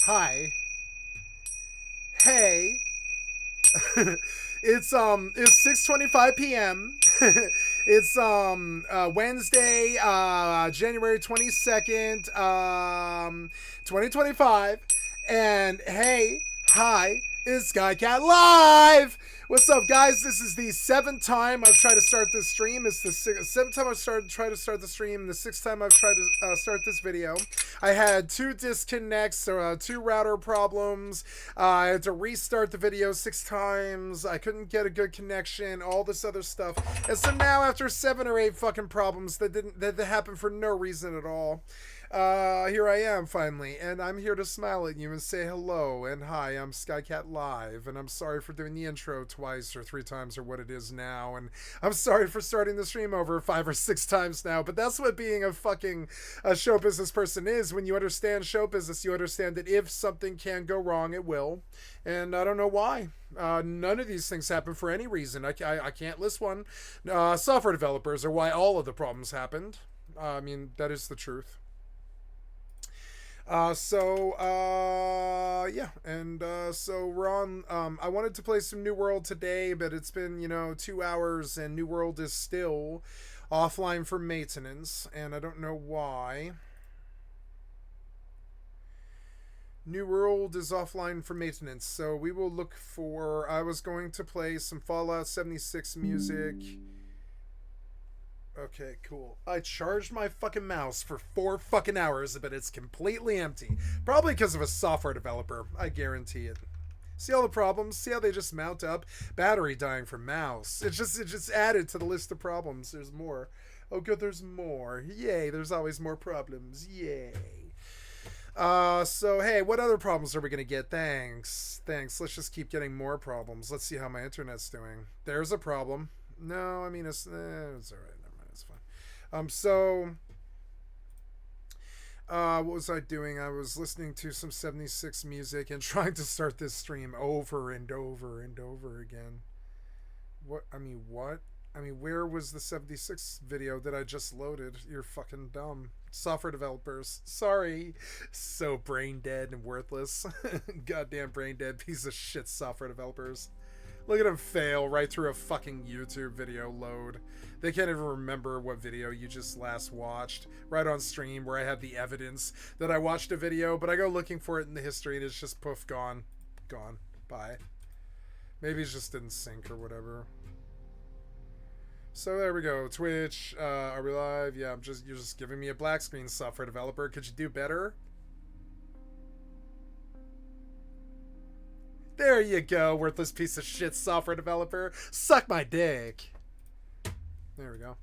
Hi. Hey. It's 6:25 p.m. It's Wednesday, January 22nd, 2025. And hey, hi, it's Skycatlive. What's up, guys? This is the seventh time I've tried to start this stream. It's the seventh time I've tried to start the stream. The sixth time I've tried to start this video. I had two disconnects, two router problems. I had to restart the video 6 times. I couldn't get a good connection. All this other stuff. And so now, after 7 or 8 fucking problems that happened for no reason at all, here I am finally, and I'm here to smile at you and say hello and hi. I'm Skycatlive, and I'm sorry for doing the intro twice or 3 times or what it is now, and I'm sorry for starting the stream over 5 or 6 times now. But that's what being a fucking show business person is. When you understand show business, you understand that if something can go wrong, it will, and I don't know why. None of these things happen for any reason. I can't list one. Software developers are why all of the problems happened. I mean, that is the truth. Yeah, and so we're on. I wanted to play some New World today, but it's been 2 hours, and New World is still offline for maintenance, and I don't know why. New World is offline for maintenance, so we will look for. I was going to play some Fallout 76 music. Okay, cool. I charged my fucking mouse for 4 fucking hours, but it's completely empty. Probably because of a software developer. I guarantee it. See all the problems? See how they just mount up? Battery dying for mouse. It just added to the list of problems. There's more. Oh good, there's more. Yay, there's always more problems. Yay. So hey, what other problems are we gonna get? Thanks. Let's just keep getting more problems. Let's see how my internet's doing. There's a problem. No, I mean it's alright. It's fine. What was I doing? I was listening to some 76 music and trying to start this stream over and over and over again. What? Where was the 76 video that I just loaded? You're fucking dumb. Software developers. Sorry. So brain dead and worthless. Goddamn brain dead piece of shit software developers. Look at them fail right through a fucking YouTube video load. They can't even remember what video you just last watched. Right on stream where I have the evidence that I watched a video, but I go looking for it in the history and it's just poof, gone. Gone. Bye. Maybe it just didn't sync or whatever. So there we go. Twitch, are we live? Yeah, you're just giving me a black screen, software developer. Could you do better? There you go, worthless piece of shit software developer. Suck my dick. There we go.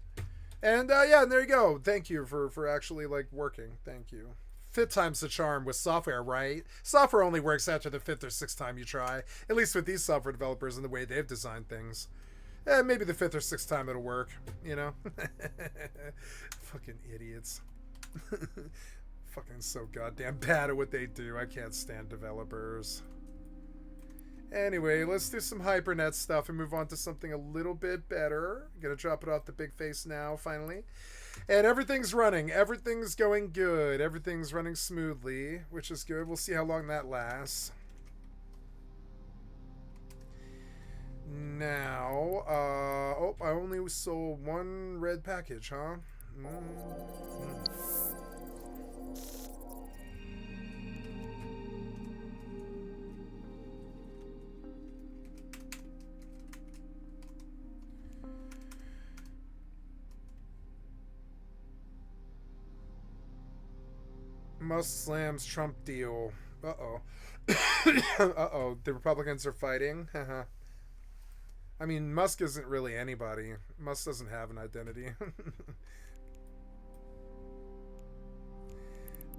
And yeah, and there you go. Thank you for actually working. Thank you. Fifth time's the charm with software, right? Software only works after the fifth or sixth time you try. At least with these software developers and the way they've designed things. Maybe the fifth or sixth time it'll work, Fucking idiots. Fucking so goddamn bad at what they do. I can't stand developers. Anyway, let's do some HyperNet stuff and move on to something a little bit better. I'm gonna drop it off the big face now, finally. And everything's running. Everything's going good. Everything's running smoothly, which is good. We'll see how long that lasts. Now, I only sold one red package, huh? Musk slams Trump deal. Uh-oh. Uh-oh. The Republicans are fighting. I mean, Musk isn't really anybody. Musk doesn't have an identity.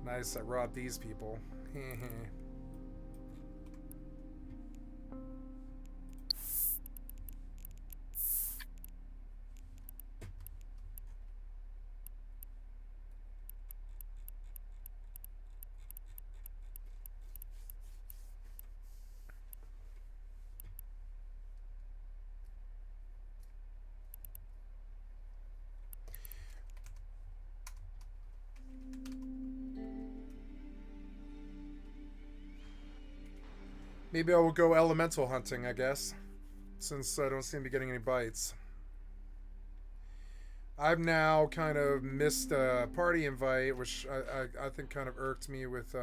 Nice, I robbed these people. Maybe I will go elemental hunting, I guess, since I don't seem to be getting any bites. I've now kind of missed a party invite, which I think kind of irked me with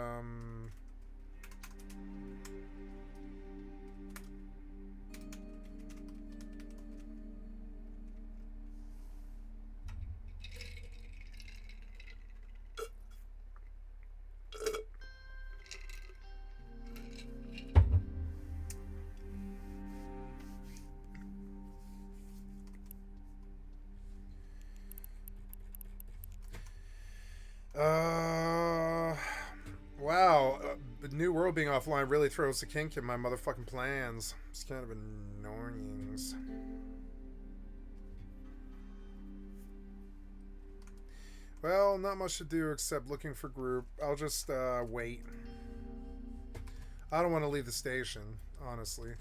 wow. The new world being offline really throws a kink in my motherfucking plans. It's kind of annoying. Well, not much to do except looking for group. I'll just wait. I don't want to leave the station, honestly.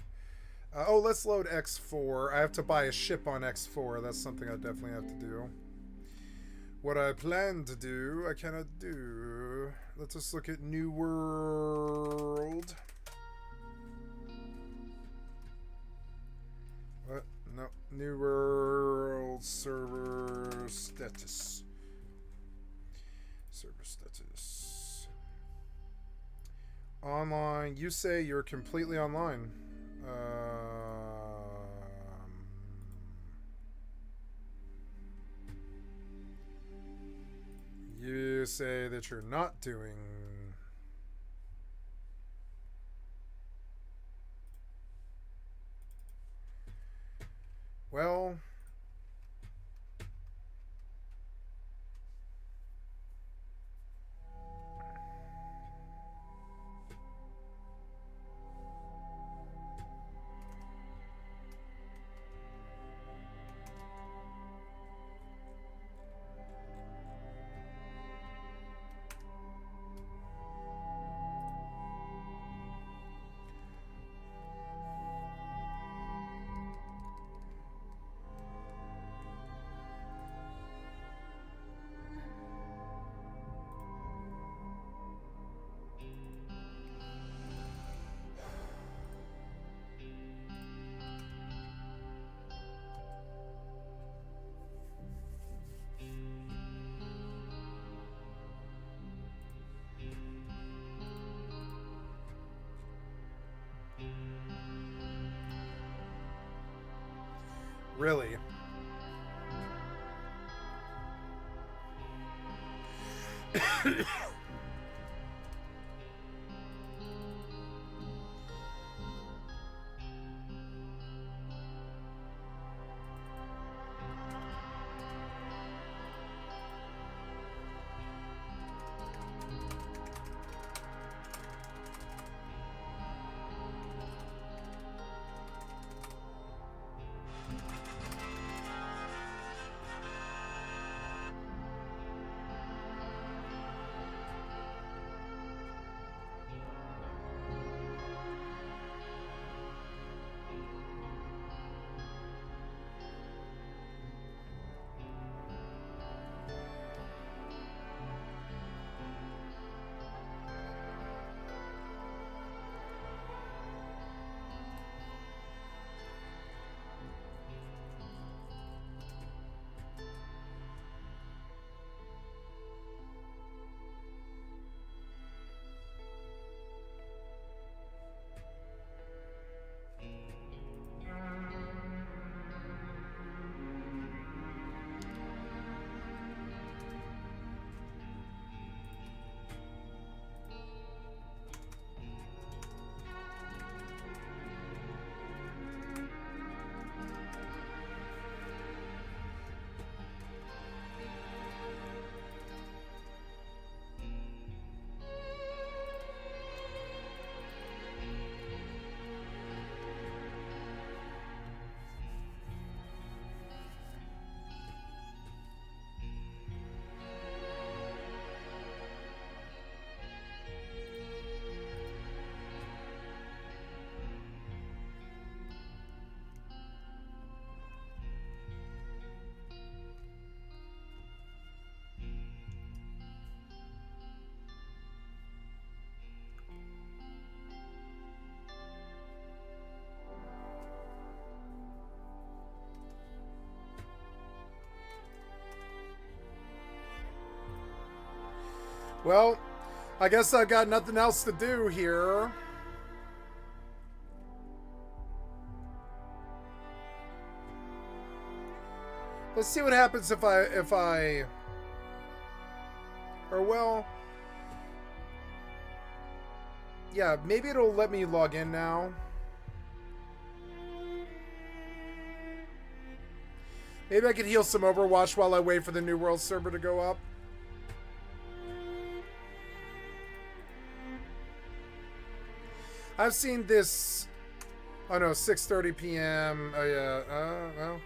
Oh, let's load X4. I have to buy a ship on X4. That's something I definitely have to do. What I plan to do, I cannot do. Let's just look at New World. What? No. New World server status. Server status. Online. You say you're completely online. You say that you're not doing. Well. Really? Well, I guess I've got nothing else to do here. Let's see what happens if I... Or, well... Yeah, maybe it'll let me log in now. Maybe I could heal some Overwatch while I wait for the New World server to go up. I've seen this... Oh no, 6:30 p.m. Oh yeah, well...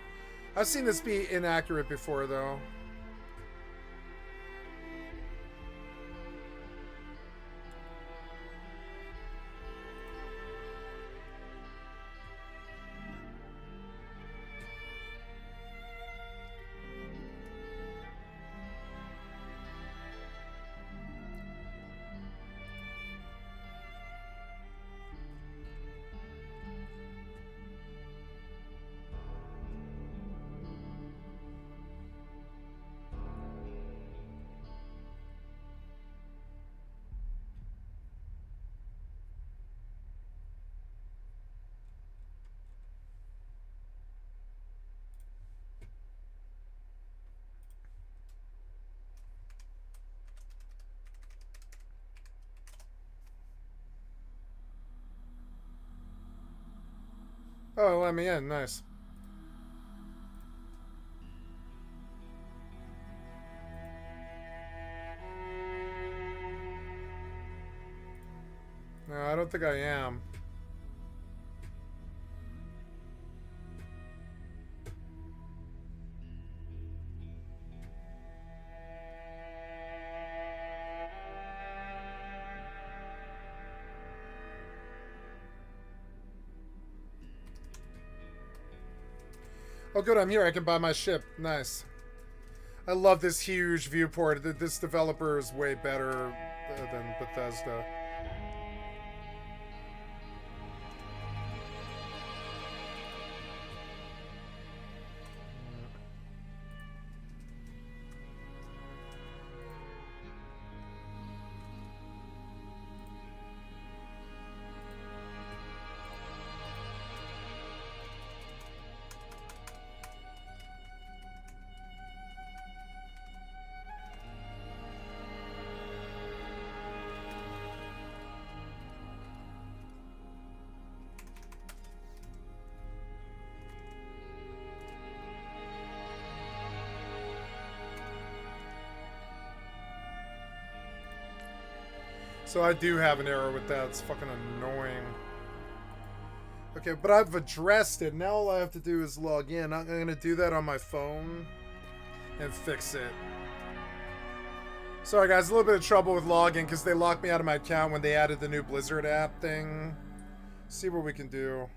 I've seen this be inaccurate before, though. Oh, let me in. Nice. No, I don't think I am. Oh, good, I'm here. I can buy my ship. Nice. I love this huge viewport. This developer is way better than Bethesda. So I do have an error with that. It's fucking annoying. Okay, but I've addressed it. Now all I have to do is log in. I'm going to do that on my phone and fix it. Sorry guys, a little bit of trouble with login because they locked me out of my account when they added the new Blizzard app thing. See what we can do.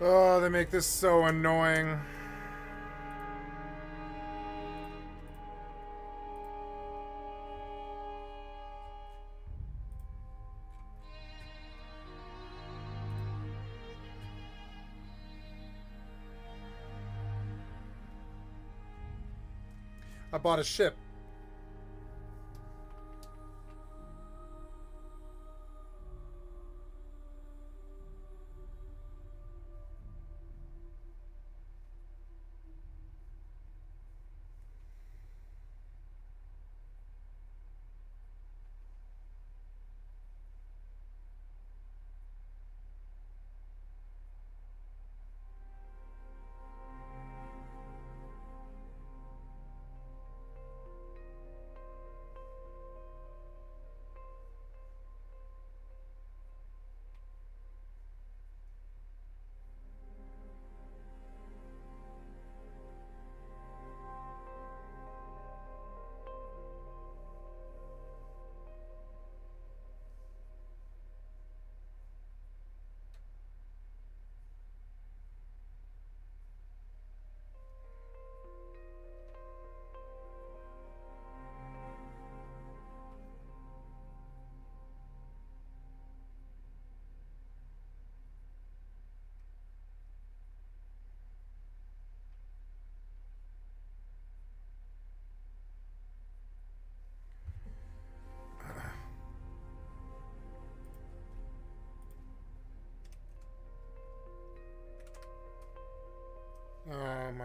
Oh, they make this so annoying. I bought a ship.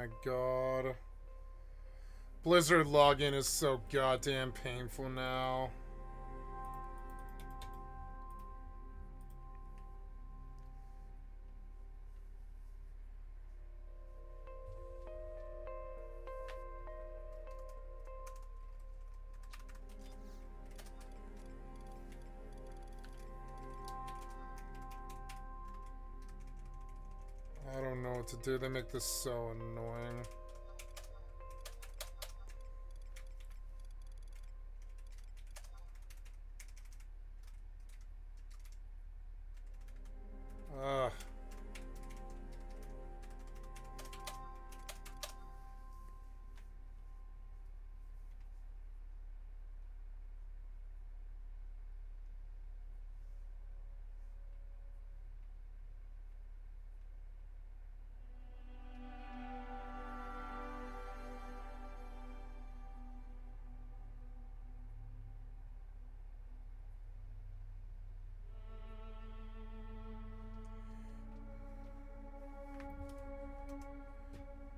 my god. Blizzard login is so goddamn painful now. I don't know what to do. They make this so annoying. Ugh.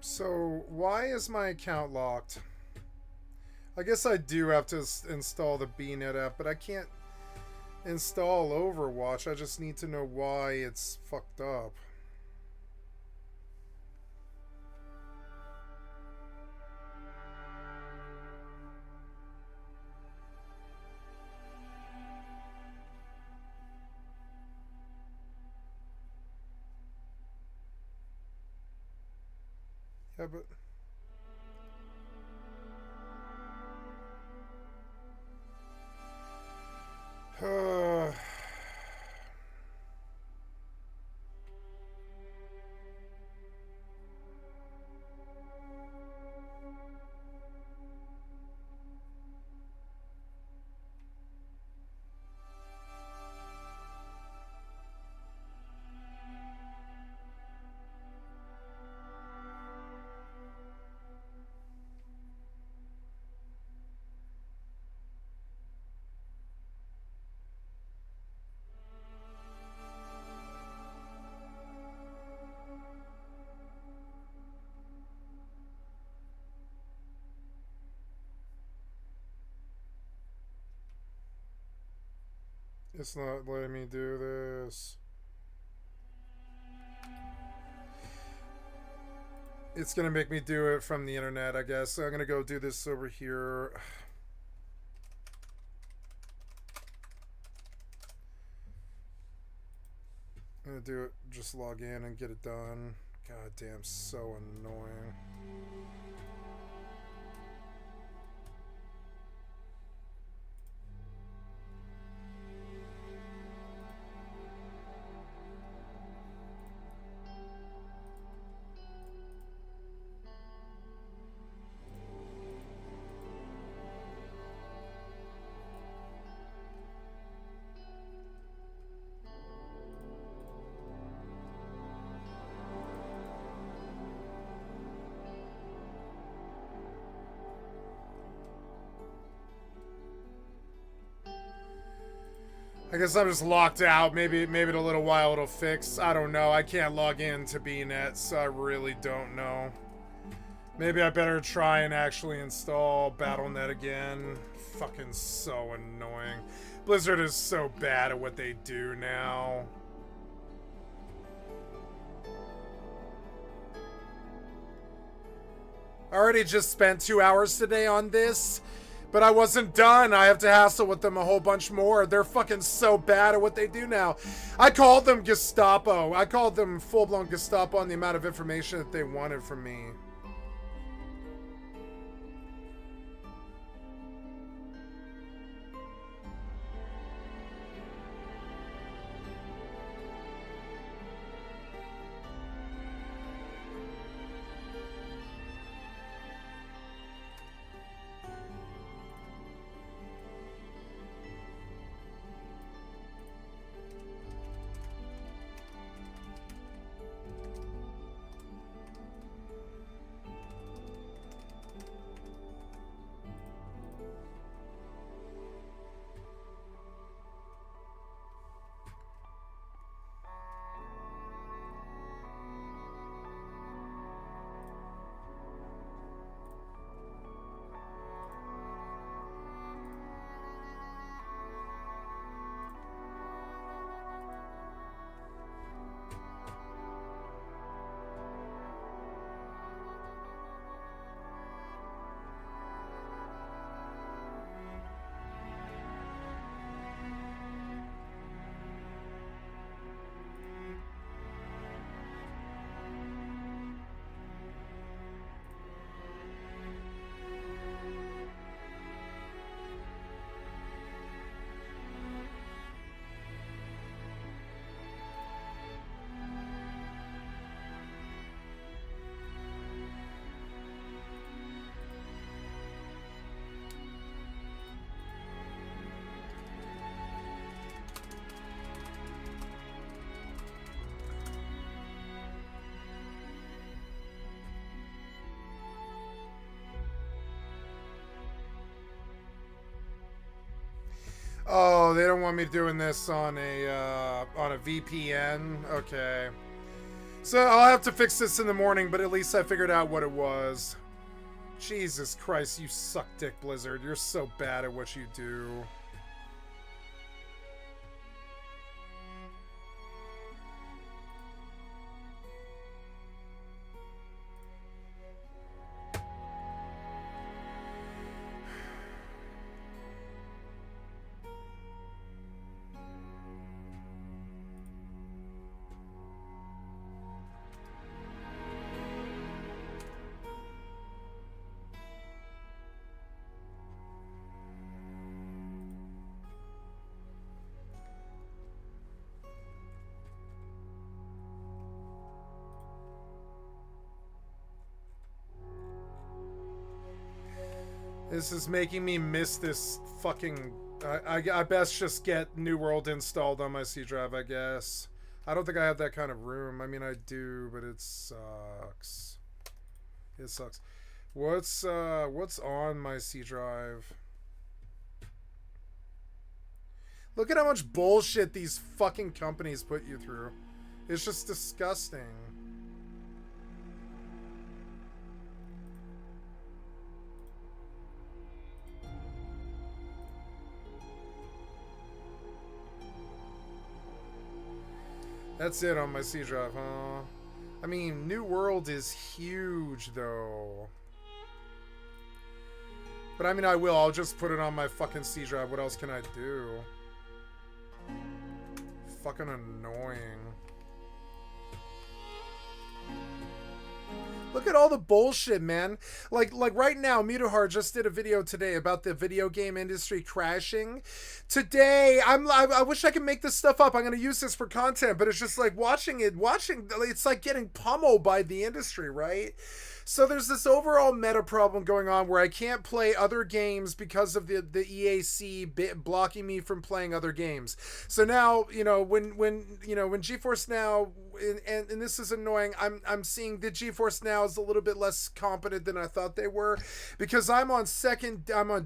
So, why is my account locked? I guess I do have to install the BNet app, but I can't install Overwatch. I just need to know why it's fucked up. Yeah, but... It's not letting me do this. It's gonna make me do it from the internet, I guess. So I'm gonna go do this over here. I'm gonna do it, just log in and get it done. God damn, so annoying. I guess I'm just locked out. Maybe in a little while it'll fix. I don't know. I can't log in to BNet, so I really don't know. Maybe I better try and actually install BattleNet again. Fucking so annoying. Blizzard is so bad at what they do now. I already just spent 2 hours today on this. But I wasn't done. I have to hassle with them a whole bunch more. They're fucking so bad at what they do now. I called them Gestapo. I called them full-blown Gestapo on the amount of information that they wanted from me. Oh, they don't want me doing this on a VPN. Okay. So I'll have to fix this in the morning, but at least I figured out what it was. Jesus Christ, you suck dick, Blizzard. You're so bad at what you do. This is making me miss this fucking... I best just get New World installed on my C drive, I guess. I don't think I have that kind of room. I mean, I do, but it sucks. It sucks. What's on my C drive? Look at how much bullshit these fucking companies put you through. It's just disgusting. That's it on my C drive, huh? I mean, New World is huge, though. But I mean, I will. I'll just put it on my fucking C drive. What else can I do? Fucking annoying. Look at all the bullshit, man. Like right now, Mutahar just did a video today about the video game industry crashing. Today, I wish I could make this stuff up. I'm gonna use this for content, but it's just like watching. It's like getting pummeled by the industry, right? So there's this overall meta problem going on where I can't play other games because of the EAC blocking me from playing other games. So now, when GeForce Now, and this is annoying, I'm seeing the GeForce Now is a little bit less competent than I thought they were, because I'm on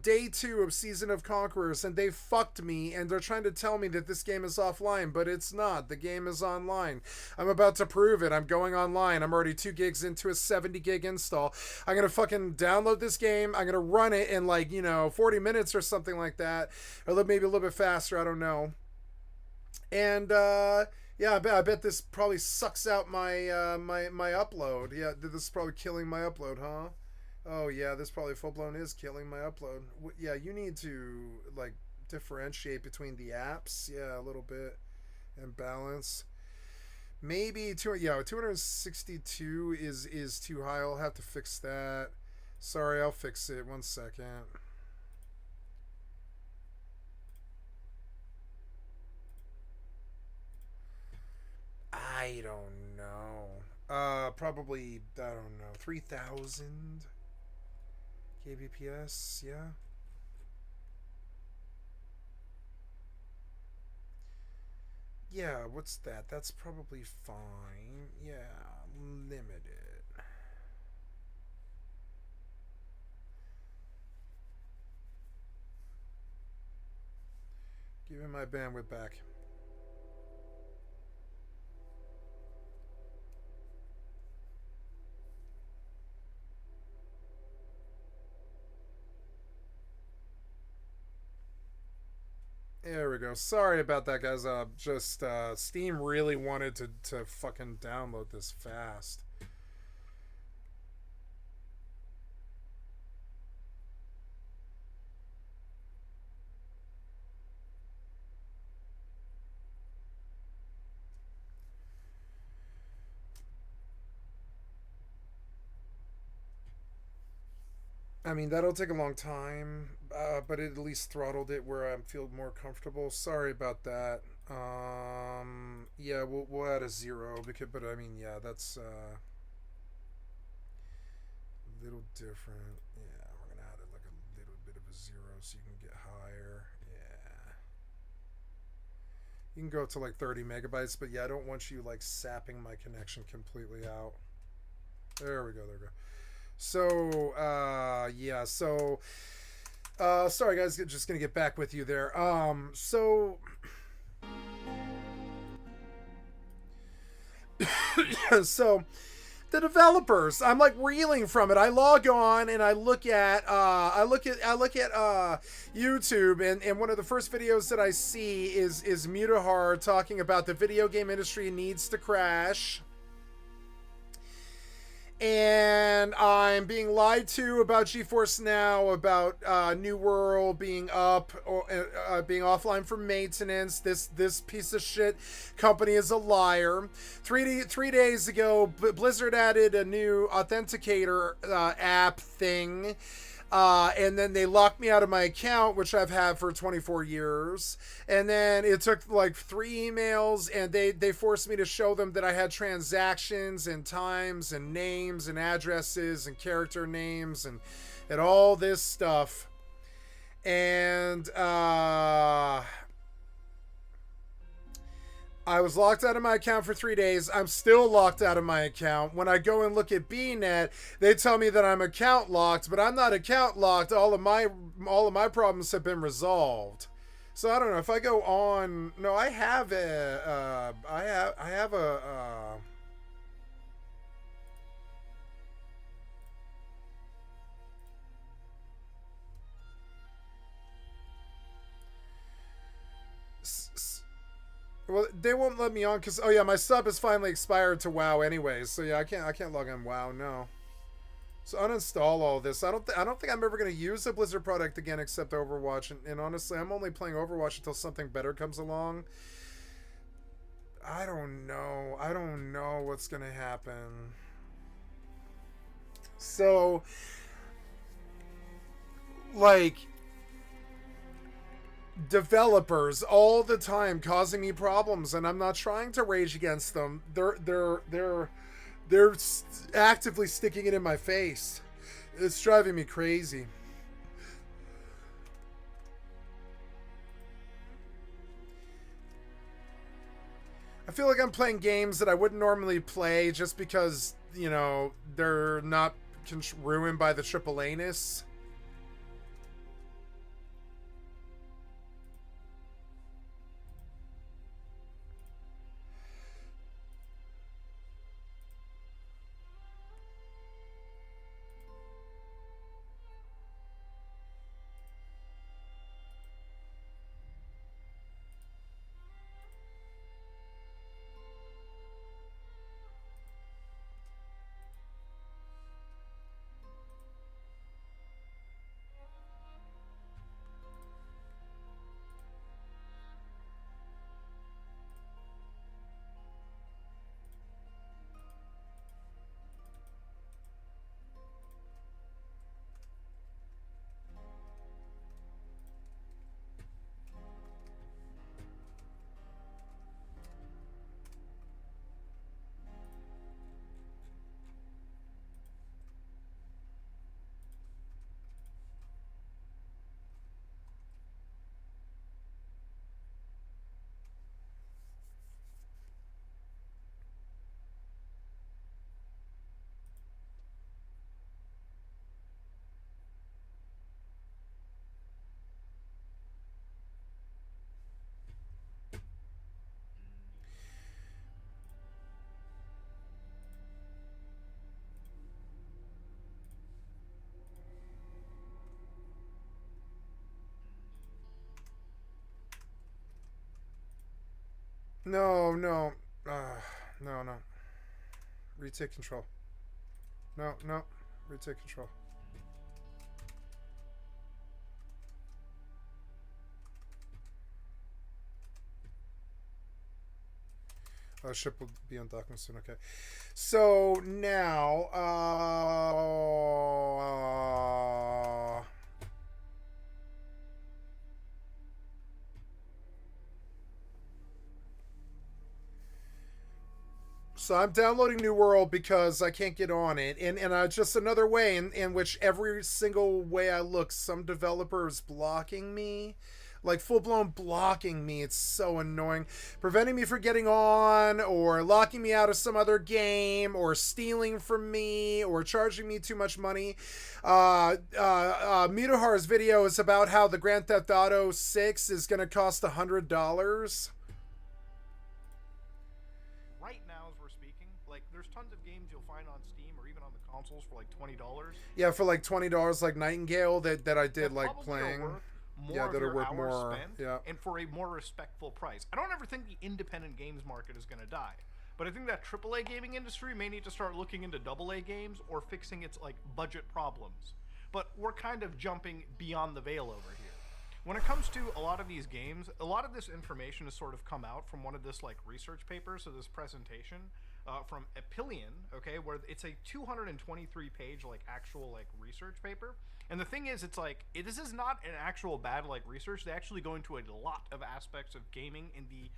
day 2 of Season of Conquerors, and they fucked me, and they're trying to tell me that this game is offline, but it's not. The game is online. I'm about to prove it. I'm going online. I'm already 2 gigs into a 70 gig install. I'm gonna fucking download this game. I'm gonna run it in 40 minutes or something like that, or maybe a little bit faster. I don't know. And yeah, I bet this probably sucks out my my upload. Yeah, this is probably killing my upload, huh? Oh yeah, this probably full blown is killing my upload. Yeah, you need to differentiate between the apps. Yeah, a little bit, and balance. Maybe 262 is too high. I'll have to fix that. Sorry, I'll fix it. 1 second. I don't know. Probably, I don't know, 3,000 kbps. Yeah. Yeah, what's that? That's probably fine. Yeah, limited. Give me my bandwidth back. There we go. Sorry about that, guys. Just Steam really wanted to fucking download this fast. I mean, that'll take a long time, but it at least throttled it where I feel more comfortable. Sorry about that. Yeah, we'll add a 0 but I mean, yeah, that's a little different. Yeah, we're gonna add it like a little bit of a 0 so you can get higher. Yeah, you can go up to 30 megabytes, but yeah, I don't want you sapping my connection completely out. There we go. There we go. So, yeah, so Sorry guys, just gonna get back with you there. So the developers, I'm like reeling from it. I log on and I look at YouTube, and one of the first videos that I see is Mutahar talking about the video game industry needs to crash. And I'm being lied to about GeForce Now, about New World being up or being offline for maintenance. This piece of shit company is a liar. 3 days ago, Blizzard added a new authenticator app thing. And then they locked me out of my account, which I've had for 24 years. And then it took like 3 emails, and they forced me to show them that I had transactions and times and names and addresses and character names and all this stuff. And I was locked out of my account for 3 days. I'm still locked out of my account. When I go and look at BNet, they tell me that I'm account locked, but I'm not account locked. All of my problems have been resolved. So I don't know if I go on. No, I have a. I have a. Well, they won't let me on because my sub has finally expired to WoW anyways. So yeah, I can't log on WoW. No. So uninstall all this. I don't think I'm ever gonna use a Blizzard product again except Overwatch. And honestly, I'm only playing Overwatch until something better comes along. I don't know. I don't know what's gonna happen. So, like, developers all the time causing me problems, and I'm not trying to rage against them. They're actively sticking it in my face. It's driving me crazy. I feel like I'm playing games that I wouldn't normally play just because, they're not ruined by the AAA-ness. No, no. No. Retake control. No. Retake control. Ship will be on docking soon. Okay. So now, so I'm downloading New World because I can't get on it, and just another way in which every single way I look, some developer is blocking me. like full-blown blocking me. It's so annoying, preventing me from getting on, or locking me out of some other game, or stealing from me, or charging me too much money. Mutahar's video is about how the Grand Theft Auto 6 is going to cost $100. Right now, as we're speaking, like there's tons of games you'll find on Steam or even on the consoles for like $20. Yeah, for like $20, like Nightingale, that I did That like probably playing. are worth more Yeah, of that are your worth hours more. spent, Yeah. and for a more respectful price. I don't ever think the independent games market is going to die, but I think that AAA gaming industry may need to start looking into AA games or fixing its like budget problems. But we're kind of jumping beyond the veil over here. When it comes to a lot of these games, a lot of this information has sort of come out from one of this like research papers, so this presentation from Epilion, okay, where it's a 223 page like actual like research paper. And the thing is, it's like this is not an actual bad like research. They actually go into a lot of aspects of gaming in the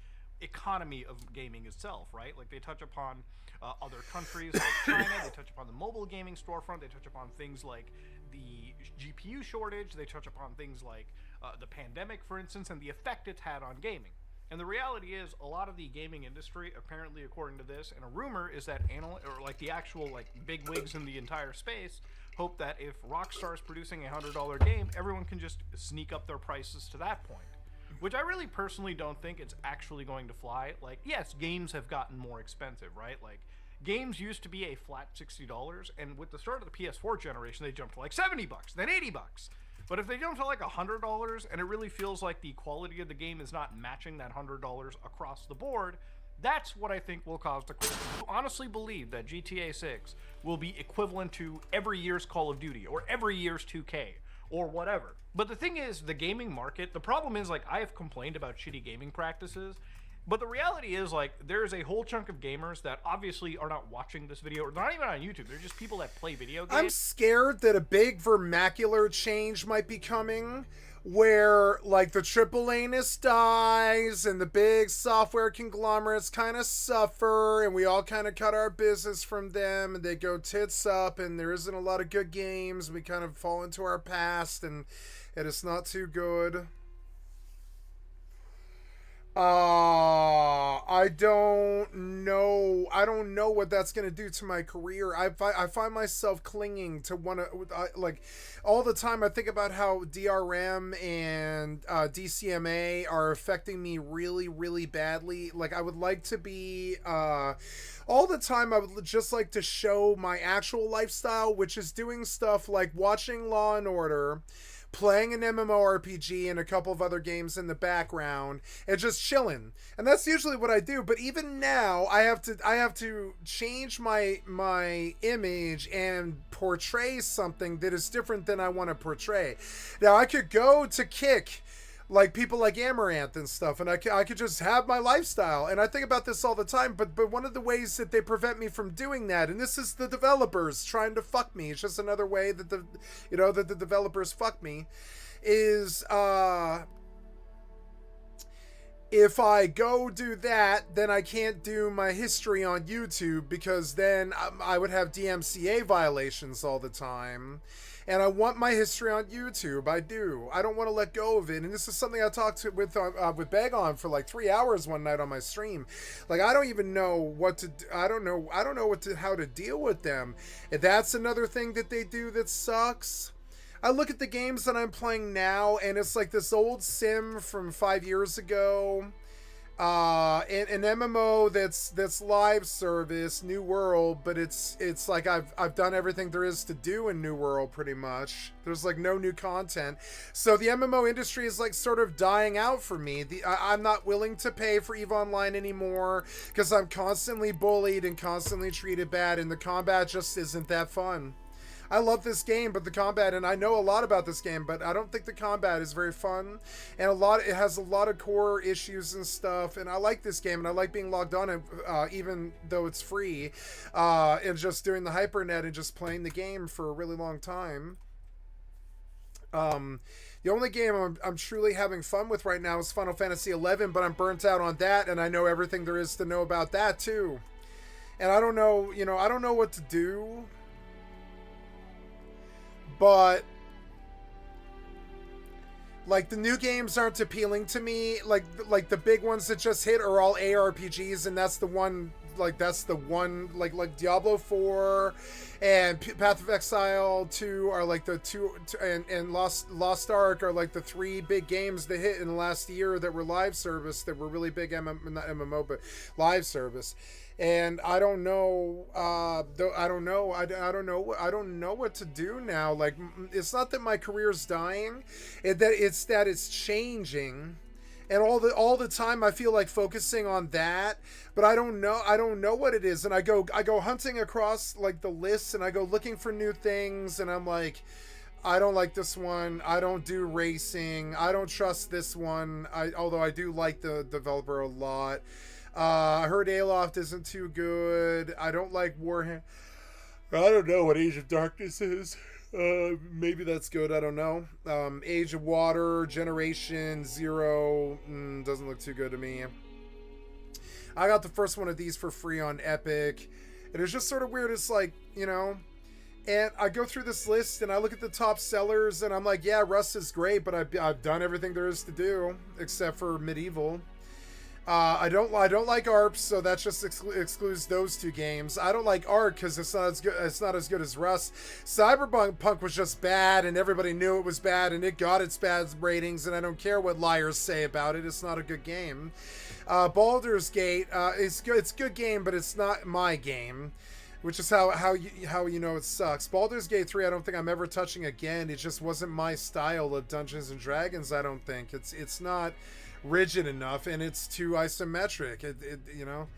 economy of gaming itself, right? Like they touch upon other countries like China, they touch upon the mobile gaming storefront, they touch upon things like the GPU shortage, they touch upon things like the pandemic, for instance, and the effect it's had on gaming. And the reality is, a lot of the gaming industry, apparently, according to this, and a rumor is that the actual like big wigs in the entire space hope that if Rockstar is producing a $100 game, everyone can just sneak up their prices to that point. Which I really personally don't think it's actually going to fly. Like, yes, games have gotten more expensive, right? Like, games used to be a flat $60, and with the start of the PS4 generation, they jumped to like $70, then $80. But if they jump to like $100, and it really feels like the quality of the game is not matching that $100 across the board, that's what I think will cause the crisis. I honestly believe that GTA 6 will be equivalent to every year's Call of Duty, or every year's 2K, or whatever. But the thing is, the gaming market, the problem is, like, I have complained about shitty gaming practices, but the reality is, like, there's a whole chunk of gamers that obviously are not watching this video, or they're not even on YouTube, they're just people that play video games. I'm scared that a big vernacular change might be coming, where, like, the AAA-ness dies, and the big software conglomerates kind of suffer, and we all kind of cut our business from them, and they go tits up, and there isn't a lot of good games, and we kind of fall into our past, and it's not too good. I don't know. I don't know what that's gonna do to my career. I find myself clinging to one of like all the time. I think about how DRM and DCMA are affecting me really, really badly. Like I would like to be all the time. I would just like to show my actual lifestyle, which is doing stuff like watching Law and Order, playing an MMORPG and a couple of other games in the background, and just chilling. And that's usually what I do. But even now, I have to change my image and portray something that is different than I want to portray. Now, I could go to Kick, like people like Amaranth and stuff, and I could just have my lifestyle. And I think about this all the time, but one of the ways that they prevent me from doing that, and this is the developers trying to fuck me, it's just another way that the developers fuck me, is if I go do that, then I can't do my history on YouTube, because then I would have DMCA violations all the time. And I want my history on YouTube. I do. I don't want to let go of it. And this is something I talked with Beg on for like 3 hours one night on my stream. Like I don't even know what to do. I don't know how to deal with them. And that's another thing that they do that sucks. I look at the games that I'm playing now, and it's like this old sim from 5 years ago. An MMO that's live service, New World, but it's like I've done everything there is to do in New World pretty much. There's like no new content, so the MMO industry is like sort of dying out for me. I'm not willing to pay for EVE Online anymore because I'm constantly bullied and constantly treated bad, and the combat just isn't that fun. I love this game, but the combat, and I know a lot about this game, but I don't think the combat is very fun, and it has a lot of core issues and stuff, and I like this game, and I like being logged on, even though it's free, and just doing the hypernet and just playing the game for a really long time. The only game I'm truly having fun with right now is Final Fantasy XI, but I'm burnt out on that, and I know everything there is to know about that, too. And I don't know, I don't know what to do. But Like the new games aren't appealing to me. Like the big ones that just hit are all ARPGs, and that's the one. Like Diablo 4 and Path of Exile 2 are like the two, and Lost Ark are like the three big games that hit in the last year that were live service, that were really big not MMO but live service. And I don't know. I don't know. I don't know what to do now. Like, it's not that my career's dying, it's that it's changing, and all the time I feel like focusing on that, but I don't know what it is. And I go hunting across like the lists, and I go looking for new things, and I'm like, I don't like this one. I don't do racing. I don't trust this one. Although I do like the developer a lot. I heard Aloft isn't too good. I don't like Warhammer. I don't know what Age of Darkness is. Maybe that's good. I don't know. Age of Water, Generation Zero, doesn't look too good to me. I got the first one of these for free on Epic. And it's just sort of weird. It's like, you know, and I go through this list and I look at the top sellers and I'm like, yeah, Rust is great, but I've done everything there is to do except for Medieval. I don't like ARP, so that just excludes those two games. I don't like ARC because it's not as good as Rust. Cyberpunk was just bad, and everybody knew it was bad, and it got its bad ratings. And I don't care what liars say about it; it's not a good game. Baldur's Gate is good. It's a good game, but it's not my game, which is how you know it sucks. Baldur's Gate 3, I don't think I'm ever touching again. It just wasn't my style of Dungeons and Dragons. I don't think it's not rigid enough, and it's too isometric. You know,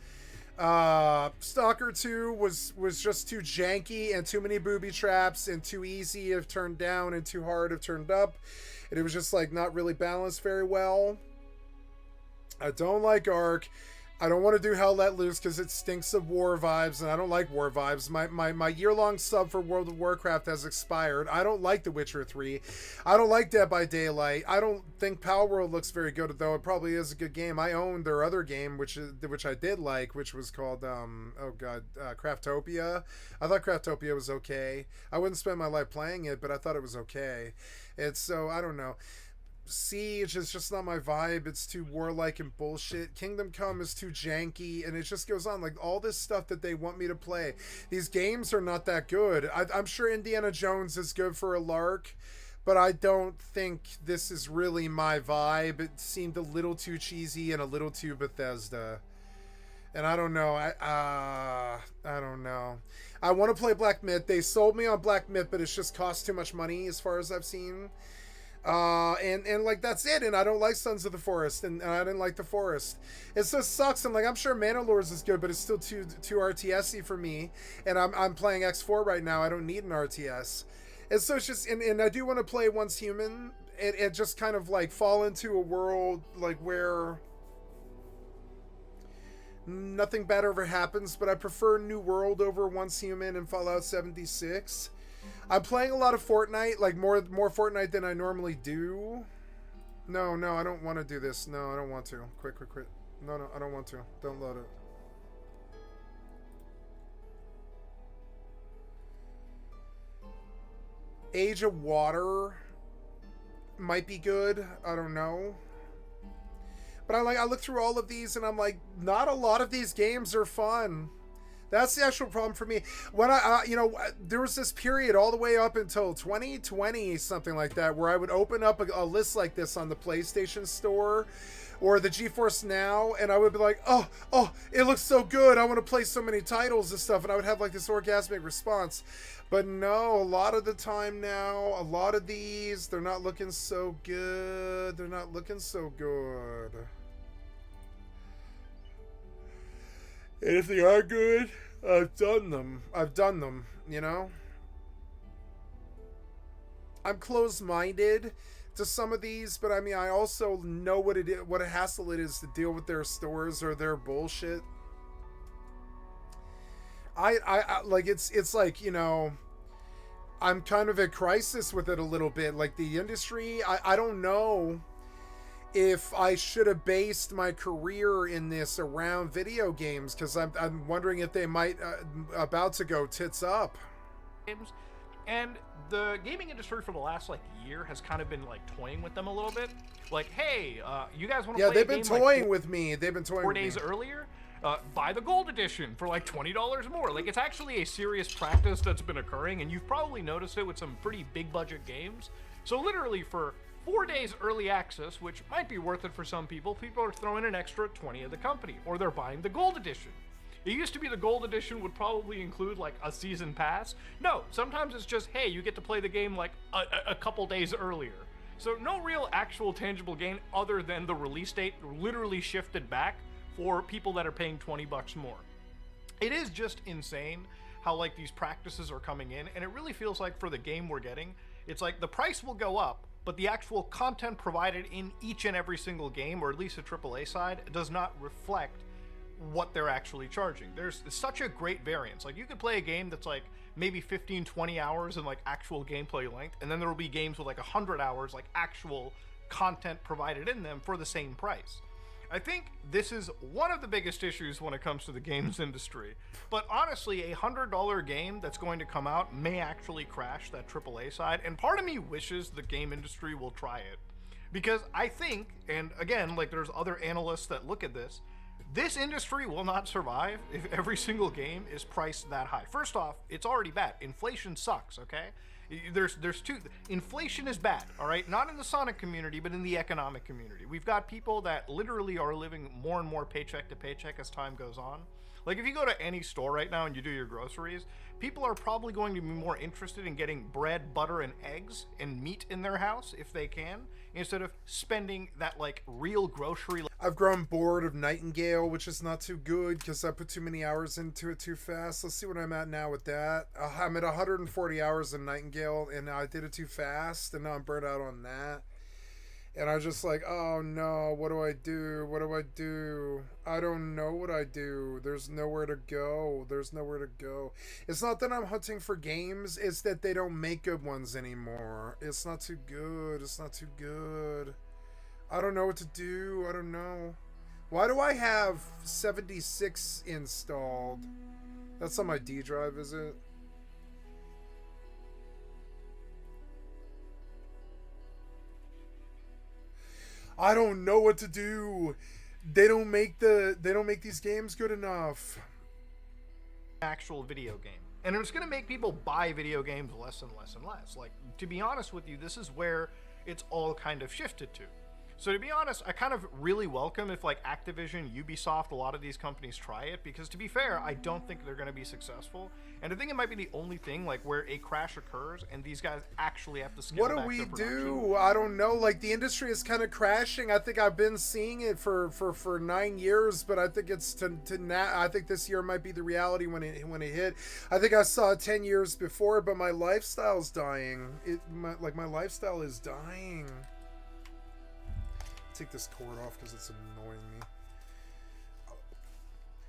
Stalker 2 was just too janky, and too many booby traps, and too easy if turned down and too hard if turned up, and it was just like not really balanced very well. I don't like Ark. I don't want to do Hell Let Loose because it stinks of war vibes, and I don't like war vibes. My year-long sub for World of Warcraft has expired. I don't like The Witcher 3. I don't like Dead by Daylight. I don't think Palworld looks very good, though it probably is a good game. I own their other game, which I did like, which was called Craftopia. I thought Craftopia was okay. I wouldn't spend my life playing it, but I thought it was okay. It's so, I don't know. Siege is just not my vibe. It's too warlike and bullshit. Kingdom Come is too janky, and it just goes on. Like, all this stuff that they want me to play, these games are not that good. I'm sure Indiana Jones is good for a lark, but I don't think this is really my vibe. It seemed a little too cheesy and a little too Bethesda, and I don't know. I don't know. I want to play Black Myth. They sold me on Black Myth, but it's just cost too much money as far as I've seen. And like that's it. And I don't like Sons of the Forest, and I didn't like The Forest. It just sucks. And like, I'm sure Manalores is good, but it's still too RTS-y for me. And I'm playing X4 right now. I don't need an RTS. And so it's just, and I do want to play Once Human, and just kind of like fall into a world like where nothing bad ever happens. But I prefer New World over Once Human and Fallout 76. I'm playing a lot of Fortnite, like more Fortnite than I normally do. No, I don't want to do this. No, I don't want to. Quit. No, I don't want to. Don't load it. Age of Water might be good. I don't know. But I look through all of these and I'm like, not a lot of these games are fun. That's the actual problem for me. When there was this period all the way up until 2020, something like that, where I would open up a list like this on the PlayStation Store or the GeForce Now, and I would be like, oh, it looks so good. I want to play so many titles and stuff, and I would have like this orgasmic response. But no, a lot of the time now, a lot of these, they're not looking so good. They're not looking so good. And if they are good, I've done them, you know? I'm closed-minded to some of these, but I mean, I also know what a hassle it is to deal with their stores or their bullshit. I like, it's like, you know, I'm kind of at crisis with it a little bit. Like, the industry, I don't know if I should have based my career in this around video games, because I'm wondering if they might about to go tits up. Games, And the gaming industry for the last like year has kind of been like toying with them a little bit. Like, hey, you guys want to play a game? Yeah, they've been toying with me. They've been toying 4 with days me. earlier. Buy the gold edition for like $20 more. Like, it's actually a serious practice that's been occurring, and you've probably noticed it with some pretty big budget games. So literally for 4 days early access, which might be worth it for some people, people are throwing an extra 20 of the company, or they're buying the gold edition. It used to be the gold edition would probably include like a season pass. No, sometimes it's just, hey, you get to play the game like a couple days earlier. So no real actual tangible gain other than the release date literally shifted back for people that are paying $20 more. It is just insane how like these practices are coming in, and it really feels like for the game we're getting, it's like the price will go up, but the actual content provided in each and every single game, or at least the AAA side, does not reflect what they're actually charging. There's such a great variance. Like, you could play a game that's like maybe 15-20 hours in like actual gameplay length, and then there will be games with like 100 hours like actual content provided in them for the same price. I think this is one of the biggest issues when it comes to the games industry. But honestly, a $100 game that's going to come out may actually crash that AAA side, and part of me wishes the game industry will try it. Because I think, and again, like, there's other analysts that look at this industry will not survive if every single game is priced that high. First off, it's already bad. Inflation sucks, okay? There's two. Inflation is bad, all right? Not in the Sonic community, but in the economic community. We've got people that literally are living more and more paycheck to paycheck as time goes on. Like, if you go to any store right now and you do your groceries, people are probably going to be more interested in getting bread, butter, and eggs and meat in their house if they can, instead of spending that like real grocery. I've grown bored of Nightingale, which is not too good because I put too many hours into it too fast. Let's see what I'm at now with that. I'm at 140 hours in Nightingale, and I did it too fast, and now I'm burnt out on that. And I was just like, oh no, what do I do? What do I do? I don't know what I do. There's nowhere to go. There's nowhere to go. It's not that I'm hunting for games. It's that they don't make good ones anymore. It's not too good. It's not too good. I don't know what to do. I don't know. Why do I have 76 installed? That's on my D drive, is it? I don't know what to do. They don't make these games good enough. Actual video game. And it's going to make people buy video games less and less and less. Like, to be honest with you, this is where it's all kind of shifted to. So to be honest, I kind of really welcome if like Activision, Ubisoft, a lot of these companies try it, because to be fair, I don't think they're going to be successful. And I think it might be the only thing like where a crash occurs and these guys actually have to scale back their production. What do we do? I don't know. Like, the industry is kind of crashing. I think I've been seeing it for 9 years, but I think it's to now. I think this year might be the reality when it hit. I think I saw it 10 years before, but my lifestyle's dying. My lifestyle is dying. Take this cord off because it's annoying me.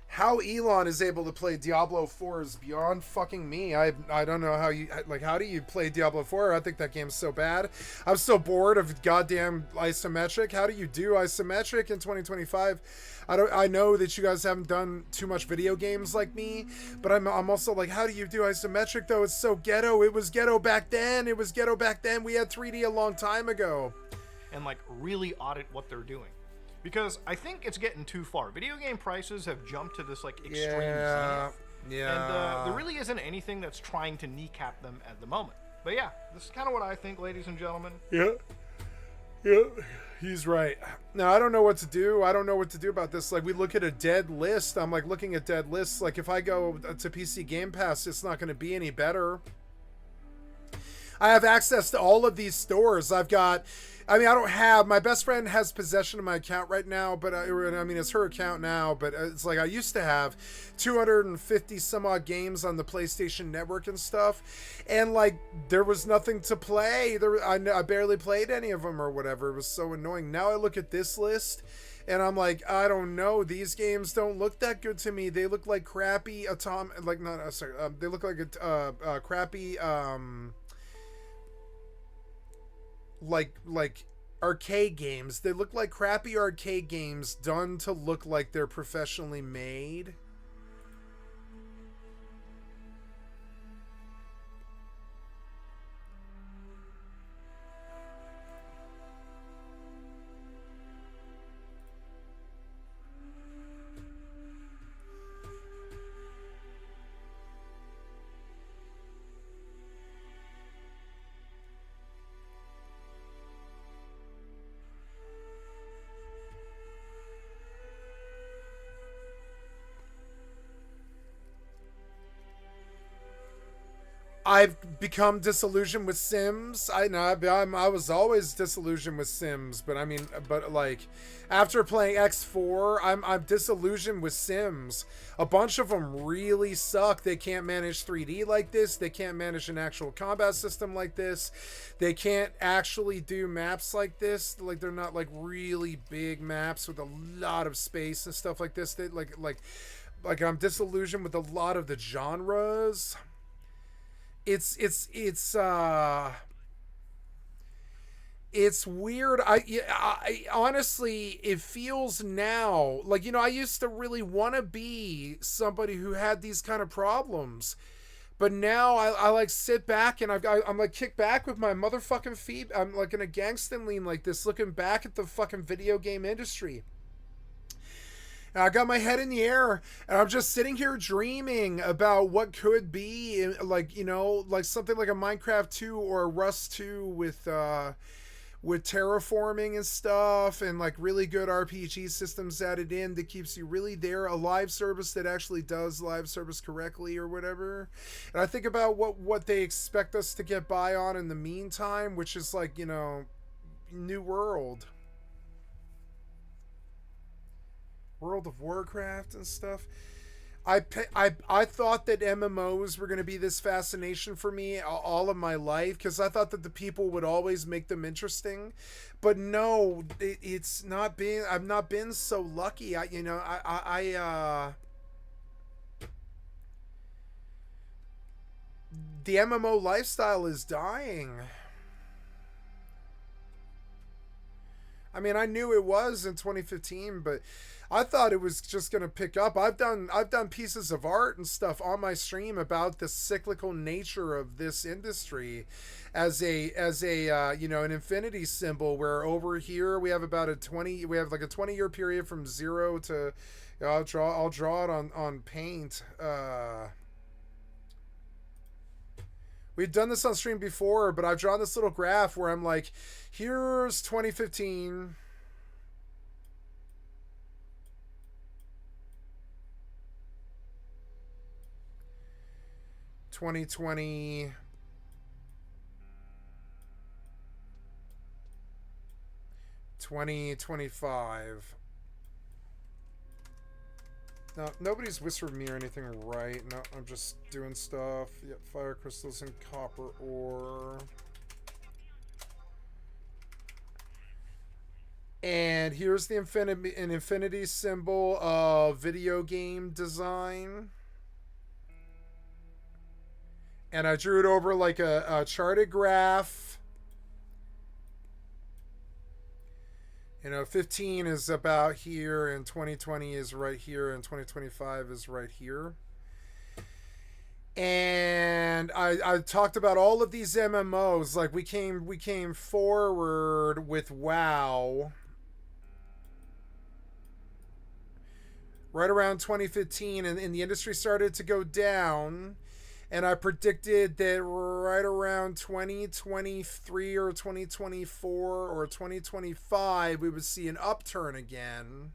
How Elon is able to play Diablo 4 is beyond fucking me. I don't know how you, like, how do you play Diablo 4? I think that game's so bad. I'm so bored of goddamn isometric. How do you do isometric in 2025? I know that you guys haven't done too much video games like me, but I'm also like, how do you do isometric though? It's so ghetto. It was ghetto back then. It was ghetto back then. We had 3D a long time ago. And like really audit what they're doing, because I think it's getting too far. Video game prices have jumped to this like extreme zenith, and there really isn't anything that's trying to kneecap them at the moment. But yeah, this is kind of what I think, ladies and gentlemen. Yeah, he's right. Now, I don't know what to do. I don't know what to do about this. Like, we look at a dead list. I'm like looking at dead lists. Like, if I go to PC Game Pass, it's not going to be any better. I have access to all of these stores. I don't have, my best friend has possession of my account right now, but I mean, it's her account now, but it's like I used to have 250 some odd games on the PlayStation Network and stuff, and like there was nothing to play. I barely played any of them or whatever. It was so annoying. Now I look at this list and I'm like, I don't know. These games don't look that good to me. They look like crappy they look like a crappy like arcade games. They look like crappy arcade games done to look like they're professionally made. I've become disillusioned with Sims. I know I was always disillusioned with Sims, but I mean, but like after playing X4, I'm disillusioned with Sims. A bunch of them really suck. They can't manage 3D like this. They can't manage an actual combat system like this. They can't actually do maps like this. Like they're not like really big maps with a lot of space and stuff like this. They like I'm disillusioned with a lot of the genres. It's weird. I honestly, it feels now like, you know, I used to really want to be somebody who had these kind of problems, but now I like sit back and I'm like kicked back with my motherfucking feet. I'm like in a gangsta lean like this, looking back at the fucking video game industry. And I got my head in the air and I'm just sitting here dreaming about what could be, like, you know, like something like a Minecraft 2 or a Rust 2 with terraforming and stuff, and like really good RPG systems added in that keeps you really there, a live service that actually does live service correctly or whatever. And I think about what they expect us to get by on in the meantime, which is like, you know, New World of Warcraft and stuff. I thought that MMOs were going to be this fascination for me all of my life, because I thought that the people would always make them interesting, but no, it's not been. I've not been so lucky. The MMO lifestyle is dying. I mean, I knew it was in 2015, but I thought it was just going to pick up. I've done pieces of art and stuff on my stream about the cyclical nature of this industry as a you know, an infinity symbol, where over here we have about a 20-year period from 0 to, you know, I'll draw it on paint. We've done this on stream before, but I've drawn this little graph where I'm like, here's 2015. 2020, 2025. No, nobody's whispered me or anything, right? No, I'm just doing stuff. Yep, fire crystals and copper ore. And here's the infinity symbol of video game design. And I drew it over like a charted graph. You know, 15 is about here, and 2020 is right here, and 2025 is right here. And I talked about all of these MMOs. Like we came forward with WoW right around 2015, and the industry started to go down. And I predicted that right around 2023 or 2024 or 2025, we would see an upturn again.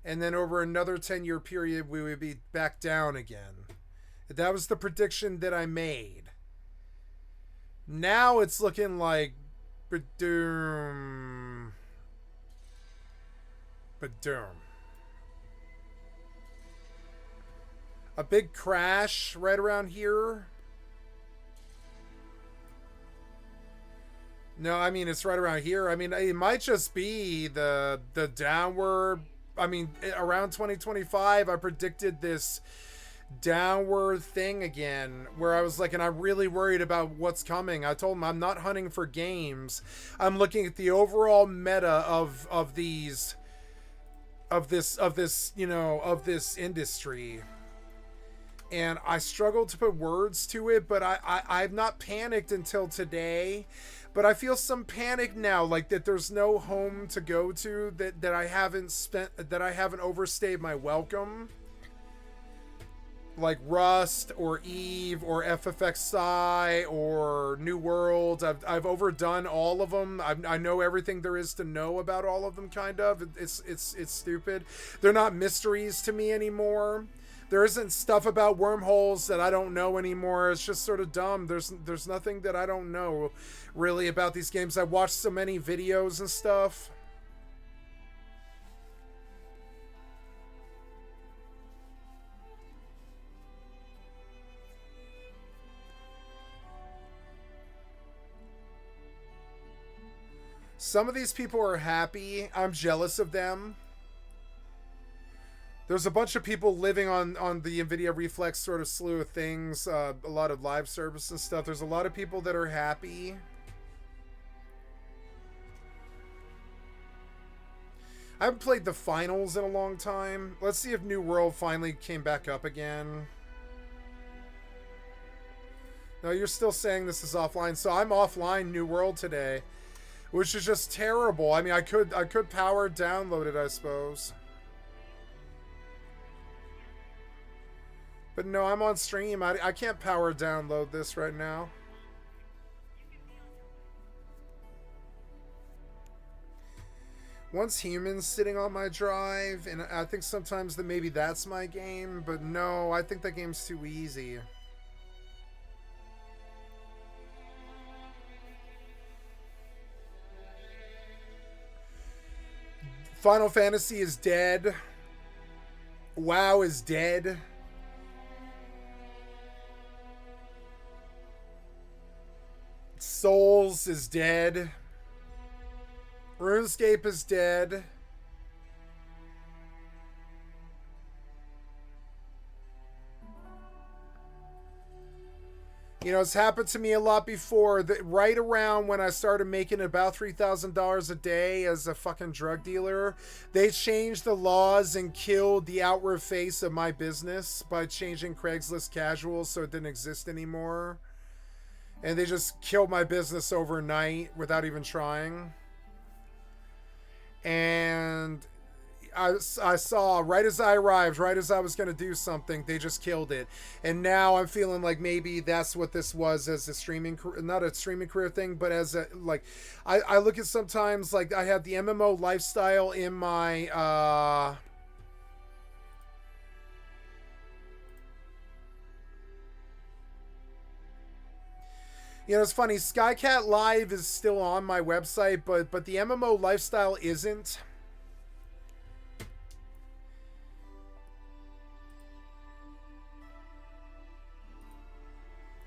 And then over another 10-year period, we would be back down again. That was the prediction that I made. Now it's looking like Badoom. A big crash right around here. No, I mean, it's right around here. I mean, it might just be the downward. I mean, around 2025, I predicted this downward thing again, where I was like, and I'm really worried about what's coming. I told him I'm not hunting for games. I'm looking at the overall meta of this industry. And I struggled to put words to it, but I've not panicked until today. But I feel some panic now, like that there's no home to go to, that I haven't overstayed my welcome. Like Rust or Eve or FFXI or New World. I've overdone all of them. I know everything there is to know about all of them, kind of. It's stupid. They're not mysteries to me anymore. There isn't stuff about wormholes that I don't know anymore. It's just sort of dumb. There's nothing that I don't know really about these games. I watched so many videos and stuff. Some of these people are happy. I'm jealous of them. There's a bunch of people living on the NVIDIA Reflex sort of slew of things, a lot of live service and stuff. There's a lot of people that are happy. I haven't played the finals in a long time. Let's see if New World finally came back up again. No, you're still saying this is offline. So I'm offline New World today, which is just terrible. I mean, I could power download it, I suppose. But no, I'm on stream. I can't power download this right now. Once Humans sitting on my drive, and I think sometimes that maybe that's my game, but no, I think that game's too easy. Final Fantasy is dead. WoW is dead. Souls is dead. RuneScape is dead. You know, it's happened to me a lot before. Right around when I started making about $3,000 a day as a fucking drug dealer, they changed the laws and killed the outward face of my business by changing Craigslist Casual so it didn't exist anymore. And they just killed my business overnight without even trying. And I saw right as I arrived, right as I was going to do something, they just killed it. And now I'm feeling like maybe that's what this was as a streaming, not a streaming career thing, but as a, like, I look at sometimes, like, I have the MMO lifestyle in my, you know, it's funny, Skycatlive is still on my website, but the MMO lifestyle isn't.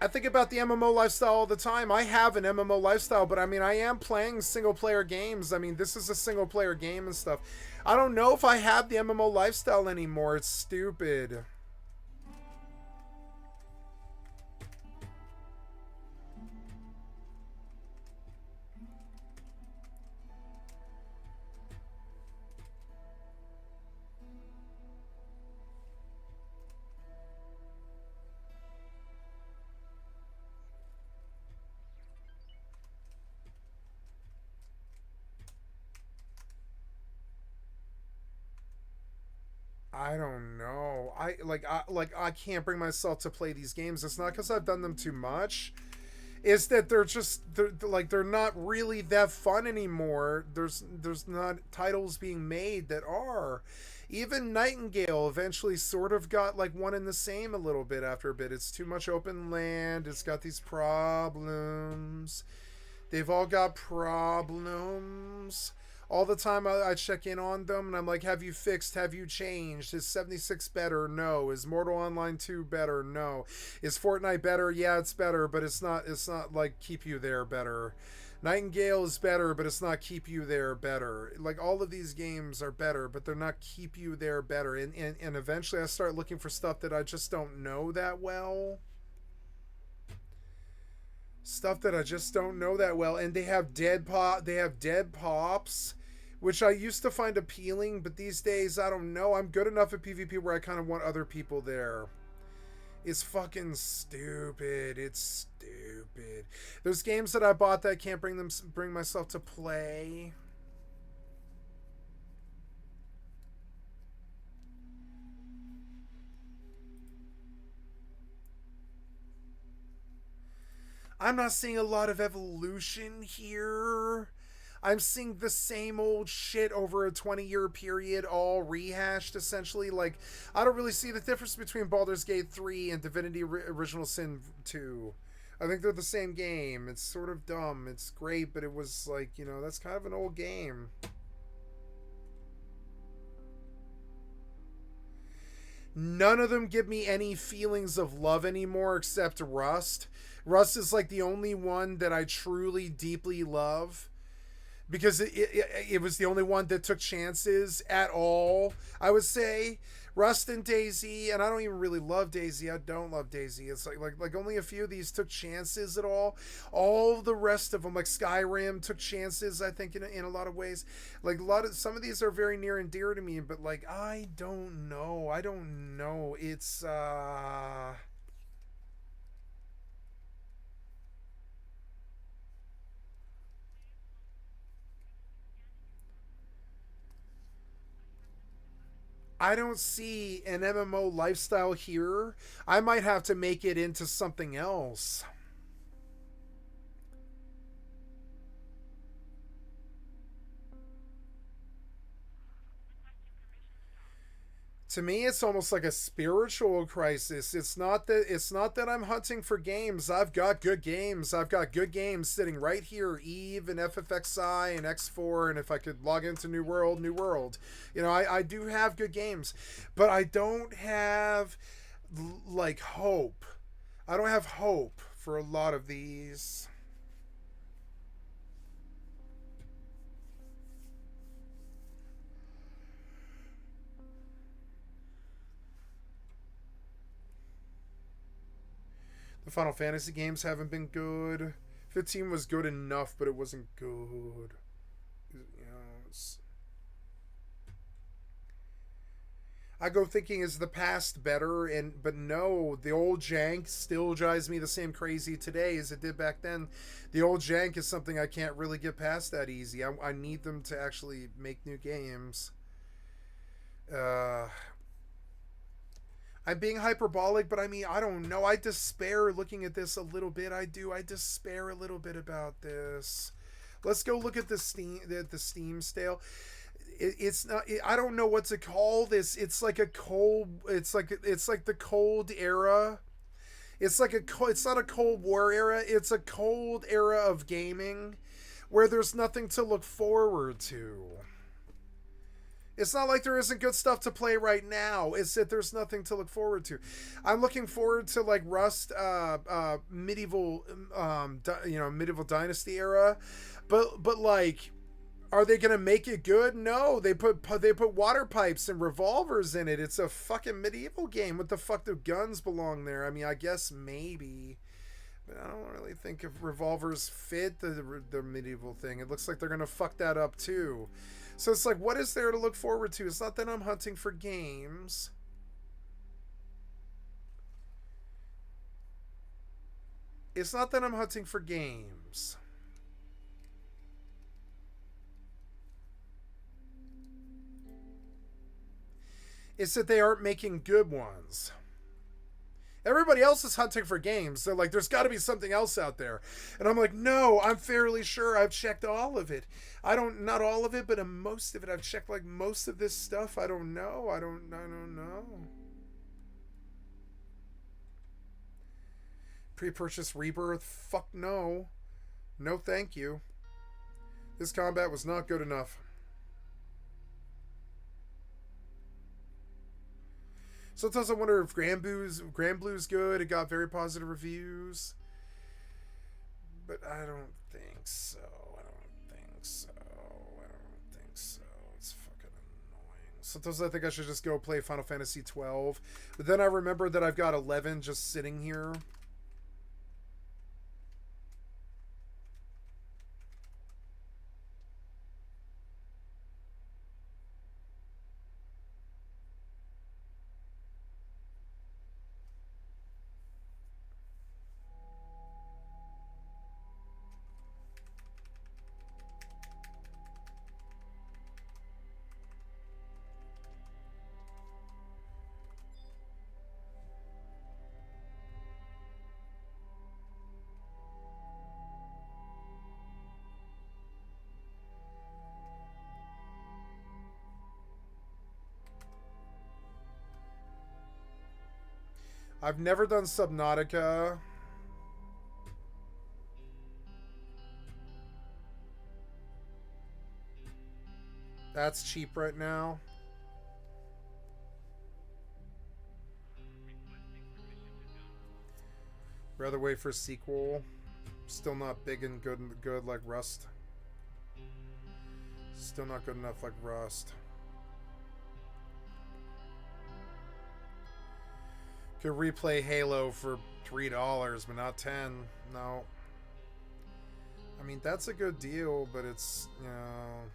I think about the MMO lifestyle all the time. I have an MMO lifestyle, but I mean, I am playing single-player games. I mean, this is a single-player game and stuff. I don't know if I have the MMO lifestyle anymore. It's stupid. I don't know. I can't bring myself to play these games. It's not because I've done them too much. It's that they're not really that fun anymore. There's not titles being made that are. Even Nightingale eventually sort of got like one and the same a little bit after a bit. It's too much open land. It's got these problems. They've all got problems. All the time I check in on them and I'm like, have you fixed? Have you changed? Is 76 better? No. Is Mortal Online 2 better? No. Is Fortnite better? Yeah, it's better, but it's not like keep you there better. Nightingale is better, but it's not keep you there better. Like all of these games are better, but they're not keep you there better. And eventually I start looking for stuff that I just don't know that well. Stuff that I just don't know that well. And they have dead pops, which I used to find appealing, but these days, I don't know. I'm good enough at PvP where I kind of want other people there. It's fucking stupid. It's stupid. There's games that I bought that I can't bring myself to play. I'm not seeing a lot of evolution here. I'm seeing the same old shit over a 20-year period, all rehashed essentially. Like, I don't really see the difference between Baldur's Gate 3 and Divinity Original Sin 2. I think they're the same game. It's sort of dumb. It's great, but it was like, you know, that's kind of an old game. None of them give me any feelings of love anymore except Rust. Rust is like the only one that I truly, deeply love because it was the only one that took chances at all. I would say Rust and Daisy, and I don't even really love Daisy. I don't love Daisy. It's like only a few of these took chances at all. All the rest of them, like Skyrim, took chances. I think in a lot of ways, like some of these are very near and dear to me. But like I don't know. I don't know. It's I don't see an MMO lifestyle here. I might have to make it into something else. To me it's almost like a spiritual crisis. It's not that I'm hunting for games. I've got good games. I've got good games sitting right here, Eve and FFXI and X4, and if I could log into New World, New World. You know, I do have good games, but I don't have like hope. I don't have hope for a lot of these. The Final Fantasy games haven't been good. 15 was good enough, but it wasn't good. You know, I go thinking, is the past better? And but no, the old jank still drives me the same crazy today as it did back then. The old jank is something I can't really get past that easy. I need them to actually make new games. Uh, I'm being hyperbolic, but I mean, I don't know. I despair looking at this a little bit. I do. I despair a little bit about this. Let's go look at the Steam sale. It's not. I don't know what to call this. It's like a cold. It's like the cold era. It's like a. It's not a Cold War era. It's a cold era of gaming, where there's nothing to look forward to. It's not like there isn't good stuff to play right now. It's that there's nothing to look forward to. I'm looking forward to like Rust, medieval, medieval dynasty era, but like, are they gonna make it good? No, they put water pipes and revolvers in it. It's a fucking medieval game. What the fuck do guns belong there? I mean, I guess maybe. But I don't really think if revolvers fit the medieval thing. It looks like they're gonna fuck that up too. So it's like, what is there to look forward to? It's not that I'm hunting for games. It's not that I'm hunting for games. It's that they aren't making good ones. Everybody else is hunting for games. They're like, there's got to be something else out there. And I'm like, no, I'm fairly sure I've checked all of it. Not all of it, but most of it. I've checked like most of this stuff. I don't know. I don't know. Pre-purchase Rebirth? Fuck no. No thank you. This combat was not good enough. Sometimes I wonder if Grand Blue's good. It got very positive reviews. But I don't think so. I don't think so. I don't think so. It's fucking annoying. Sometimes I think I should just go play Final Fantasy 12. But then I remember that I've got 11 just sitting here. I've never done Subnautica. That's cheap right now. Rather wait for a sequel. Still not big and good like Rust. Still not good enough like Rust. Could replay Halo for $3, but not 10. No. I mean, that's a good deal, but it's, you know...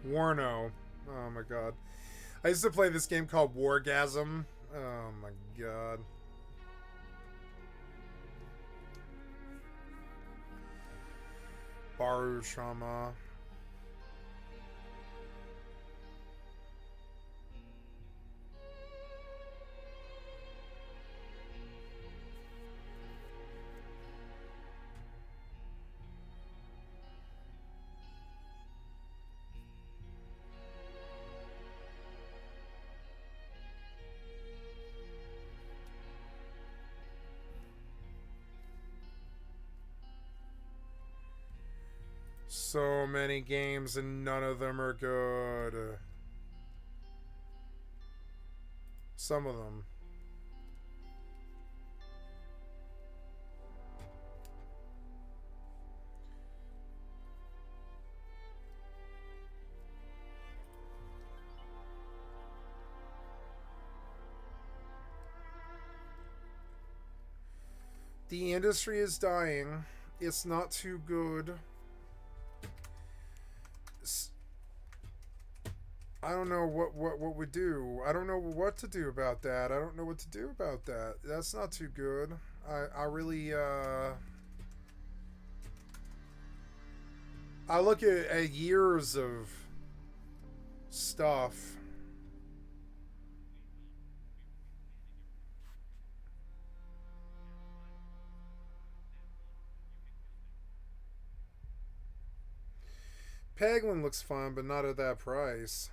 Warno. Oh my god. I used to play this game called Wargasm. Oh my god. Baru Shama. So many games and none of them are good. Some of them. The industry is dying. It's not too good. I don't know what we do. I don't know what to do about that. I don't know what to do about that. That's not too good. I really I look at years of stuff. Peglin looks fun, but not at that price.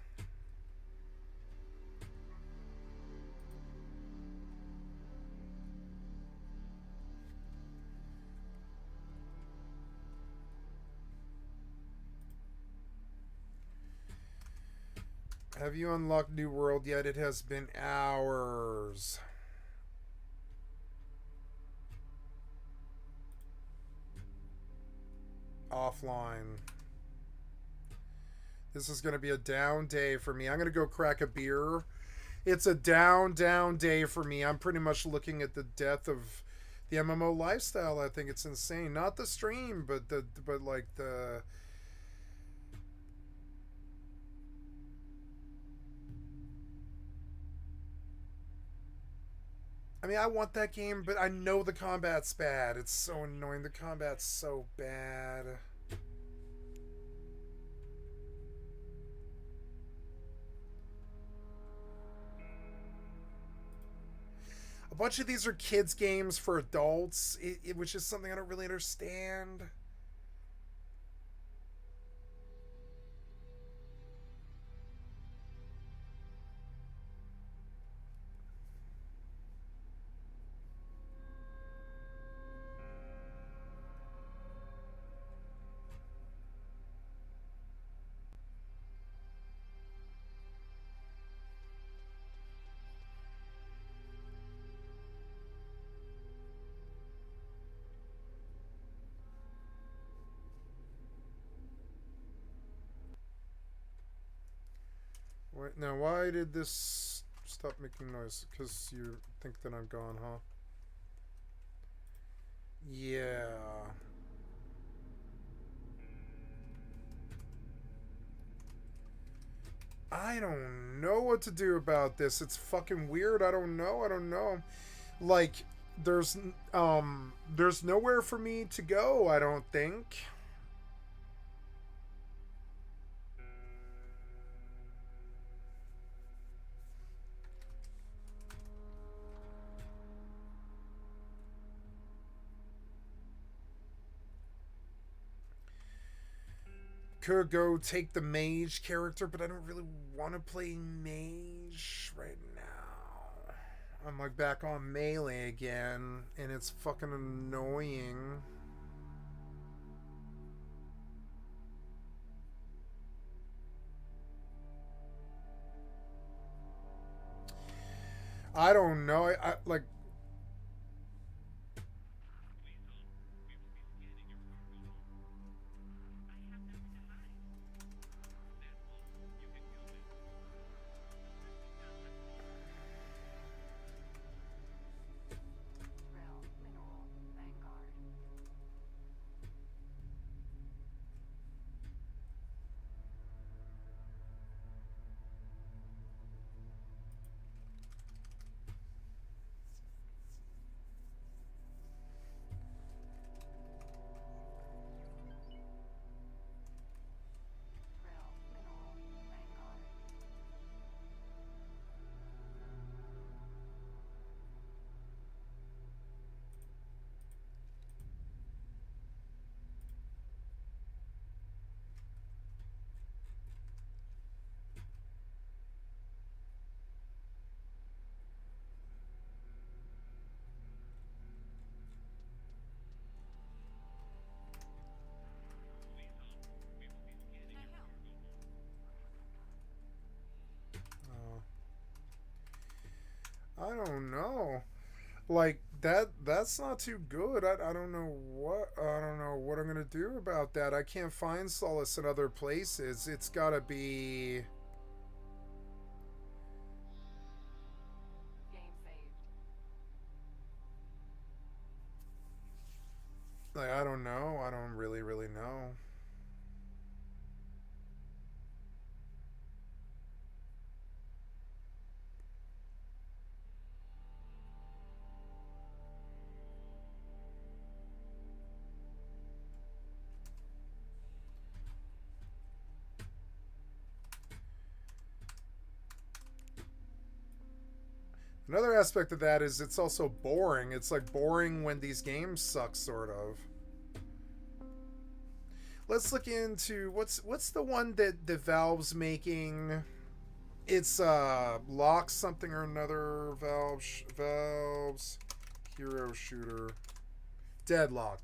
Have you unlocked New World yet? It has been hours. Offline. This is going to be a down day for me. I'm going to go crack a beer. It's a down day for me. I'm pretty much looking at the death of the MMO lifestyle. I think it's insane. Not the stream, but like the... I mean, I want that game, but I know the combat's bad. It's so annoying. The combat's so bad. A bunch of these are kids' games for adults, which is something I don't really understand. Wait, now why did this stop making noise? Because you think that I'm gone, huh? Yeah. I don't know what to do about this. It's fucking weird. I don't know. Like, there's nowhere for me to go, I don't think. Could go take the mage character, but I don't really want to play mage right now. I'm like back on melee again, and it's fucking annoying. I don't know. I like. I don't know. Like that's not too good. I don't know what I'm gonna do about that. I can't find solace in other places. It's gotta be like I don't know. I don't really know. Another aspect of that is it's also boring. It's like boring when these games suck, sort of. Let's look into what's the one that the Valve's making. It's Lock something or another. Valve's hero shooter. Deadlock.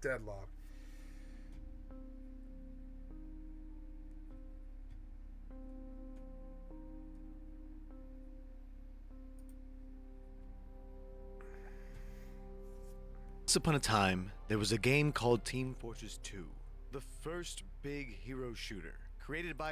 Once upon a time, there was a game called Team Fortress 2, the first big hero shooter, created by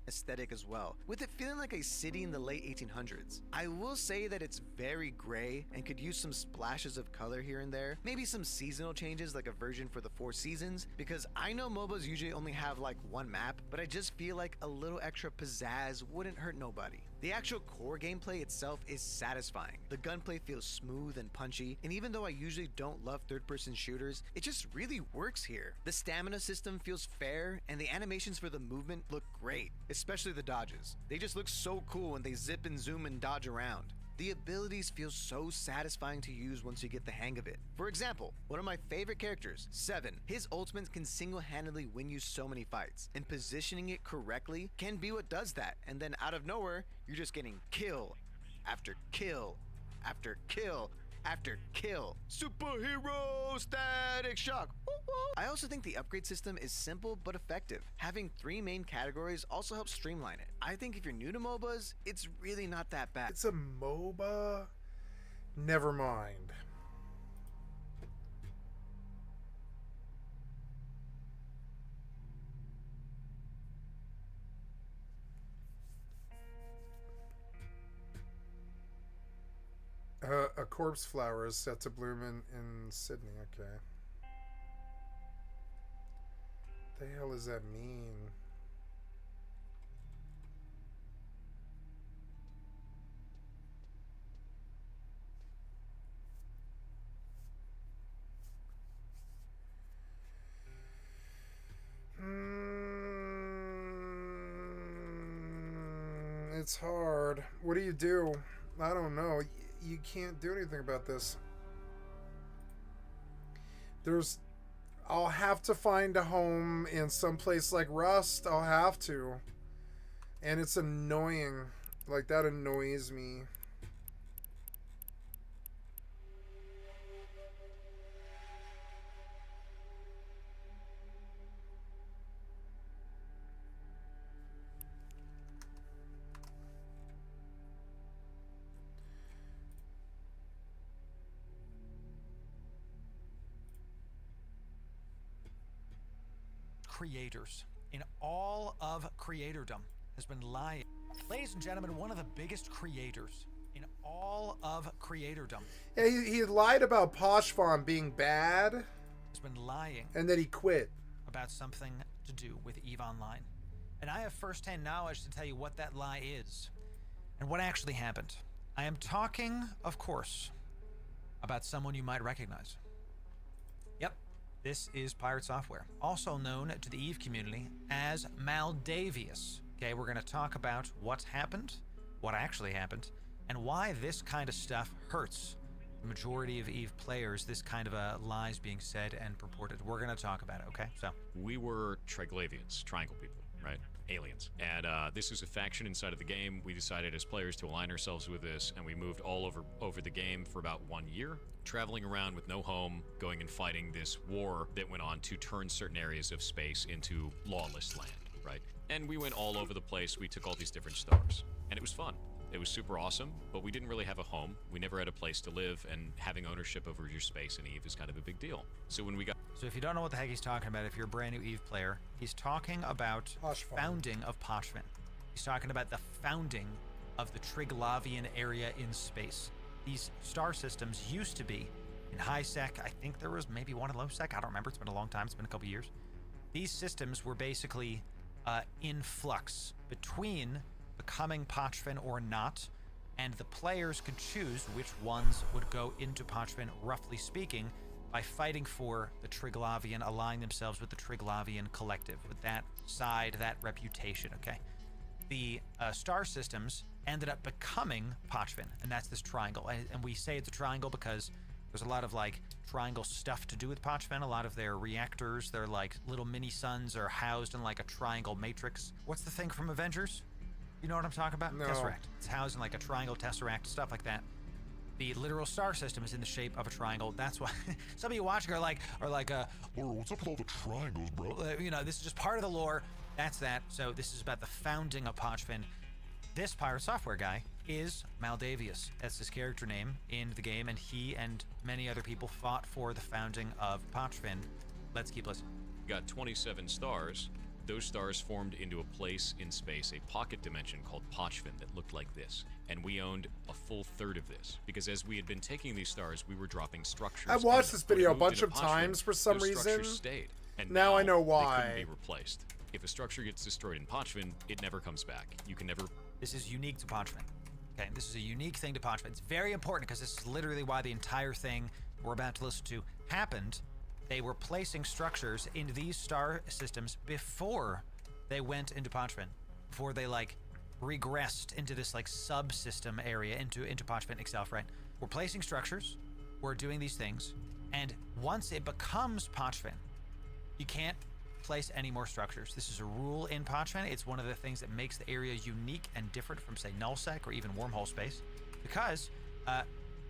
aesthetic as well, with it feeling like a city in the late 1800s. I will say that it's very gray and could use some splashes of color here and there, maybe some seasonal changes like a version for the 4 seasons, because I know MOBAs usually only have like one map, but I just feel like a little extra pizzazz wouldn't hurt nobody. The actual core gameplay itself is satisfying. The gunplay feels smooth and punchy, and even though I usually don't love third-person shooters, it just really works here. The stamina system feels fair, and the animations for the movement look great, especially the dodges. They just look so cool when they zip and zoom and dodge around. The abilities feel so satisfying to use once you get the hang of it. For example, one of my favorite characters, Seven, his ultimate can single-handedly win you so many fights, and positioning it correctly can be what does that, and then out of nowhere, you're just getting kill after kill after kill after kill. Superhero static shock. I also think the upgrade system is simple but effective. Having 3 main categories also helps streamline it. I think if you're new to MOBAs, it's really not that bad. It's a MOBA? Never mind. A corpse flower is set to bloom in Sydney. Okay. The hell does that mean? It's hard. What do you do? I don't know. You can't do anything about this. I'll have to find a home in some place like Rust. I'll have to. And it's annoying. Like, that annoys me. Creators in all of creatordom has been lying. Ladies and gentlemen, one of the biggest creators in all of creatordom. Yeah, he lied about Poshfon being bad. Has been lying. And then he quit. About something to do with EVE Online. And I have first-hand knowledge to tell you what that lie is and what actually happened. I am talking, of course, about someone you might recognize. Yep. This is Pirate Software, also known to the EVE community as Maldavius. Okay, we're going to talk about what's happened, what actually happened, and why this kind of stuff hurts the majority of EVE players, this kind of lies being said and purported. We're going to talk about it, okay? So we were Triglavians, triangle people, right? Aliens. And this is a faction inside of the game. We decided as players to align ourselves with this, and we moved all over the game for about 1 year, traveling around with no home, going and fighting this war that went on to turn certain areas of space into lawless land, right? And we went all over the place. We took all these different stars, and it was fun. It was super awesome, but we didn't really have a home. We never had a place to live, and having ownership over your space in EVE is kind of a big deal. So when we got... So if you don't know what the heck he's talking about, if you're a brand new EVE player, he's talking about founding of Poshfin. He's talking about the founding of the Triglavian area in space. These star systems used to be in high sec. I think there was maybe one in low sec. I don't remember. It's been a long time. It's been a couple years. These systems were basically in flux between becoming Pochfin or not, and the players could choose which ones would go into Pochfin, roughly speaking, by fighting for the Triglavian, aligning themselves with the Triglavian collective, with that side, that reputation, okay? The star systems ended up becoming Pochfin, and that's this triangle. And we say it's a triangle because there's a lot of like triangle stuff to do with Pochfin. A lot of their reactors, their like little mini suns are housed in like a triangle matrix. What's the thing from Avengers? You know what I'm talking about? No. Tesseract. It's housed in like a triangle tesseract, stuff like that. The literal star system is in the shape of a triangle. That's why some of you watching are like, Bro, what's up with all the triangles, bro? you know, this is just part of the lore. That's that. So this is about the founding of Pochfin. This Pirate Software guy is Maldavius. That's his character name in the game, and he and many other people fought for the founding of Pochfin. Let's keep listening. Got 27 stars. Those stars formed into a place in space, a pocket dimension called Pochfin that looked like this. And we owned a full third of this. Because as we had been taking these stars, we were dropping structures. I've watched in this them. When video it a moved bunch into of Pochfin, times for some those reason. structures stayed. And Now I know They why. couldn't be replaced. If a structure gets destroyed in Pochfin, it never comes back. You can never... This is unique to Pochfin. Okay, this is a unique thing to Pochfin. It's very important because this is literally why the entire thing we're about to listen to happened. They were placing structures in these star systems before they went into Pochfin, before they like regressed into this like subsystem area into Pochfin itself, right? We're placing structures, we're doing these things, and once it becomes Pochfin, you can't place any more structures. This is a rule in Pochfin. It's one of the things that makes the area unique and different from say nullsec or even wormhole space, because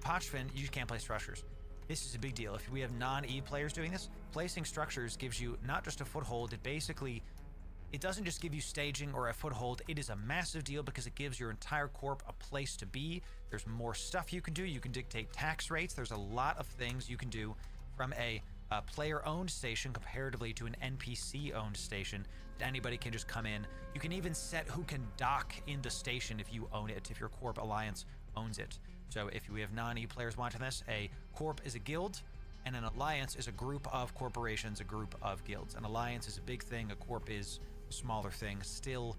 Pochfin, you just can't place structures. This is a big deal. If we have non-EVE players doing this, placing structures gives you not just a foothold, it doesn't just give you staging or a foothold. It is a massive deal because it gives your entire corp a place to be. There's more stuff you can do. You can dictate tax rates. There's a lot of things you can do from a player-owned station comparatively to an NPC-owned station that anybody can just come in. You can even set who can dock in the station if you own it, if your corp alliance owns it. So if we have non-E players watching this, a corp is a guild, and an alliance is a group of corporations, a group of guilds. An alliance is a big thing, a corp is a smaller thing, still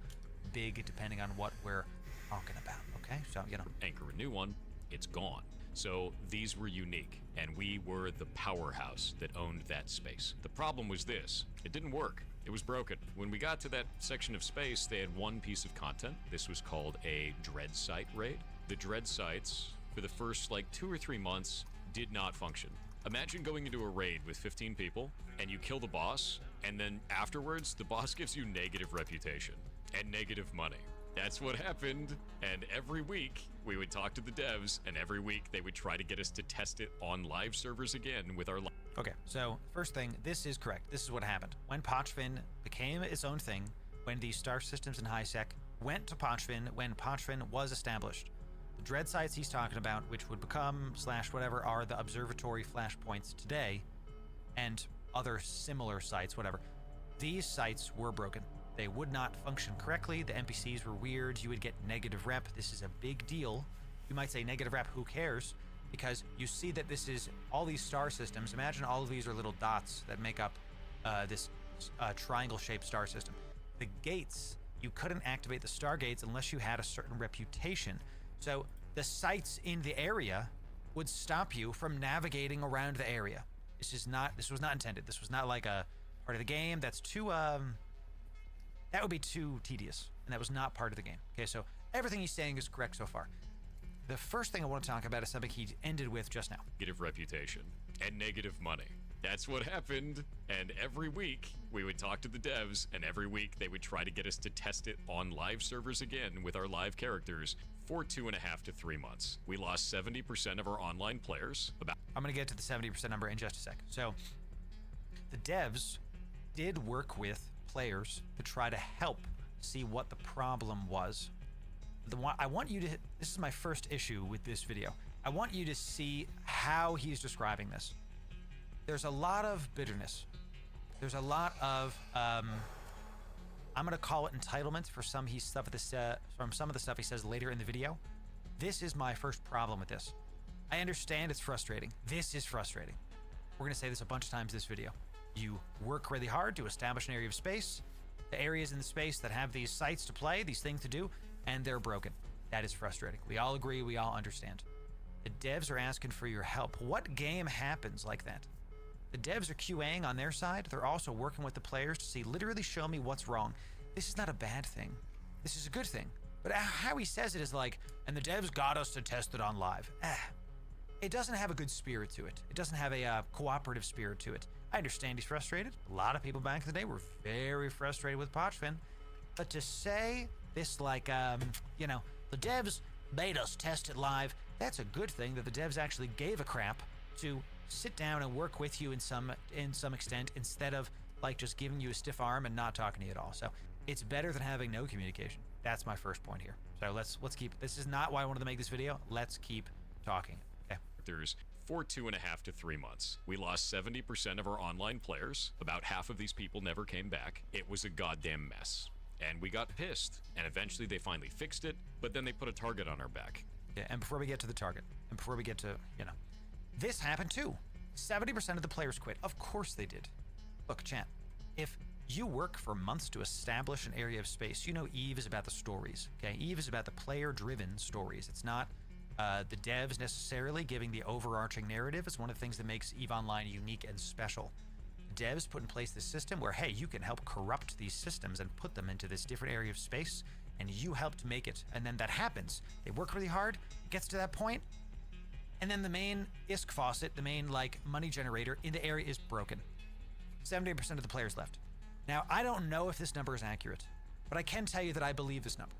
big depending on what we're talking about, okay? So, Anchor a new one, it's gone. So these were unique, and we were the powerhouse that owned that space. The problem was this: it didn't work. It was broken. When we got to that section of space, they had one piece of content. This was called a dread site raid. The dread sites, for the first 2 or 3 months, did not function. Imagine going into a raid with 15 people, and you kill the boss, and then afterwards, the boss gives you negative reputation and negative money. That's what happened, and every week we would talk to the devs, and every week they would try to get us to test it on live servers again with our Okay, so first thing, this is correct. This is what happened. When Pochfin became its own thing, when the star systems in HiSec went to Pochfin, when Pochfin was established, the dread sites he's talking about, which would become / whatever, are the observatory flashpoints today, and other similar sites, whatever. These sites were broken. They would not function correctly. The NPCs were weird. You would get negative rep. This is a big deal. You might say negative rep, who cares? Because you see that this is all these star systems. Imagine all of these are little dots that make up this triangle-shaped star system. The gates, you couldn't activate the star gates unless you had a certain reputation. So the sites in the area would stop you from navigating around the area. This was not intended. This was not like a part of the game. That's too that would be too tedious, and that was not part of the game. Okay, so everything he's saying is correct so far. The first thing I want to talk about is something he ended with just now. negative reputation and negative money. That's what happened, and every week we would talk to the devs, and every week they would try to get us to test it on live servers again with our live characters for 2.5 to 3 months. We lost 70% of our online players. I'm going to get to the 70% number in just a sec. So the devs did work with players to try to help see what the problem was. I want you to, this is my first issue with this video. I want you to see how he's describing this. There's a lot of bitterness. There's a lot of, I'm going to call it entitlement for some of the stuff he says later in the video. This is my first problem with this. I understand it's frustrating. This is frustrating. We're going to say this a bunch of times in this video. You work really hard to establish an area of space, the areas in the space that have these sites to play, these things to do, and they're broken. That is frustrating. We all agree, we all understand. The devs are asking for your help. What game happens like that? The devs are QAing on their side. They're also working with the players to see, literally show me what's wrong. This is not a bad thing. This is a good thing. But how he says it is like, and the devs got us to test it on live. It doesn't have a good spirit to it. It doesn't have a cooperative spirit to it. I understand he's frustrated. A lot of people back in the day were very frustrated with Pochfin. But to say this the devs made us test it live, that's a good thing that the devs actually gave a crap to sit down and work with you in some extent, instead of just giving you a stiff arm and not talking to you at all. So it's better than having no communication. That's my first point here. So let's keep, this is not why I wanted to make this video. Let's keep talking. Okay. There's for 2.5 to 3 months. We lost 70% of our online players. About half of these people never came back. It was a goddamn mess. And we got pissed. And eventually they finally fixed it, but then they put a target on our back. Yeah, and before we get to the target, and before we get to, this happened too. 70% of the players quit. Of course they did. Look, chat, if you work for months to establish an area of space, EVE is about the stories, okay? EVE is about the player-driven stories. It's not the devs necessarily giving the overarching narrative. It's one of the things that makes EVE Online unique and special. Devs put in place this system where, hey, you can help corrupt these systems and put them into this different area of space, and you help to make it. And then that happens. They work really hard, it gets to that point, and then the main ISK faucet, the main money generator in the area is broken. 70% of the players left. Now, I don't know if this number is accurate, but I can tell you that I believe this number.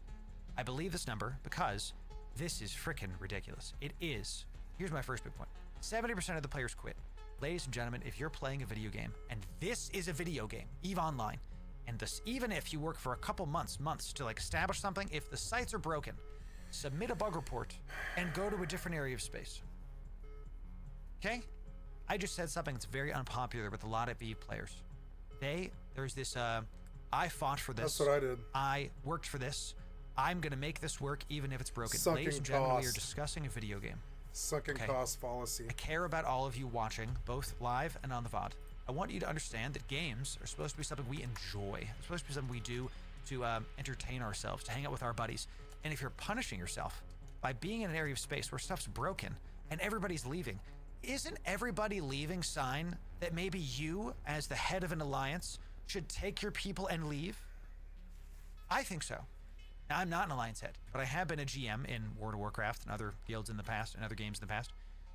I believe this number because this is freaking ridiculous. It is. Here's my first big point. 70% of the players quit. Ladies and gentlemen, if you're playing a video game, and this is a video game, EVE Online, and this, even if you work for a couple months to establish something, if the sites are broken, submit a bug report and go to a different area of space. Okay? I just said something that's very unpopular with a lot of EVE players. There's this, I fought for this. That's what I did. I worked for this. I'm going to make this work even if it's broken. Sucking Ladies and gentlemen, we are cost. discussing a video game. Sucking Okay. cost fallacy. I care about all of you watching, both live and on the VOD. I want you to understand that games are supposed to be something we enjoy. It's supposed to be something we do to entertain ourselves, to hang out with our buddies. And if you're punishing yourself by being in an area of space where stuff's broken and everybody's leaving, isn't everybody leaving sign that maybe you, as the head of an alliance, should take your people and leave? I think so. Now, I'm not an alliance head, but I have been a GM in World of Warcraft and other guilds in the past and other games in the past.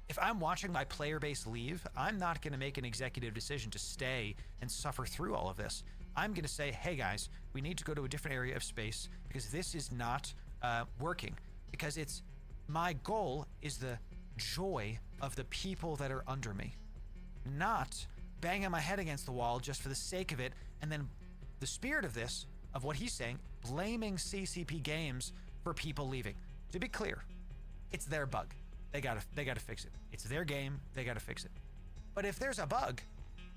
If I'm watching my player base leave, I'm not going to make an executive decision to stay and suffer through all of this. I'm going to say, hey guys, we need to go to a different area of space because this is not working. Because it's my goal is the joy of the people that are under me, not banging my head against the wall just for the sake of it. And then the spirit of this, of what he's saying, blaming CCP Games for people leaving. To be clear, it's their bug. They gotta fix it. It's their game. They gotta fix it. But if there's a bug,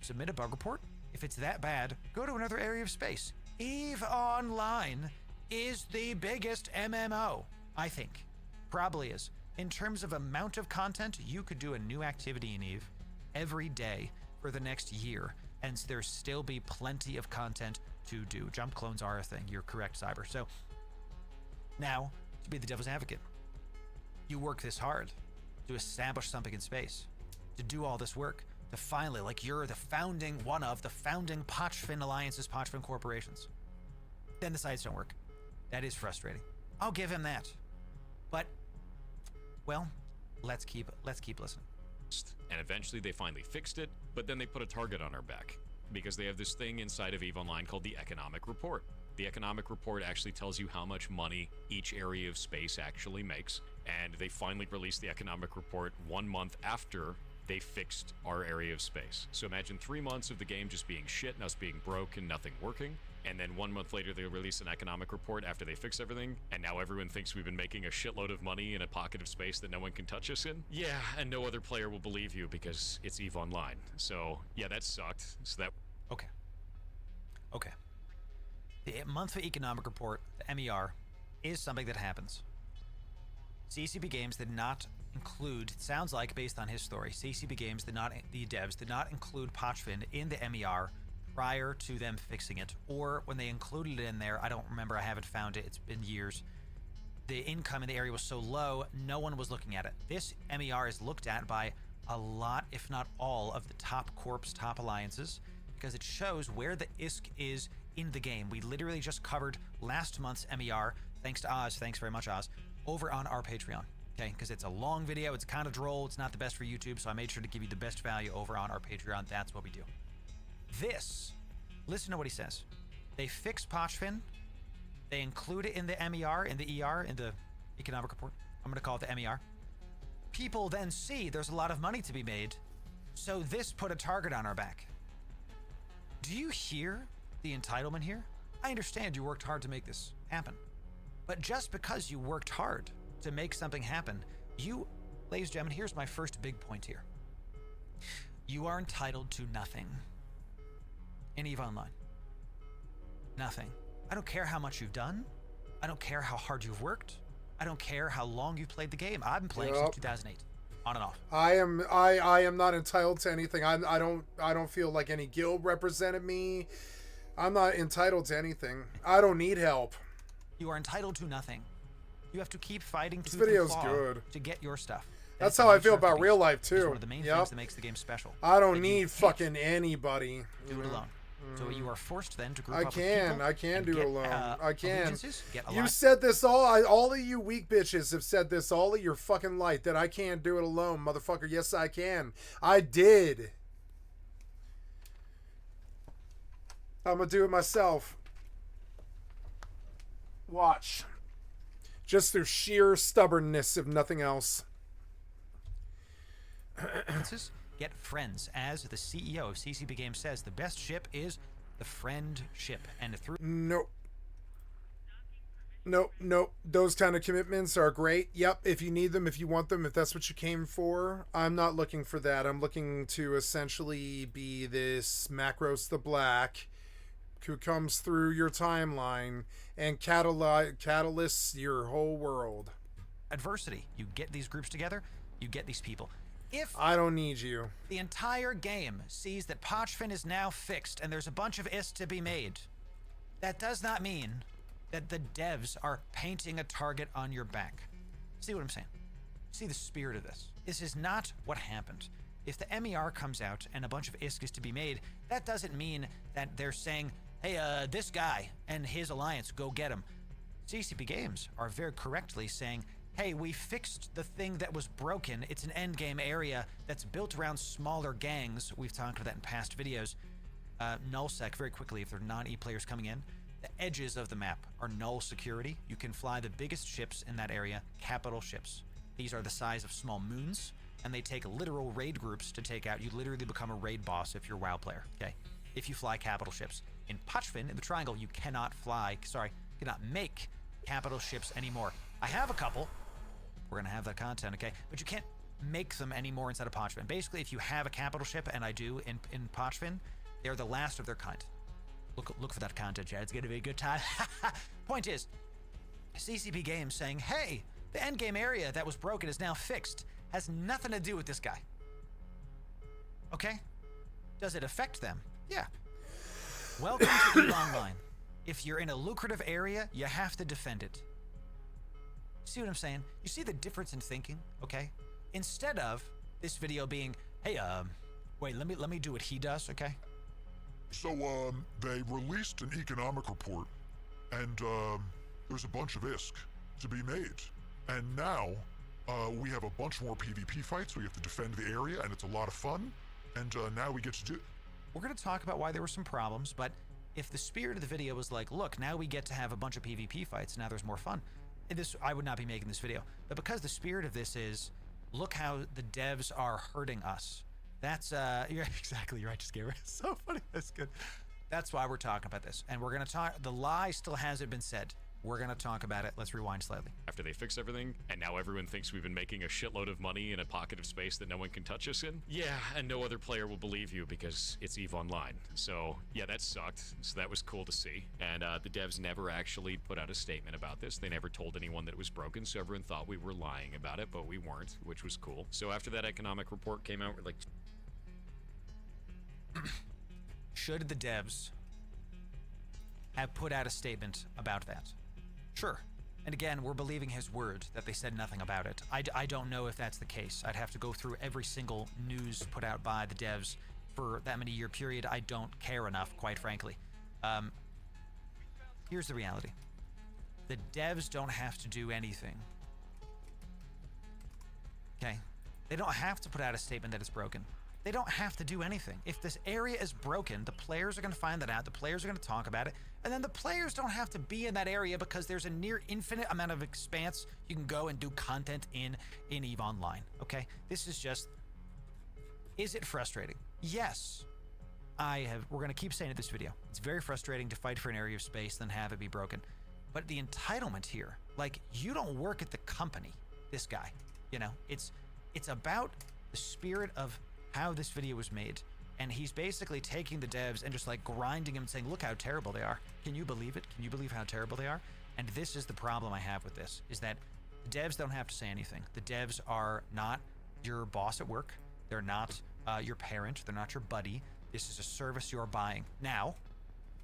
submit a bug report. If it's that bad, go to another area of space. EVE Online is the biggest MMO, I think. Probably is. In terms of amount of content, you could do a new activity in EVE every day for the next year, and there still be plenty of content to do. Jump clones are a thing. You're correct, Cyber. So now, to be the devil's advocate, you work this hard to establish something in space, to do all this work, to finally, like you're the founding, one of the founding Pochfin alliances, Pochfin corporations. Then the sites don't work. That is frustrating. I'll give him that. But, well, let's keep listening. And eventually they finally fixed it, but then they put a target on our back because they have this thing inside of EVE Online called the Economic Report. The Economic Report actually tells you how much money each area of space actually makes, and they finally released the Economic Report 1 month after they fixed our area of space. So imagine 3 months of the game just being shit and us being broke and nothing working, and then 1 month later they release an economic report after they fix everything, and now everyone thinks we've been making a shitload of money in a pocket of space that no one can touch us in. Yeah, and no other player will believe you because it's EVE Online. So yeah, that sucked. So that Okay. The monthly economic report, the MER, is something that happens. CCP Games did not include, it sounds like based on his story, CCP Games did not, the devs did not include Pochfin in the MER prior to them fixing it, or when they included it in there, I don't remember, I haven't found it, it's been years. The income in the area was so low, no one was looking at it. This MER is looked at by a lot, if not all, of the top corps, top alliances, because it shows where the ISK is in the game. We literally just covered last month's MER, thanks to Oz, thanks very much Oz, over on our Patreon, okay? Because it's a long video, it's kind of droll, it's not the best for YouTube, so I made sure to give you the best value over on our Patreon. That's what we do. This, listen to what he says. They fixed Pochfin, they include it in the MER, in the ER, in the economic report. I'm gonna call it the MER. People then see there's a lot of money to be made, so this put a target on our back. Do you hear the entitlement here? I understand you worked hard to make this happen. But just because you worked hard to make something happen, you, ladies and gentlemen, here's my first big point here. You are entitled to nothing in EVE Online. Nothing. I don't care how much you've done. I don't care how hard you've worked. I don't care how long you've played the game. I've been playing since 2008. On and off. I am not entitled to anything. I don't feel like any guild represented me. I'm not entitled to anything. I don't need help. You are entitled to nothing. You have to keep fighting This tooth and video's claw good. to get your stuff. That's how I feel about real life It's too. one of the main things that makes the game special. I don't That you need can't fucking anybody. do it alone. So you are forced then to group I up with can. people I can and do get, it alone. I can. allegiances, get You alliance- said this all of you weak bitches have said this all of your fucking life that I can't do it alone, motherfucker. Yes, I can. I did. I'm gonna do it myself. Watch. Just through sheer stubbornness, if nothing else. alliances, get friends. As the CEO of CCP Games says, the best ship is the friend ship. And through Nope. Nope. Those kind of commitments are great. Yep, if you need them, if you want them, if that's what you came for. I'm not looking for that. I'm looking to essentially be this Macros the Black who comes through your timeline and catalysts your whole world. Adversity. You get these groups together, you get these people. If I don't need you. the entire game sees that Pochfin is now fixed and there's a bunch of ISK to be made, that does not mean that the devs are painting a target on your back. See what I'm saying? See the spirit of this. This is not what happened. If the MER comes out and a bunch of ISK is to be made, that doesn't mean that they're saying, hey, this guy and his alliance, go get him. CCP Games are very correctly saying, hey, we fixed the thing that was broken. It's an endgame area that's built around smaller gangs. We've talked about that in past videos. Nullsec, very quickly, if they're non-E players coming in, the edges of the map are null security. You can fly the biggest ships in that area, capital ships. These are the size of small moons, and they take literal raid groups to take out. You literally become a raid boss if you're a WoW player, okay? If you fly capital ships. In Pochfin, in the Triangle, you cannot make capital ships anymore. I have a couple. We're gonna have that content, okay? But you can't make them anymore inside of Pochfin. Basically, if you have a capital ship, and I do in Pochfin, they're the last of their kind. Look for that content, Chad. It's gonna be a good time. Point is, CCP Games saying, hey, the endgame area that was broken is now fixed. Has nothing to do with this guy. Okay? Does it affect them? Yeah. Welcome to EVE Online. If you're in a lucrative area, you have to defend it. See what I'm saying? You see the difference in thinking, okay? Instead of this video being, hey, wait, let me do what he does, okay? So, they released an economic report, and, there's a bunch of ISK to be made. And now, we have a bunch more PvP fights. We have to defend the area, and it's a lot of fun. And, now we get to do... We're going to talk about why there were some problems, but if the spirit of the video was like, look, now we get to have a bunch of PvP fights, now there's more fun. I would not be making this video. But because the spirit of this is, look how the devs are hurting us. That's, you're exactly right, just Gamer. So funny, that's good. That's why we're talking about this. And we're going to talk, the lie still hasn't been said. We're going to talk about it. Let's rewind slightly. After they fix everything, and now everyone thinks we've been making a shitload of money in a pocket of space that no one can touch us in? Yeah, and no other player will believe you because it's EVE Online. So, yeah, that sucked. So that was cool to see. And the devs never actually put out a statement about this. They never told anyone that it was broken, so everyone thought we were lying about it, but we weren't, which was cool. So after that economic report came out, we're like... Should the devs have put out a statement about that? Sure. And again, we're believing his word that they said nothing about it. I don't know if that's the case. I'd have to go through every single news put out by the devs for that many year period. I don't care enough, quite frankly. Here's the reality. The devs don't have to do anything. Okay? They don't have to put out a statement that it's broken. They don't have to do anything. If this area is broken, the players are going to find that out. The players are going to talk about it. And then the players don't have to be in that area because there's a near infinite amount of expanse you can go and do content in EVE Online. Okay? This is just... Is it frustrating? Yes. We're going to keep saying it this video. It's very frustrating to fight for an area of space then have it be broken. But the entitlement here, like, you don't work at the company, this guy. You know? It's about the spirit of how this video was made, and he's basically taking the devs and just like grinding them and saying, look how terrible they are. Can you believe it? Can you believe how terrible they are? And this is the problem I have with this, is that the devs don't have to say anything. The devs are not your boss at work. They're not your parent. They're not your buddy. This is a service you're buying. Now,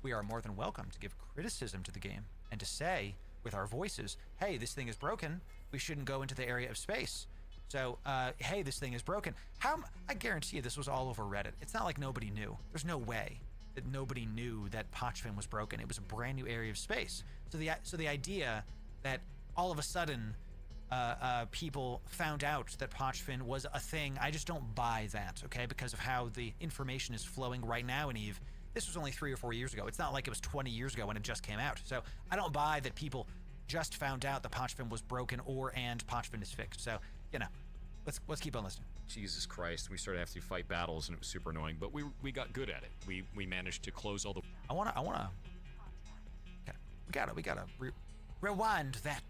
we are more than welcome to give criticism to the game and to say with our voices, hey, this thing is broken. We shouldn't go into the area of space. So, hey, this thing is broken. I guarantee you this was all over Reddit. It's not like nobody knew. There's no way that nobody knew that Pochfin was broken. It was a brand new area of space. So the idea that all of a sudden people found out that Pochfin was a thing, I just don't buy that, okay? Because of how the information is flowing right now in EVE. This was only 3 or 4 years ago. It's not like it was 20 years ago when it just came out. So I don't buy that people just found out that Pochfin was broken and Pochfin is fixed. So, you know, let's keep on listening. Jesus Christ, we started having to fight battles and it was super annoying, but we got good at it. We managed to close all the... I wanna... We gotta rewind that.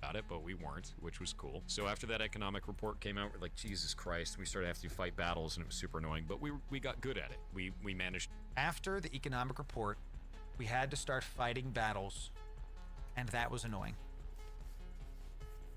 About it, but we weren't, which was cool. So after that economic report came out, we're like, Jesus Christ, we started having to fight battles and it was super annoying, but we got good at it. We managed... After the economic report We had to start fighting battles, and that was annoying.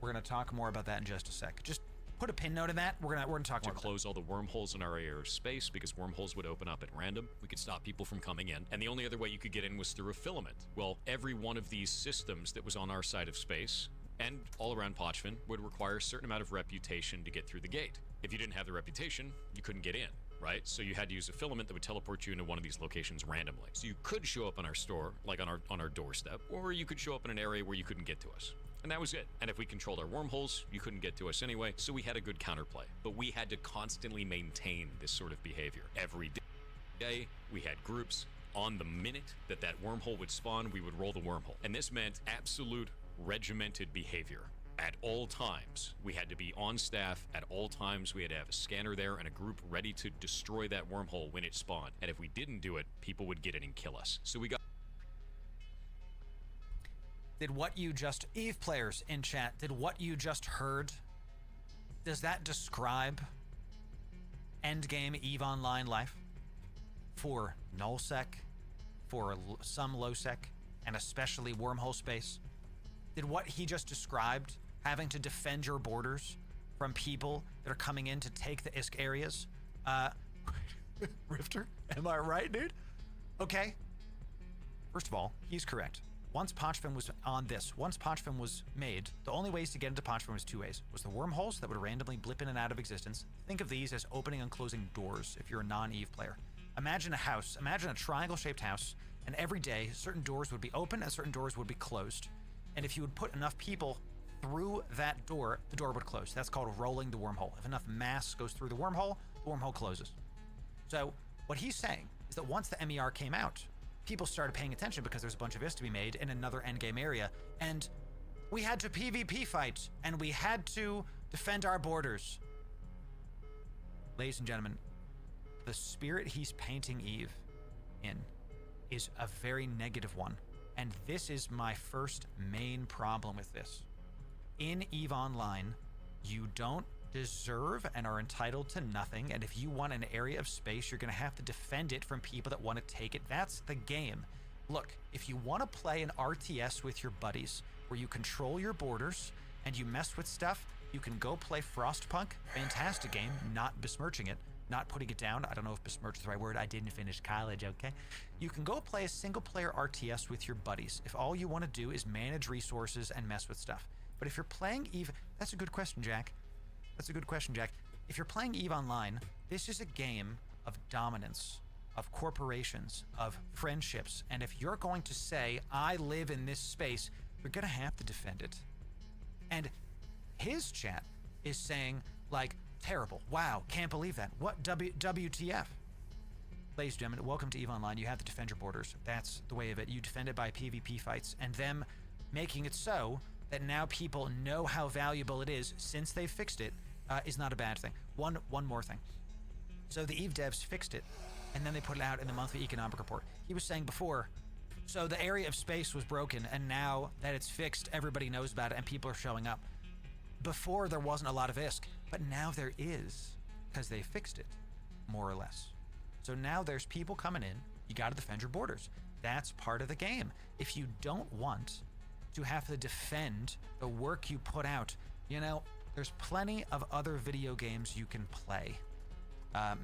We're going to talk more about that in just a sec. Just put a pin note in that. We're gonna talk to more. Close all the wormholes in our area of space, because wormholes would open up at random. We could stop people from coming in, and the only other way you could get in was through a filament. Well, every one of these systems that was on our side of space and all around Pochven would require a certain amount of reputation to get through the gate. If you didn't have the reputation, you couldn't get in, right? So you had to use a filament that would teleport you into one of these locations randomly. So you could show up on our store, like on our doorstep, or you could show up in an area where you couldn't get to us. And that was it. And if we controlled our wormholes, you couldn't get to us anyway, so we had a good counterplay. But we had to constantly maintain this sort of behavior. Every day, we had groups. On the minute that wormhole would spawn, we would roll the wormhole. And this meant absolute regimented behavior. At all times, we had to be on staff. At all times, we had to have a scanner there and a group ready to destroy that wormhole when it spawned. And if we didn't do it, people would get in and kill us. So we got... Did what you just... EVE players in chat, did what you just heard, does that describe endgame EVE Online life? For nullsec, for some lowsec, and especially wormhole space? Did what he just described, having to defend your borders from people that are coming in to take the ISK areas? Rifter, am I right, dude? Okay. First of all, he's correct. Once Pochven was made, the only ways to get into Pochven was two ways. Was the wormholes that would randomly blip in and out of existence. Think of these as opening and closing doors if you're a non-EVE player. Imagine a house, imagine a triangle-shaped house, and every day certain doors would be open and certain doors would be closed. And if you would put enough people through that door, the door would close. That's called rolling the wormhole. If enough mass goes through the wormhole closes. So what he's saying is that once the MER came out, people started paying attention because there's a bunch of IS to be made in another endgame area, and we had to PvP fight, and we had to defend our borders. Ladies and gentlemen, the spirit he's painting EVE in is a very negative one. And this is my first main problem with this. In EVE Online, you don't deserve and are entitled to nothing, and if you want an area of space, you're gonna have to defend it from people that want to take it. That's the game. Look, if you want to play an RTS with your buddies, where you control your borders and you mess with stuff, you can go play Frostpunk. Fantastic game, not besmirching it, not putting it down. I don't know if besmirch is the right word. I didn't finish college, okay? You can go play a single-player RTS with your buddies if all you want to do is manage resources and mess with stuff. But if you're playing EVE... That's a good question, Jack. That's a good question, Jack. If you're playing EVE Online, this is a game of dominance, of corporations, of friendships. And if you're going to say, I live in this space, you're going to have to defend it. And his chat is saying, like, terrible. Wow, can't believe that. What? WTF? Ladies and gentlemen, welcome to EVE Online. You have to defend your borders. That's the way of it. You defend it by PvP fights, and them making it so that now people know how valuable it is since they've fixed it is not a bad thing. One more thing. So the EVE devs fixed it, and then they put it out in the monthly economic report. He was saying before, so the area of space was broken, and now that it's fixed, everybody knows about it, and people are showing up. Before, there wasn't a lot of ISK, but now there is, because they fixed it, more or less. So now there's people coming in, you gotta defend your borders. That's part of the game. If you don't want to have to defend the work you put out, you know, there's plenty of other video games you can play.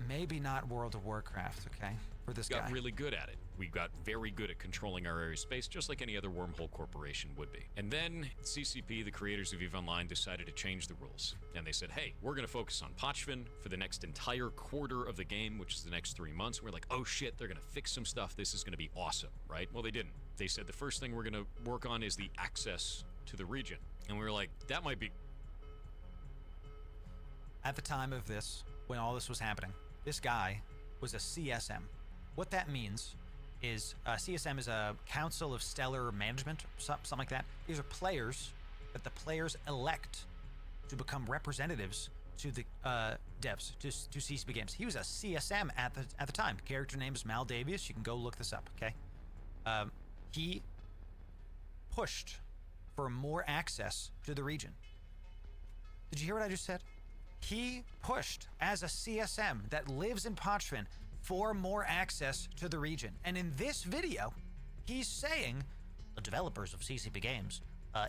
Maybe not World of Warcraft, okay, for this guy. We got really good at it. We got very good at controlling our area of space, just like any other wormhole corporation would be. And then CCP, the creators of EVE Online, decided to change the rules. And they said, hey, we're going to focus on Pochven for the next entire quarter of the game, which is the next 3 months. We're like, oh shit, they're going to fix some stuff. This is going to be awesome, right? Well, they didn't. They said the first thing we're going to work on is the access to the region. And we were like, that might be... At the time of this, when all this was happening, this guy was a CSM. What that means is CSM is a Council of Stellar Management, something like that. These are players that the players elect to become representatives to the devs, to CCP games. He was a CSM at the time. Character name is Maldavius. You can go look this up, okay? He pushed for more access to the region. Did you hear what I just said? He pushed as a CSM that lives in Pochven for more access to the region. And in this video, He's saying the developers of CCP Games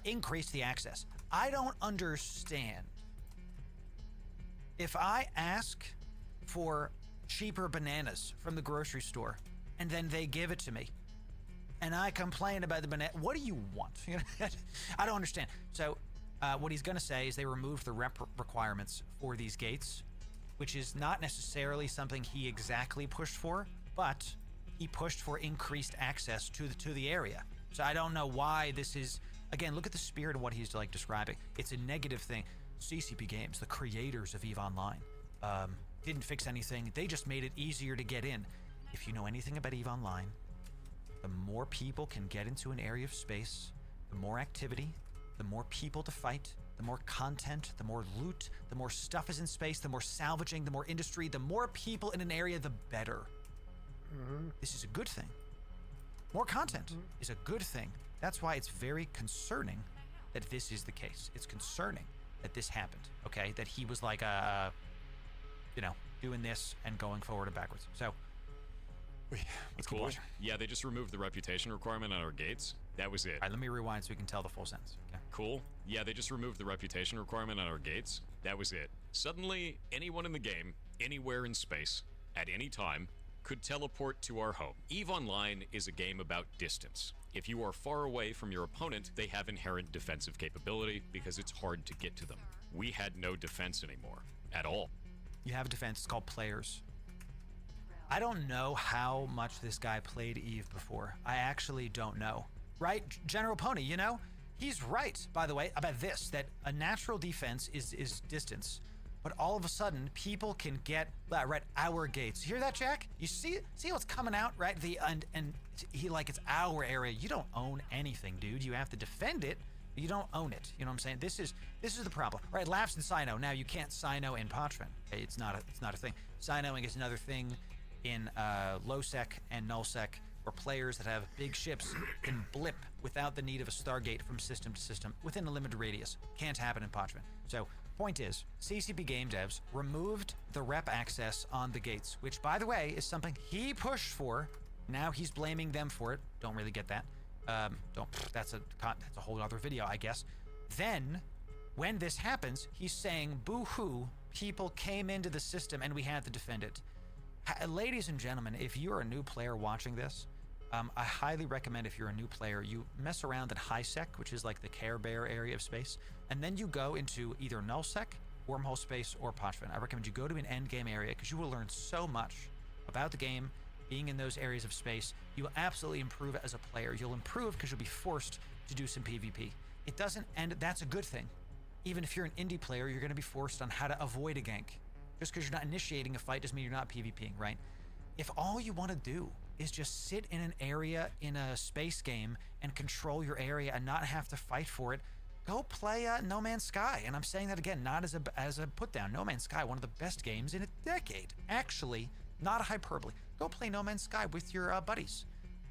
increase the access. I don't understand. If I ask for cheaper bananas from the grocery store and then they give it to me and I complain about the banana, what do you want? I don't understand. So what he's going to say is they removed the rep requirements for these gates, which is not necessarily something he exactly pushed for, but he pushed for increased access to the area. So I don't know why this is, again, look at the spirit of what he's like describing. It's a negative thing. CCP Games, the creators of EVE Online, didn't fix anything. They just made it easier to get in. If you know anything about EVE Online, the more people can get into an area of space, the more activity, the more people to fight, the more content, the more loot, the more stuff is in space, the more salvaging, the more industry, the more people in an area, the better. This is a good thing. More content is a good thing. That's why it's very concerning that this is the case. It's concerning that this happened, okay? That he was like, doing this and going forward and backwards. So, let's keep Cool. watching. Yeah, they just removed the reputation requirement on our gates. That was it. All right, let me rewind so we can tell the full sentence. Okay. Cool. Yeah, they just removed the reputation requirement on our gates. That was it. Suddenly, anyone in the game, anywhere in space, at any time, could teleport to our home. EVE Online is a game about distance. If you are far away from your opponent, they have inherent defensive capability because it's hard to get to them. We had no defense anymore, at all. You have a defense. It's called players. I don't know how much this guy played EVE before. I actually don't know. Right, General Pony, He's right, by the way, about this, that a natural defense is distance. But all of a sudden, people can get right our gates. Hear that, Jack? You see what's coming out, right? And he it's our area. You don't own anything, dude. You have to defend it, but you don't own it. You know what I'm saying? This is the problem, right? Lapsed in Sino. Now you can't Sino in Parchment. Okay, it's not a thing. Sinoing is another thing in low sec and null sec, where players that have big ships can blip without the need of a Stargate from system to system within a limited radius. Can't happen in Parchment. So, point is, CCP game devs removed the rep access on the gates, which, by the way, is something he pushed for. Now he's blaming them for it. Don't really get that. That's a whole other video, I guess. Then, when this happens, he's saying, boo-hoo, people came into the system and we had to defend it. Ladies and gentlemen, if you're a new player watching this, I highly recommend, if you're a new player, you mess around in HiSec, which is like the Care Bear area of space, and then you go into either nullsec, wormhole space, or Parchment. I recommend you go to an end game area because you will learn so much about the game. Being in those areas of space, you will absolutely improve as a player. You'll improve because you'll be forced to do some PvP. It doesn't end. That's a good thing. Even if you're an indie player, you're going to be forced on how to avoid a gank. Just because you're not initiating a fight doesn't mean you're not PvPing, right? If all you want to do is just sit in an area in a space game and control your area and not have to fight for it, go play No Man's Sky. And I'm saying that again, not as a put down. No Man's Sky, one of the best games in a decade. Actually, not a hyperbole. Go play No Man's Sky with your buddies.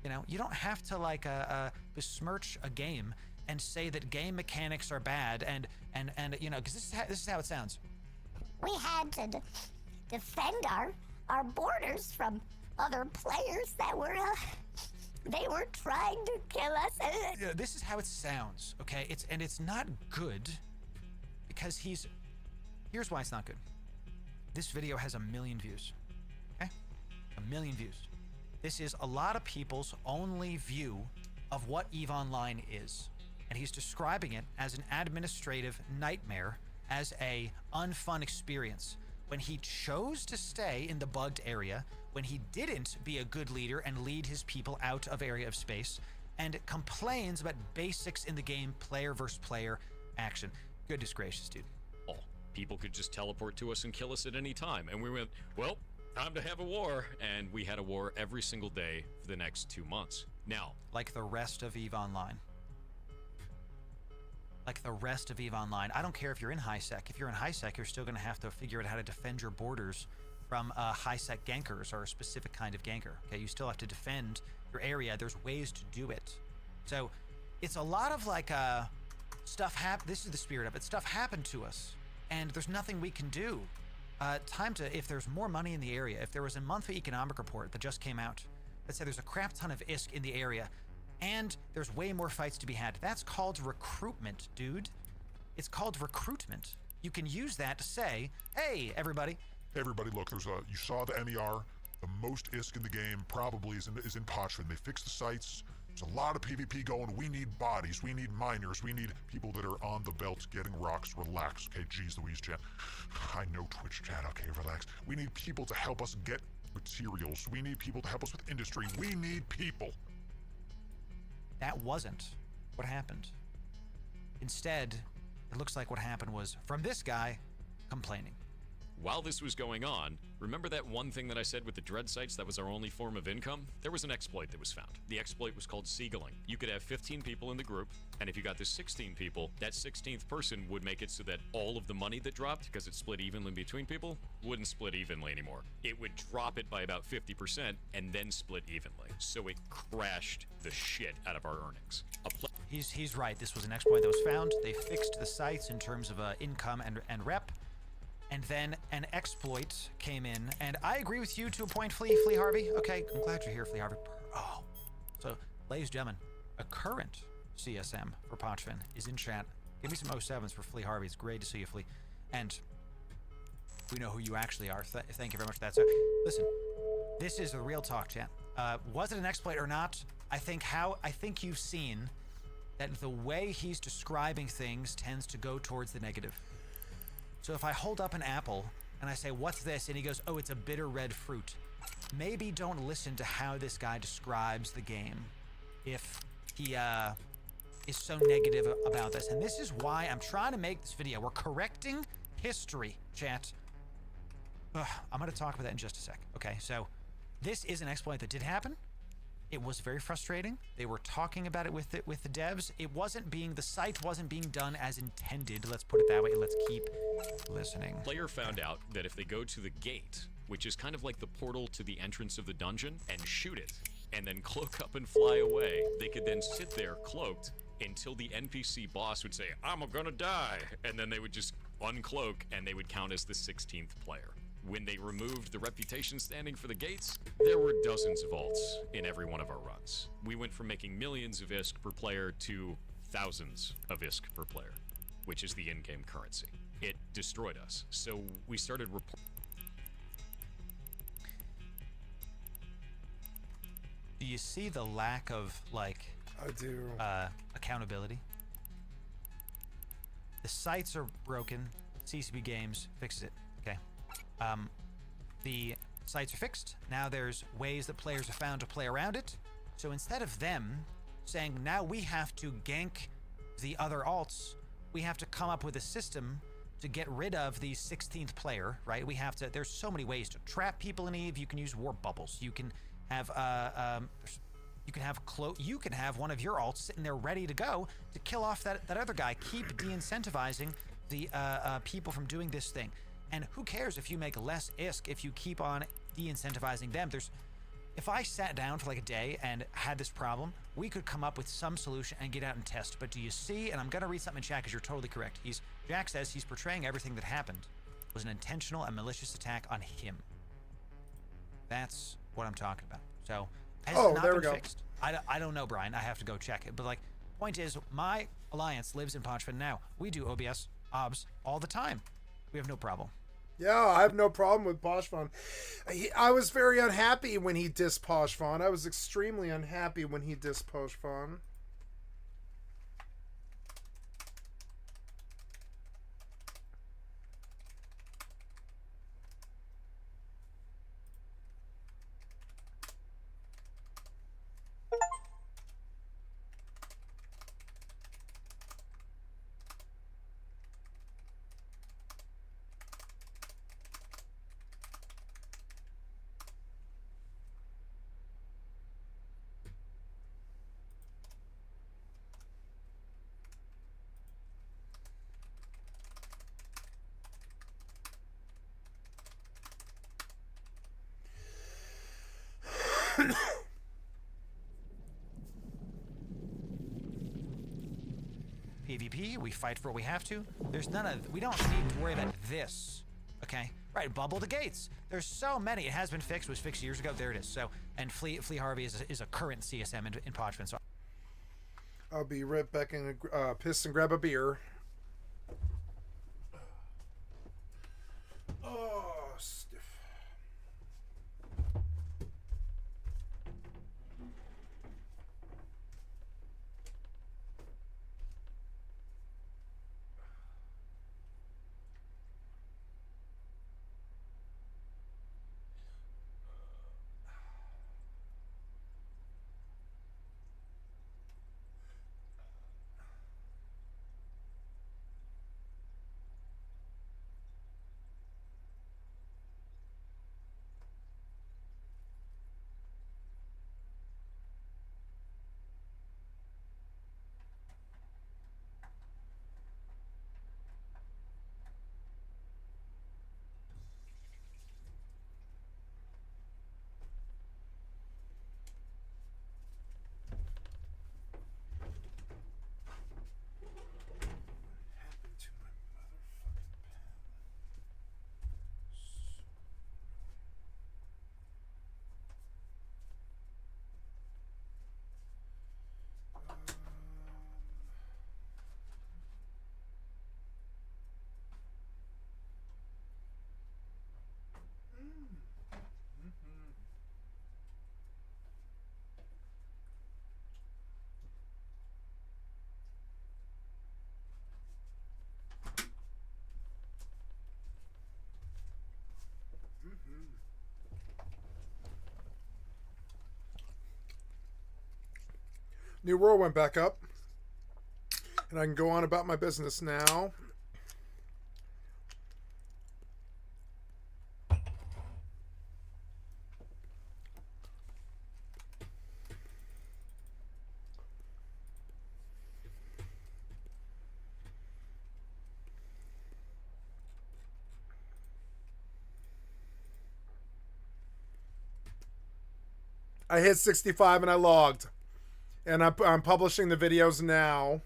You don't have to besmirch a game and say that game mechanics are bad and because this is how it sounds. We had to defend our borders from other players that were they were trying to kill us. This is how it sounds, okay? It's not good because here's why it's not good. This video has 1 million views, okay? 1 million views. This is a lot of people's only view of what EVE Online is, and he's describing it as an administrative nightmare, as a unfun experience. When he chose to stay in the bugged area, when he didn't be a good leader and lead his people out of area of space, and complains about basics in the game, player versus player action. Goodness gracious, dude. Oh, people could just teleport to us and kill us at any time. And we went, well, time to have a war. And we had a war every single day for the next 2 months. Now, like the rest of EVE Online. Like the rest of EVE Online. I don't care if you're in HiSec. If you're in HiSec, you're still going to have to figure out how to defend your borders from HiSec gankers or a specific kind of ganker. Okay, you still have to defend your area. There's ways to do it. So it's a lot of stuff happened. This is the spirit of it. Stuff happened to us, and there's nothing we can do. If there's more money in the area, if there was a monthly economic report that just came out that said there's a crap ton of ISK in the area, And there's way more fights to be had. That's called recruitment, dude. It's called recruitment. You can use that to say, hey, everybody. Hey everybody, look, you saw the MER. The most ISK in the game probably is in Pochven. They fixed the sites. There's a lot of PvP going. We need bodies. We need miners. We need people that are on the belt getting rocks. Relax. Okay, geez Louise, chat. I know Twitch chat. Okay, relax. We need people to help us get materials. We need people to help us with industry. We need people. That wasn't what happened. Instead, it looks like what happened was from this guy complaining. While this was going on, remember that one thing that I said with the dread sites that was our only form of income? There was an exploit that was found. The exploit was called seaguling. You could have 15 people in the group, and if you got to 16 people, that 16th person would make it so that all of the money that dropped, because it split evenly between people, wouldn't split evenly anymore. It would drop it by about 50% and then split evenly. So it crashed the shit out of our earnings. He's right. This was an exploit that was found. They fixed the sites in terms of income and rep. And then an exploit came in, and I agree with you to a point, Flea Harvey. Okay, I'm glad you're here, Flea Harvey. Oh, so, ladies and gentlemen, a current CSM for Pochven is in chat. Give me some 07s for Flea Harvey. It's great to see you, Flea. And we know who you actually are. Thank you very much for that. So, listen, this is a real talk, chat. Was it an exploit or not? I think you've seen that the way he's describing things tends to go towards the negative. So if I hold up an apple and I say, what's this? And he goes, oh, it's a bitter red fruit. Maybe don't listen to how this guy describes the game if he is so negative about this. And this is why I'm trying to make this video. We're correcting history, chat. I'm going to talk about that in just a sec. Okay, so this is an exploit that did happen. It was very frustrating. They were talking about it with the devs. The site wasn't being done as intended. Let's put it that way. Let's keep listening. Player found out that if they go to the gate, which is kind of like the portal to the entrance of the dungeon, and shoot it, and then cloak up and fly away, they could then sit there cloaked until the NPC boss would say, I'm gonna die. And then they would just uncloak and they would count as the 16th player. When they removed the reputation standing for the gates, there were dozens of alts in every one of our runs. We went from making millions of ISK per player to thousands of ISK per player, which is the in-game currency. It destroyed us. So we started Do you see the lack of, I do. Accountability? The sites are broken. CCP Games fixes it. Okay. The sites are fixed. Now there's ways that players have found to play around it. So instead of them saying, now we have to gank the other alts, we have to come up with a system to get rid of the 16th player, right? There's so many ways to trap people in EVE. You can use warp bubbles. You can have, you can have one of your alts sitting there ready to go to kill off that other guy. Keep de-incentivizing the people from doing this thing. And who cares if you make less ISK if you keep on de-incentivizing them? If I sat down for like a day and had this problem, we could come up with some solution and get out and test. But do you see, and I'm going to read something in chat because you're totally correct. Jack says he's portraying everything that happened was an intentional and malicious attack on him. That's what I'm talking about. So, has it not been fixed? I don't know, Brian. I have to go check it. But point is, my alliance lives in Pochven now. We do OBS all the time. We have no problem. Yeah, I have no problem with Pochven. I was very unhappy when he dissed Pochven. I was extremely unhappy when he dissed Pochven. PvP, we fight for what we have to. We don't need to worry about this. Okay? Right, bubble the gates. There's so many. It has been fixed. It was fixed years ago. There it is. So, and Flea Harvey is a current CSM in Pochven. So I'll be right back and piss and grab a beer. Oh, stiff. New World went back up, and I can go on about my business now. I hit 65 and I logged. And I'm publishing the videos now.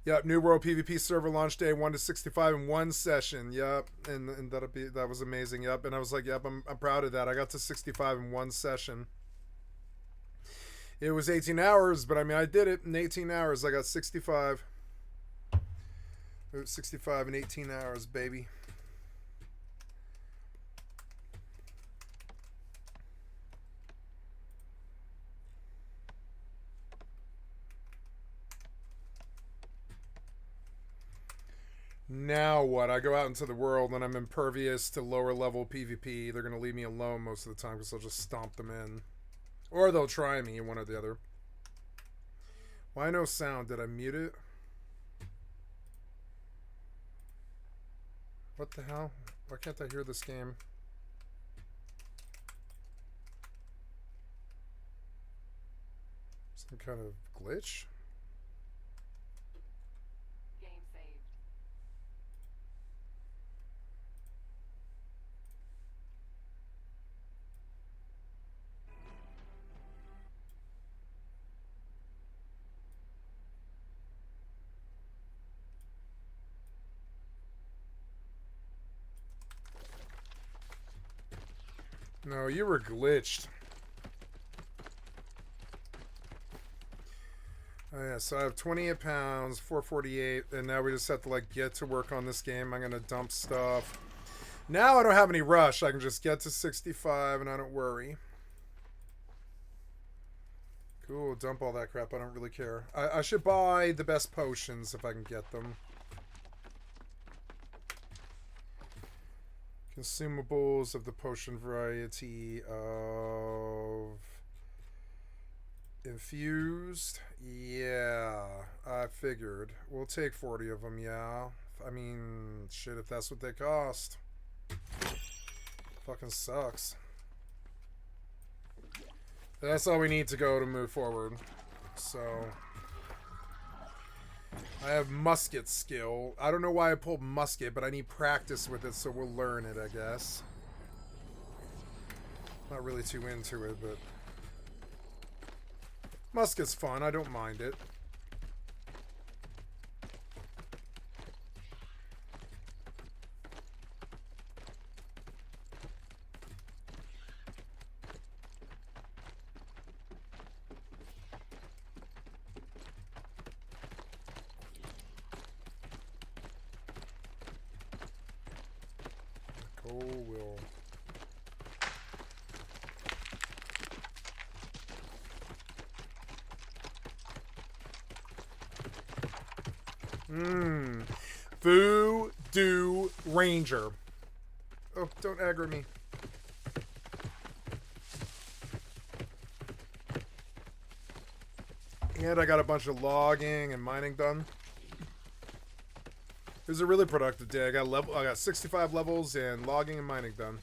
Yep, New World PvP server launch day 1 to 65 in one session. Yep, and that was amazing. Yep, and I was like, yep, I'm proud of that. I got to 65 in one session. It was 18 hours, but I mean, I did it in 18 hours. I got 65. 65 in 18 hours, baby. Now what? I go out into the world and I'm impervious to lower level PvP. They're going to leave me alone most of the time because I'll just stomp them in. Or they'll try me, one or the other. Why no sound? Did I mute it? What the hell? Why can't I hear this game? Some kind of glitch? No, you were glitched. Oh yeah, so I have 28 pounds, 448, and now we just have to like get to work on this game. I'm gonna dump stuff. Now I don't have any rush. I can just get to 65 and I don't worry. Cool, dump all that crap. I don't really care. I should buy the best potions if I can get them. Consumables of the potion variety of infused. Yeah, I figured. We'll take 40 of them, yeah. I mean, shit, if that's what they cost. Fucking sucks. That's all we need to go to move forward. So I have musket skill. I don't know why I pulled musket, but I need practice with it, so we'll learn it, I guess. Not really too into it, but musket's fun. I don't mind it. Oh, will. Voodoo Ranger. Oh, don't aggro me. And I got a bunch of logging and mining done. It was a really productive day. I got 65 levels and logging and mining done.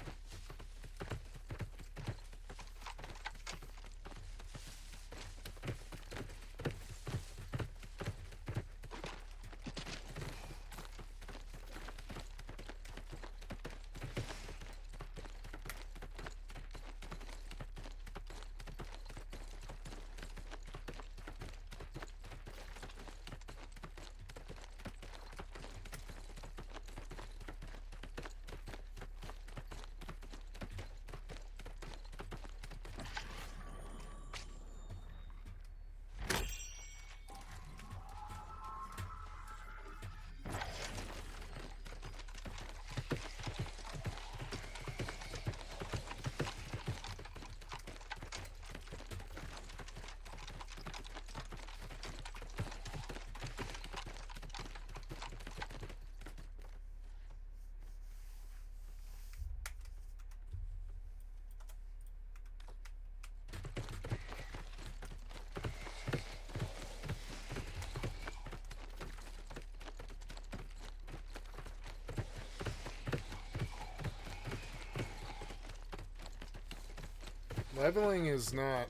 Leveling is not...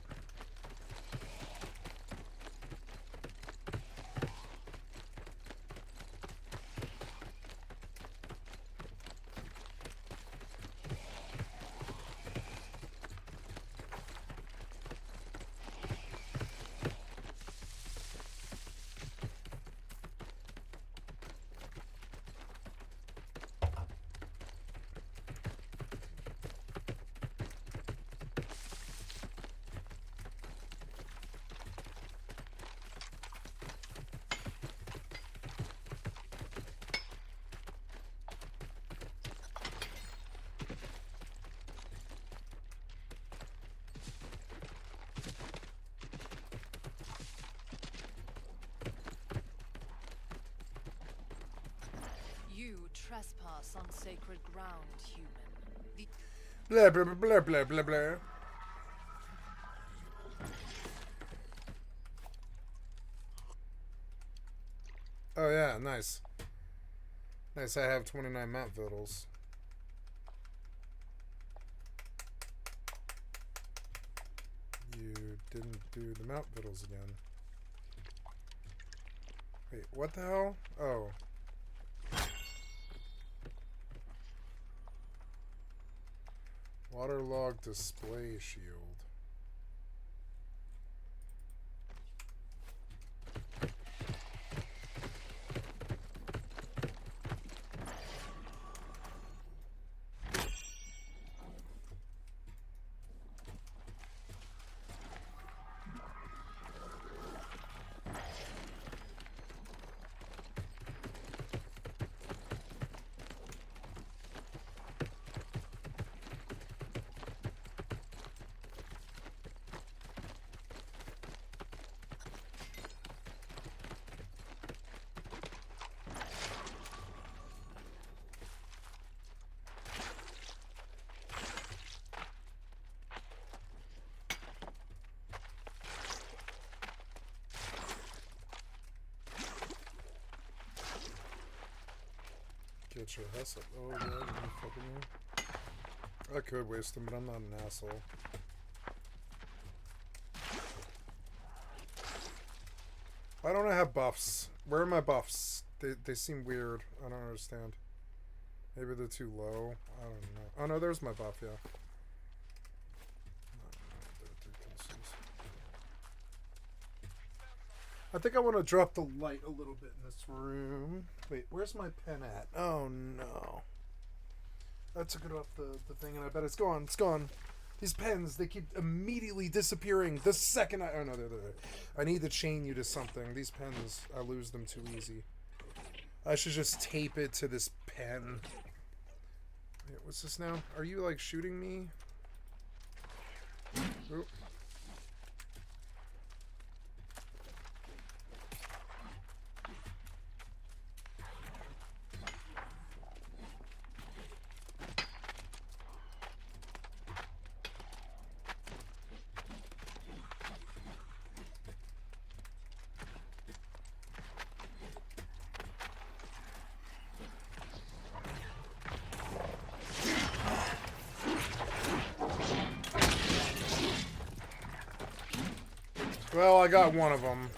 You trespass on sacred ground, human. The Blah, blah, blah, blah, blah, blah. Oh, yeah, nice. Nice, I have 29 mount vittles. You didn't do the mount vittles again. Wait, what the hell? Oh. Waterlog display shield. Get your hustle. Oh, yeah, you fucking me. I could waste them, but I'm not an asshole. Why don't I have buffs? Where are my buffs? They seem weird. I don't understand. Maybe they're too low. I don't know. Oh, no, there's my buff, yeah. I think I want to drop the light a little bit in this room. Wait, where's my pen at? Oh, no. I took it off the thing, and I bet it's gone. It's gone. These pens, they keep immediately disappearing the second I... Oh, no, they're there. I need to chain you to something. These pens, I lose them too easy. I should just tape it to this pen. Wait, what's this now? Are you like shooting me? Oop. Well, I got one of them.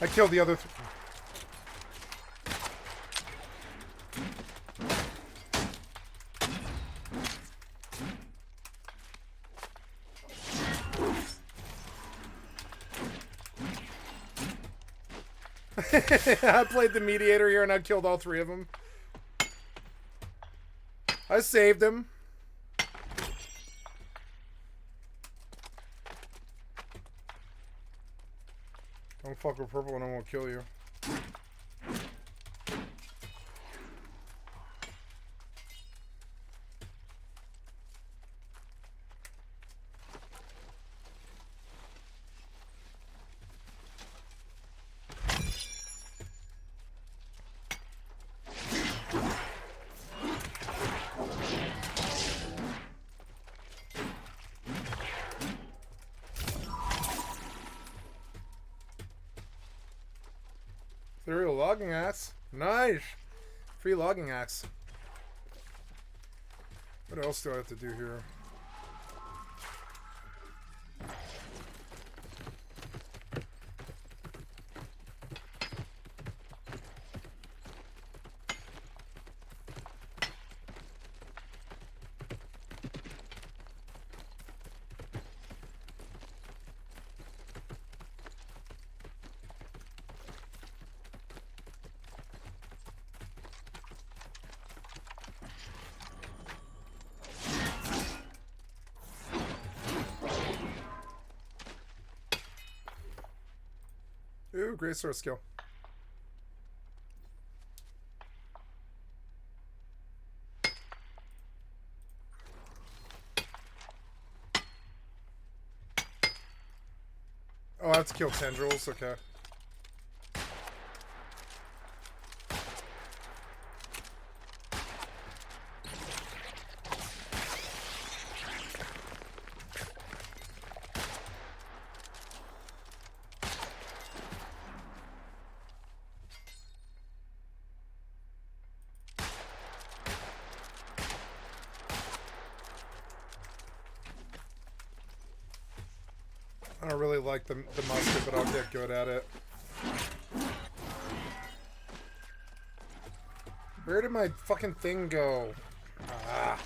I killed the other. I played the mediator here and I killed all three of them. I saved him. Don't fuck with purple and I won't kill you. Serial logging axe. Nice. Free logging axe. What else do I have to do here? Ooh, great sword skill. Oh, I have to kill tendrils, okay. I don't really like the musket, but I'll get good at it. Where did my fucking thing go? Ah.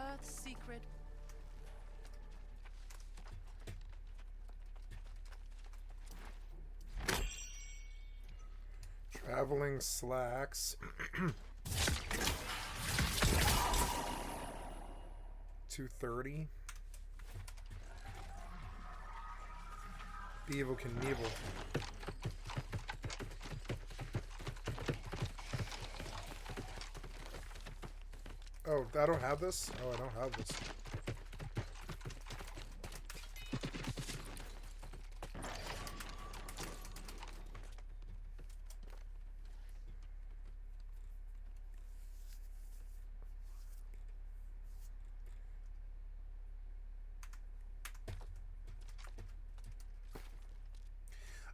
Earth's secret. Traveling slacks. 230. Beaver Knievel. Oh, I don't have this? Oh, I don't have this.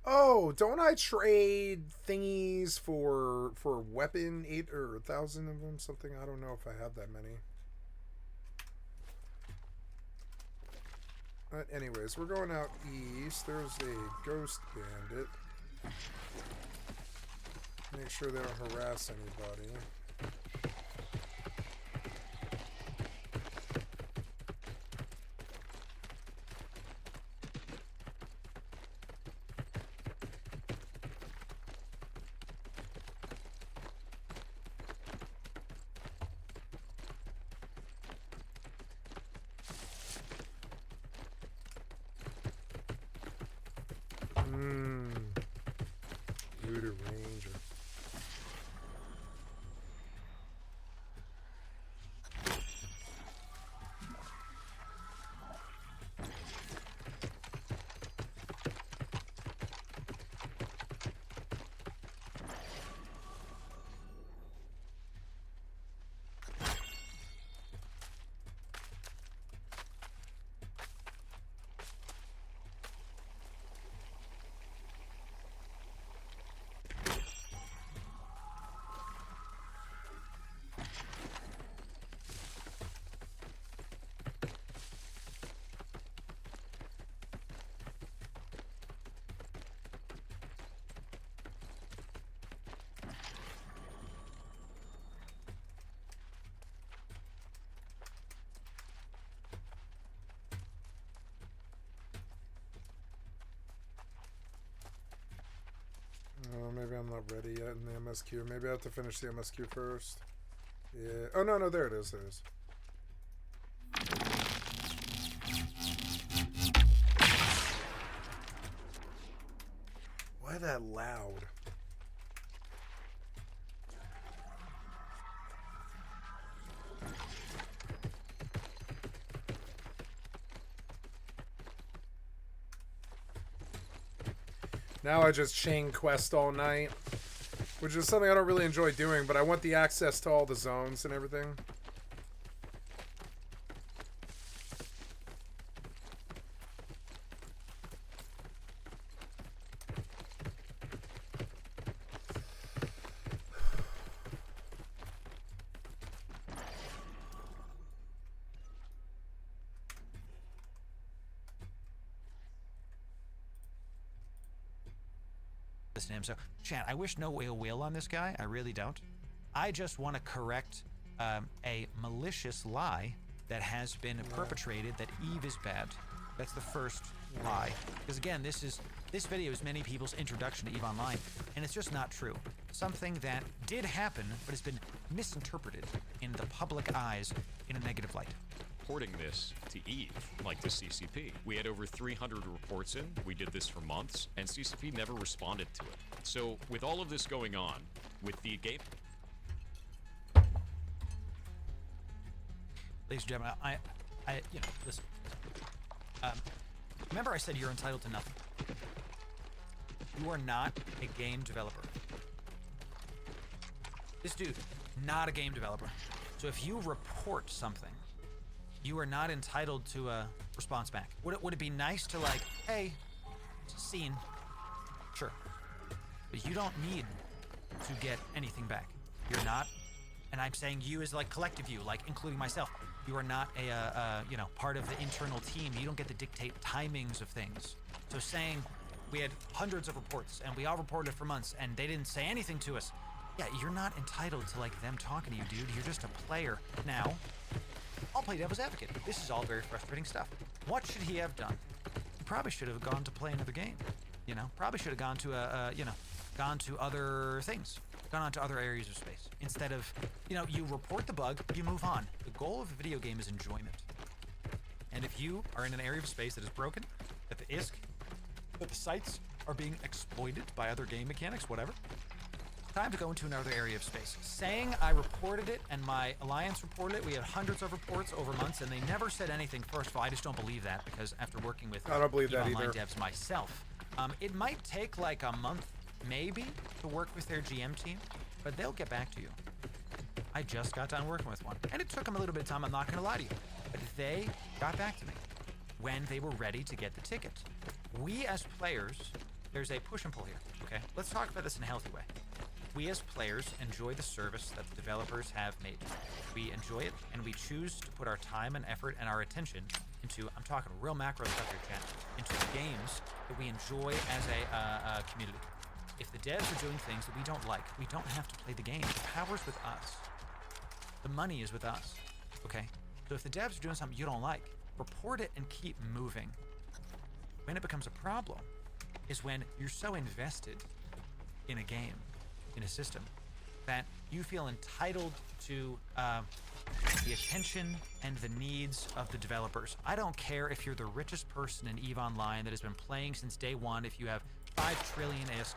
Oh, don't I trade thingies for weapon 8 or 1,000 of them? Something, I don't know if I have that many. But anyways, we're going out east. There's a ghost bandit. Make sure they don't harass anybody. Voodoo Ranger. Oh, maybe I'm not ready yet in the MSQ. Maybe I have to finish the MSQ first. Yeah. Oh, no, there it is. There it is. Why that loud? Now I just chain quest all night, which is something I don't really enjoy doing, but I want the access to all the zones and everything. Listen to him. So, chat, I wish no ill will on this guy. I really don't. I just want to correct a malicious lie that has been perpetrated that Eve is bad. That's the first lie. Because again, this video is many people's introduction to Eve Online, and it's just not true. Something that did happen, but has been misinterpreted in the public eyes in a negative light. Reporting this to Eve, like the CCP. We had over 300 reports in. We did this for months, and CCP never responded to it. So, with all of this going on, with the game... Ladies and gentlemen, listen. Remember I said you're entitled to nothing. You are not a game developer. This dude, not a game developer. So if you report something, you are not entitled to a response back. Would it be nice to, like, hey, scene? Sure. But you don't need to get anything back. You're not, and I'm saying you as, like, collective you, like, including myself. You are not part of the internal team. You don't get to dictate timings of things. So saying we had hundreds of reports and we all reported for months and they didn't say anything to us. Yeah, you're not entitled to, like, them talking to you, dude. You're just a player. Now, I'll play devil's advocate. This is all very frustrating stuff. What should he have done? He probably should have gone to play another game. You know, probably should have gone to gone to other things, gone on to other areas of space. Instead of, you report the bug, you move on. The goal of a video game is enjoyment. And if you are in an area of space that is broken, that the sites are being exploited by other game mechanics, whatever, time to go into another area of space. Saying I reported it and my alliance reported it, we had hundreds of reports over months, and they never said anything. First of all, I just don't believe that, because after working with I don't believe that online either. devs myself, it might take like a month, maybe, to work with their GM team, but they'll get back to you. I just got done working with one, and it took them a little bit of time, I'm not going to lie to you, but they got back to me when they were ready to get the ticket. We as players, there's a push and pull here, okay? Let's talk about this in a healthy way. We as players enjoy the service that the developers have made. We enjoy it, and we choose to put our time and effort and our attention into, I'm talking real macro stuff here, chat, into games that we enjoy as a community. If the devs are doing things that we don't like, we don't have to play the game. The power's with us. The money is with us, okay? So if the devs are doing something you don't like, report it and keep moving. When it becomes a problem is when you're so invested in a game, in a system, that you feel entitled to the attention and the needs of the developers. I don't care if you're the richest person in EVE Online that has been playing since day one, if you have 5 trillion ISK,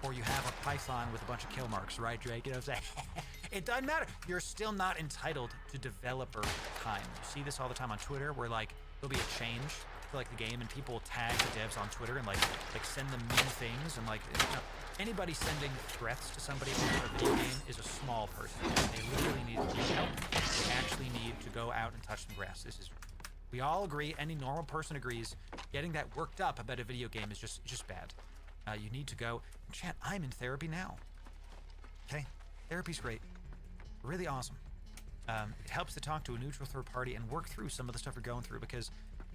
or you have a Python with a bunch of kill marks, right, Drake? You know what I'm saying? It doesn't matter. You're still not entitled to developer time. You see this all the time on Twitter, where like there'll be a change to like the game, and people will tag the devs on Twitter and like send them mean things, and like anybody sending threats to somebody over a video game is a small person. They literally need help. They actually need to go out and touch some grass. We all agree. Any normal person agrees. Getting that worked up about a video game is just bad. You need to go. Chat, I'm in therapy now. Okay, therapy's great, really awesome. It helps to talk to a neutral third party and work through some of the stuff you're going through, because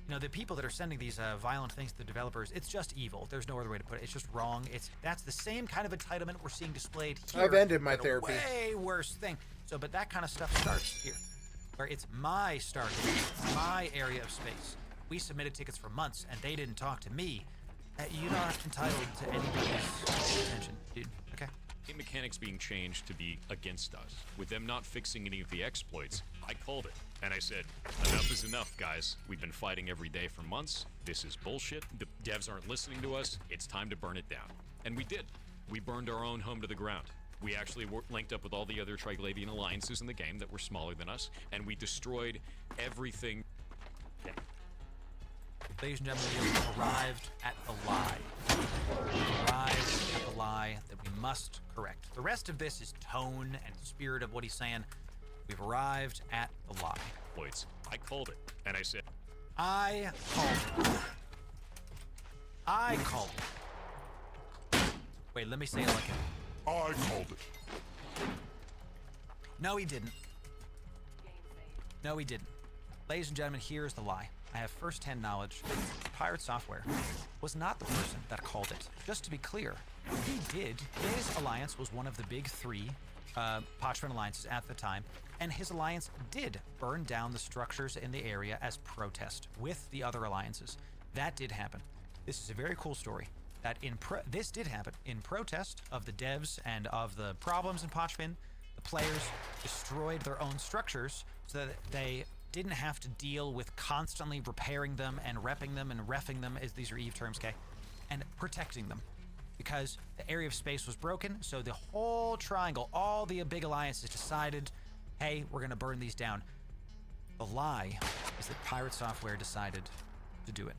the people that are sending these violent things to the developers, it's just evil. There's no other way to put it. It's just wrong. That's the same kind of entitlement we're seeing displayed here. I've ended my but therapy. A way worse thing. So, but that kind of stuff starts here, where it's my Stargate, my area of space. We submitted tickets for months, and they didn't talk to me. You're not entitled to anybody's attention, dude. Okay. Game mechanics being changed to be against us. With them not fixing any of the exploits, I called it. And I said, enough is enough, guys. We've been fighting every day for months. This is bullshit. The devs aren't listening to us. It's time to burn it down. And we did. We burned our own home to the ground. We actually linked up with all the other Triglavian alliances in the game that were smaller than us, and we destroyed everything. Ladies and gentlemen, we have arrived at the lie. We've arrived at the lie that we must correct. The rest of this is tone and spirit of what he's saying. We've arrived at the lie. Exploits. I called it, and I said, I called it. I called it. Wait, let me say it like it. I called it. No, he didn't. No, he didn't. Ladies and gentlemen, here's the lie. I have first-hand knowledge. Pirate Software was not the person that called it. Just to be clear, he did. His alliance was one of the big 3 Parchment alliances at the time, and his alliance did burn down the structures in the area as protest with the other alliances. That did happen. This is a very cool story. That this did happen in protest of the devs and of the problems in Parchment. The players destroyed their own structures so that they didn't have to deal with constantly repairing them and repping them and reffing them, as these are EVE terms, okay, and protecting them, because the area of space was broken. So the whole triangle, all the big alliances decided, hey, we're gonna burn these down. The lie is that Pirate Software decided to do it.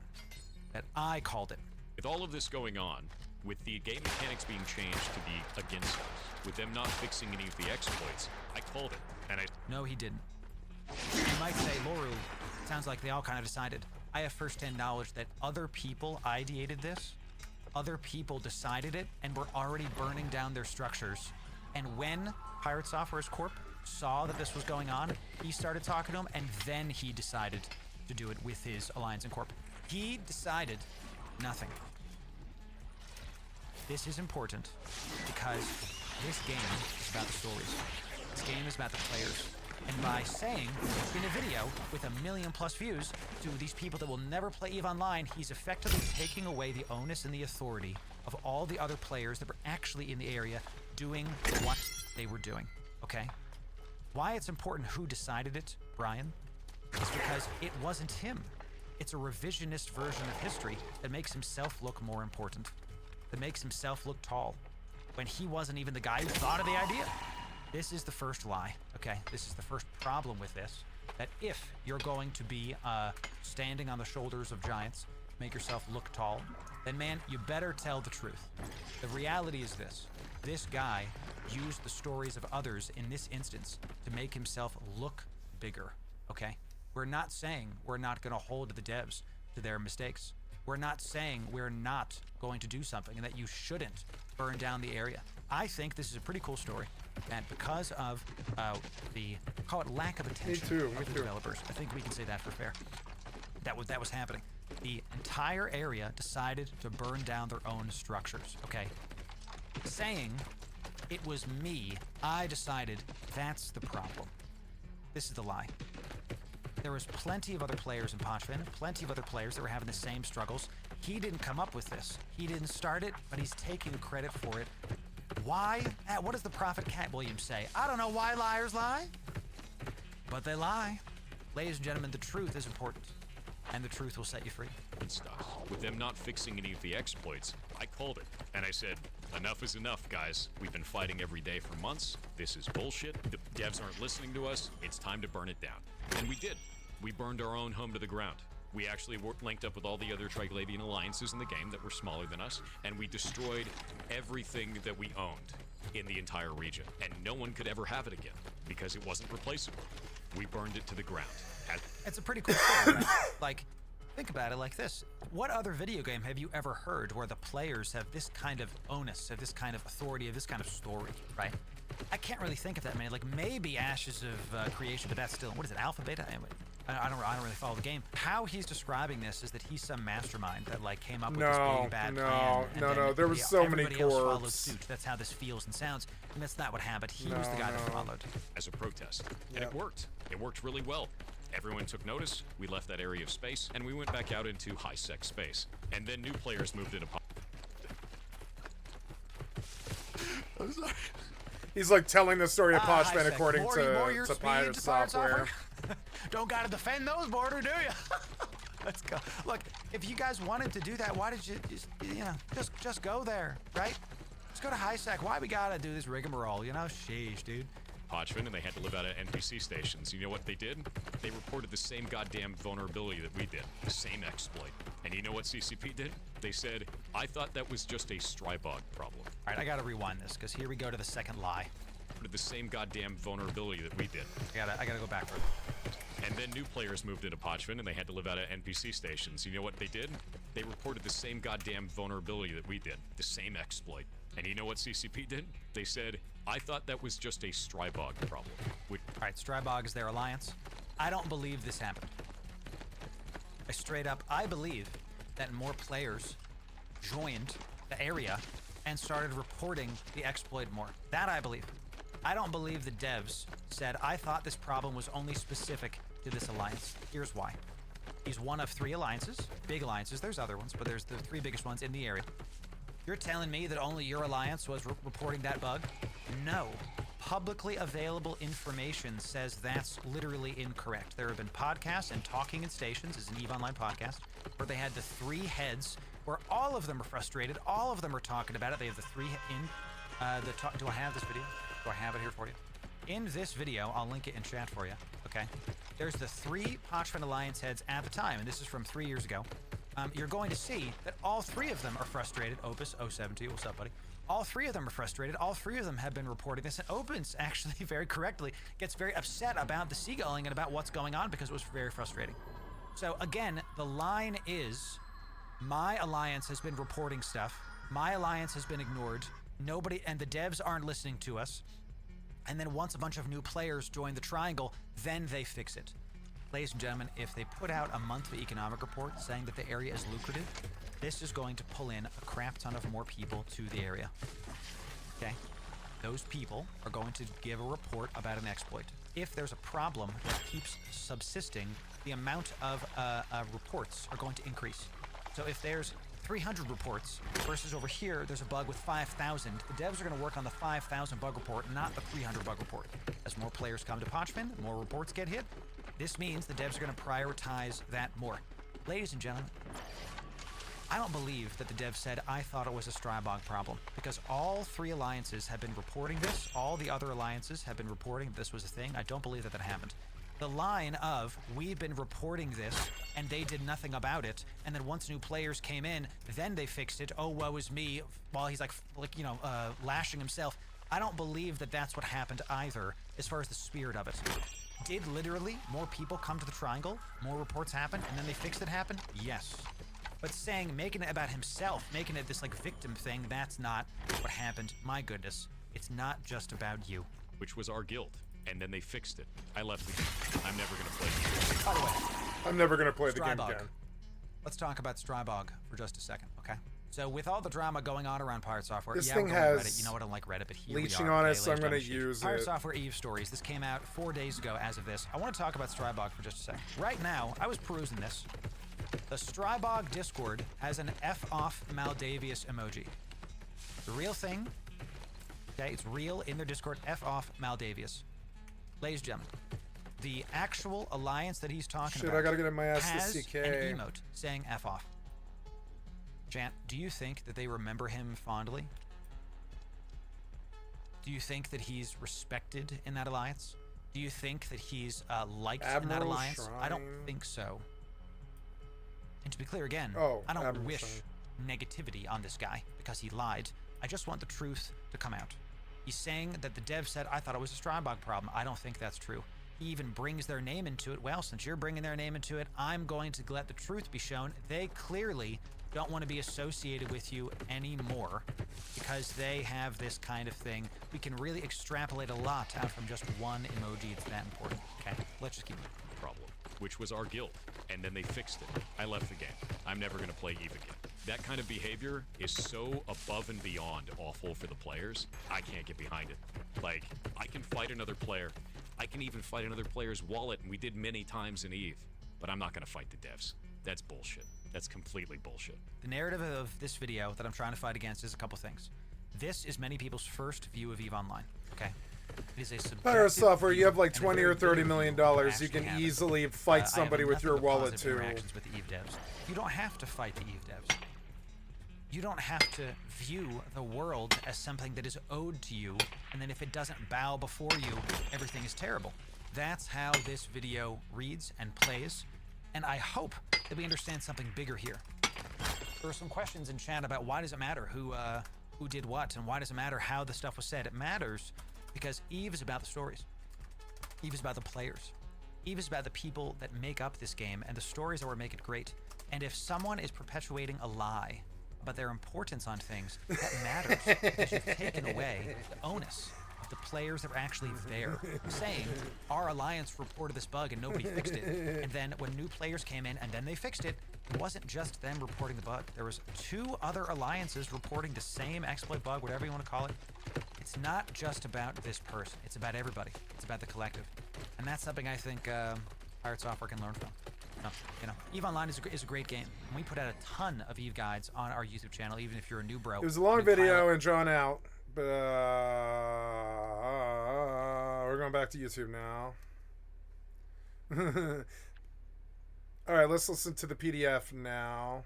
That I called it. with all of this going on, with the game mechanics being changed to be against us, with them not fixing any of the exploits, I called it, and I... No, he didn't. You might say, Loru, sounds like they all kind of decided. I have first-hand knowledge that other people ideated this, other people decided it, and were already burning down their structures. And when Pirate Software's Corp saw that this was going on, he started talking to him, and then he decided to do it with his Alliance and Corp. He decided nothing. This is important because this game is about the stories. This game is about the players. And by saying in a video with 1 million+ views to these people that will never play EVE Online, he's effectively taking away the onus and the authority of all the other players that were actually in the area doing what they were doing, okay? Why it's important who decided it, Brian, is because it wasn't him. It's a revisionist version of history that makes himself look more important, that makes himself look tall, when he wasn't even the guy who thought of the idea. This is the first lie, okay? This is the first problem with this, that if you're going to be standing on the shoulders of giants, make yourself look tall, then man, you better tell the truth. The reality is this. This guy used the stories of others in this instance to make himself look bigger, okay? We're not saying we're not gonna hold the devs to their mistakes. We're not saying we're not going to do something and that you shouldn't burn down the area. I think this is a pretty cool story, and because of the, call it lack of attention of the developers, I think we can say that for fair. That was happening. The entire area decided to burn down their own structures, okay? Saying it was me, I decided, that's the problem. This is the lie. There was plenty of other players in Pochvin, plenty of other players that were having the same struggles. He didn't come up with this. He didn't start it, but he's taking credit for it. Why? What does the prophet Cat Williams say? I don't know why liars lie, but they lie. Ladies and gentlemen, the truth is important, and the truth will set you free. Stuff. With them not fixing any of the exploits, I called it. And I said, enough is enough, guys. We've been fighting every day for months. This is bullshit. The devs aren't listening to us. It's time to burn it down. And we did. We burned our own home to the ground. We actually linked up with all the other Triglavian alliances in the game that were smaller than us, and we destroyed everything that we owned in the entire region. And no one could ever have it again, because it wasn't replaceable. We burned it to the ground. It's a pretty cool story, right? Like, think about it like this. What other video game have you ever heard where the players have this kind of onus, have this kind of authority, have this kind of story, right? I can't really think of that many. Like, maybe Ashes of Creation, but that's still, what is it, alpha, beta? Anyway, I don't really follow the game. How he's describing this is that he's some mastermind that like came up with this big bad plan. No. There was so many everybody else followed corps. suit. That's how this feels and sounds. And that's not what happened. He was the guy that followed. As a protest. And it worked. It worked really well. Everyone took notice, we left that area of space, and we went back out into high-sec space. And then new players moved into... I'm sorry. He's like telling the story of Pochman High-sec. according More to your speed Pirate to Software. Don't gotta defend those border, do you? Let's go. Look, if you guys wanted to do that, why did you just go there, right? Just go to high-sec. Why we gotta do this rigmarole, you know? Sheesh, dude. Pochvin, and they had to live out at NPC stations. You know what they did? They reported the same goddamn vulnerability that we did. The same exploit. And you know what CCP did? They said, I thought that was just a Strybog problem. All right, I gotta rewind this, because here we go to the second lie. The same goddamn vulnerability that we did. I gotta go back for it. And then new players moved into Pochvin, and they had to live out at NPC stations. You know what they did? They reported the same goddamn vulnerability that we did. The same exploit. And you know what CCP did? They said, I thought that was just a Strybog problem. All right, Strybog is their alliance. I don't believe this happened. I believe that more players joined the area and started reporting the exploit more. That I believe. I don't believe the devs said, I thought this problem was only specific to this alliance. Here's why. He's one of 3 alliances, big alliances. There's other ones, but there's the 3 biggest ones in the area. You're telling me that only your alliance was reporting that bug? No. Publicly available information says that's literally incorrect. There have been podcasts, and Talking in Stations is an EVE Online podcast, where they had the 3 heads, where all of them are frustrated, all of them are talking about it. They have the 3 in do I have this video? Do I have it here for you? In this video, I'll link it in chat for you, okay? There's the 3 Pochvin Alliance heads at the time, and this is from 3 years ago. You're going to see that all 3 of them are frustrated. Opus 072, what's up, buddy? All 3 of them are frustrated. All 3 of them have been reporting this, and Opus actually very correctly gets very upset about the seagulling and about what's going on because it was very frustrating. So again, the line is, my alliance has been reporting stuff. My alliance has been ignored. Nobody, and the devs aren't listening to us. And then once a bunch of new players join the triangle, then they fix it. Ladies and gentlemen, if they put out a monthly economic report saying that the area is lucrative, this is going to pull in a crap ton of more people to the area. Okay? those people are going to give a report about an exploit. If there's a problem that keeps subsisting, the amount of reports are going to increase. So if there's 300 reports versus over here, there's a bug with 5,000, the devs are going to work on the 5,000 bug report, not the 300 bug report. As more players come to Ponchman, more reports get hit. This means the devs are going to prioritize that more. Ladies and gentlemen, I don't believe that the dev said, I thought it was a Strybog problem, because all 3 alliances have been reporting this. All the other alliances have been reporting this was a thing. I don't believe that that happened. The line of, we've been reporting this, and they did nothing about it, and then once new players came in, then they fixed it, oh, woe is me, while he's lashing himself. I don't believe that that's what happened either, as far as the spirit of it. Did literally more people come to the triangle, more reports happen, and then they fixed it happen? Yes. But making it about himself, making it this victim thing, that's not what happened. My goodness, it's not just about you. Which was our guild, and then they fixed it. I left the game. I'm never gonna play it. By the way, I'm never gonna play the game Strybog. again. Let's talk about Strybog for just a second, okay? So with all the drama going on around Pirate Software, This yeah, thing we're going to has Reddit. You know I don't like Reddit, but here leeching we are. on okay, it, so I'm ladies gonna and use Pirate it. Software Eve Stories. This came out 4 days ago as of this. I want to talk about Strybog for just a second. Right now, I was perusing this. The Strybog Discord has an F off Maldavius emoji. The real thing, okay, it's real in their Discord, F off Maldavius. Ladies and gentlemen, the actual alliance that he's talking Shit, about I gotta get in my ass has to CK. an emote saying F off. Jant, do you think that they remember him fondly? Do you think that he's respected in that alliance? Do you think that he's liked in that Admiral alliance? I don't Shrine. think so. And to be clear again, Oh, I don't Admiral wish Shrine. negativity on this guy because he lied. I just want the truth to come out. He's saying that the dev said, I thought it was a Strybog problem. I don't think that's true. He even brings their name into it. Well, since you're bringing their name into it, I'm going to let the truth be shown. They clearly don't want to be associated with you anymore because they have this kind of thing. We can really extrapolate a lot out from just one emoji. It's that important. Okay, let's just keep it. Problem, which was our guild, and then they fixed it. I left the game. I'm never gonna play Eve again. That kind of behavior is so above and beyond awful for the players. I can't get behind it. Like, I can fight another player. I can even fight another player's wallet, and we did many times in Eve. But I'm not gonna fight the devs. That's bullshit. That's completely bullshit. The narrative of this video that I'm trying to fight against is a couple things. This is many people's first view of EVE Online, okay? It is a subjective Pirate Software, you view have like and a 20 very or 30 bitter million view of what dollars. You actually can happened. easily I fight have somebody with nothing your but wallet positive too. interactions with the EVE devs. You don't have to fight the EVE devs. You don't have to view the world as something that is owed to you, and then if it doesn't bow before you, everything is terrible. That's how this video reads and plays, and I hope that we understand something bigger here. There were some questions in chat about why does it matter who did what, and why does it matter how the stuff was said. It matters because EVE is about the stories. EVE is about the players. EVE is about the people that make up this game and the stories that will make it great. And if someone is perpetuating a lie about their importance on things, that matters because you've taken away the onus of the players that were actually there, saying our alliance reported this bug and nobody fixed it. And then when new players came in and then they fixed it, it wasn't just them reporting the bug. There was 2 other alliances reporting the same exploit bug, whatever you want to call it. It's not just about this person. It's about everybody. It's about the collective. And that's something I think Pirate Software can learn from. You know, EVE Online is a great game. And we put out a ton of EVE guides on our YouTube channel, even if you're a new bro. It was a long new video pilot. and drawn out, but we're going back to YouTube now. All right, let's listen to the PDF now.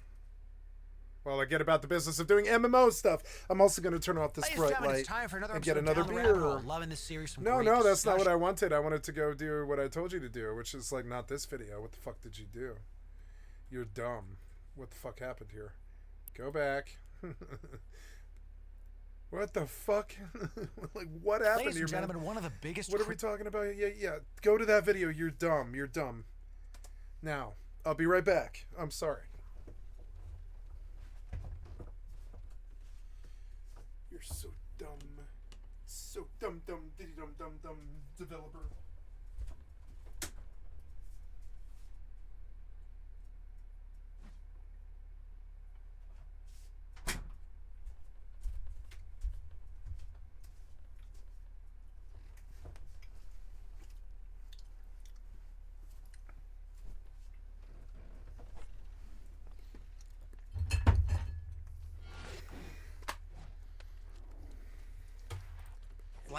While I get about the business of doing MMO stuff, I'm also going to turn off this Ladies and bright gentlemen, light it's time for another and get episode of another Down the Rabbit beer. Hole. Loving this series. Some No, great no, that's not what I discussion. wanted. I wanted to go do what I told you to do, which is like not this video. What the fuck did you do? You're dumb. What the fuck happened here? Go back. What the fuck? Like, what happened Ladies here, and gentlemen, man? one of the biggest. What are we talking about? Yeah. Go to that video. You're dumb. You're dumb. Now, I'll be right back. I'm sorry. You're so dumb. So dumb, diddy dumb, developer.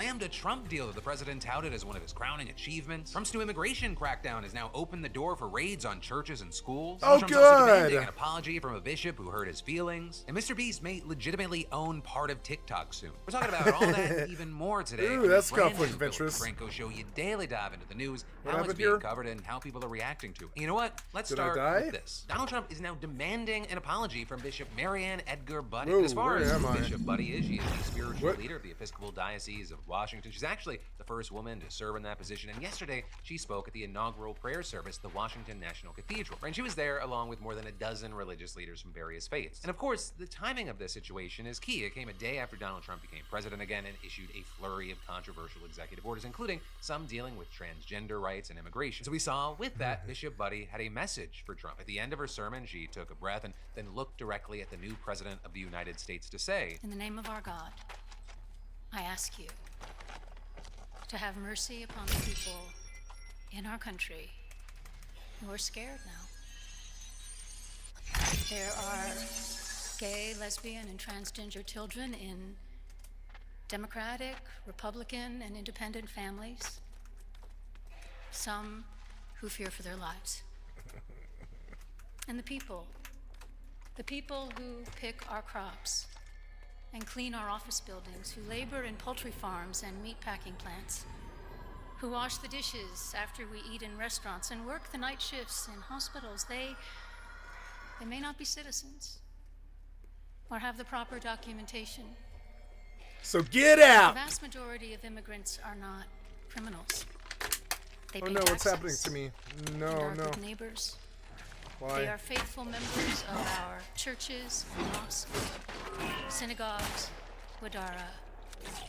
slammed a Trump deal that the president touted as one of his crowning achievements. Trump's new immigration crackdown has now opened the door for raids on churches and schools. Oh, Trump's also good. demanding an apology from a bishop who hurt his feelings. And Mr. Beast may legitimately own part of TikTok soon. We're talking about all that and even more today. Ooh, on that's the brand conflict new of Billy interest. Franco show. You daily dive into the news, What how it's happened being here? covered, and how people are reacting to it. And you know what? Let's Did I start die? with this. Donald Trump is now demanding an apology from Bishop Marianne Edgar Buddy. Whoa, And as far where as am who I? Bishop Buddy is, she is the spiritual What? leader of the Episcopal Diocese of Washington. She's actually the first woman to serve in that position. And yesterday, she spoke at the inaugural prayer service at the Washington National Cathedral. And she was there along with more than a dozen religious leaders from various faiths. And of course, the timing of this situation is key. It came a day after Donald Trump became president again and issued a flurry of controversial executive orders, including some dealing with transgender rights and immigration. So we saw with that, Bishop Buddy had a message for Trump. At the end of her sermon, she took a breath and then looked directly at the new president of the United States to say, In the name of our God, I ask you to have mercy upon the people in our country who are scared now. There are gay, lesbian, and transgender children in Democratic, Republican, and independent families. Some who fear for their lives. And the people who pick our crops and clean our office buildings, who labor in poultry farms and meat packing plants, who wash the dishes after we eat in restaurants and work the night shifts in hospitals, they may not be citizens or have the proper documentation. So get The out. vast majority of immigrants are not criminals. They Oh pay no, what's taxes happening to me? and No, are no. good neighbors. They Why? are faithful members of our churches, mosques, synagogues, wadara,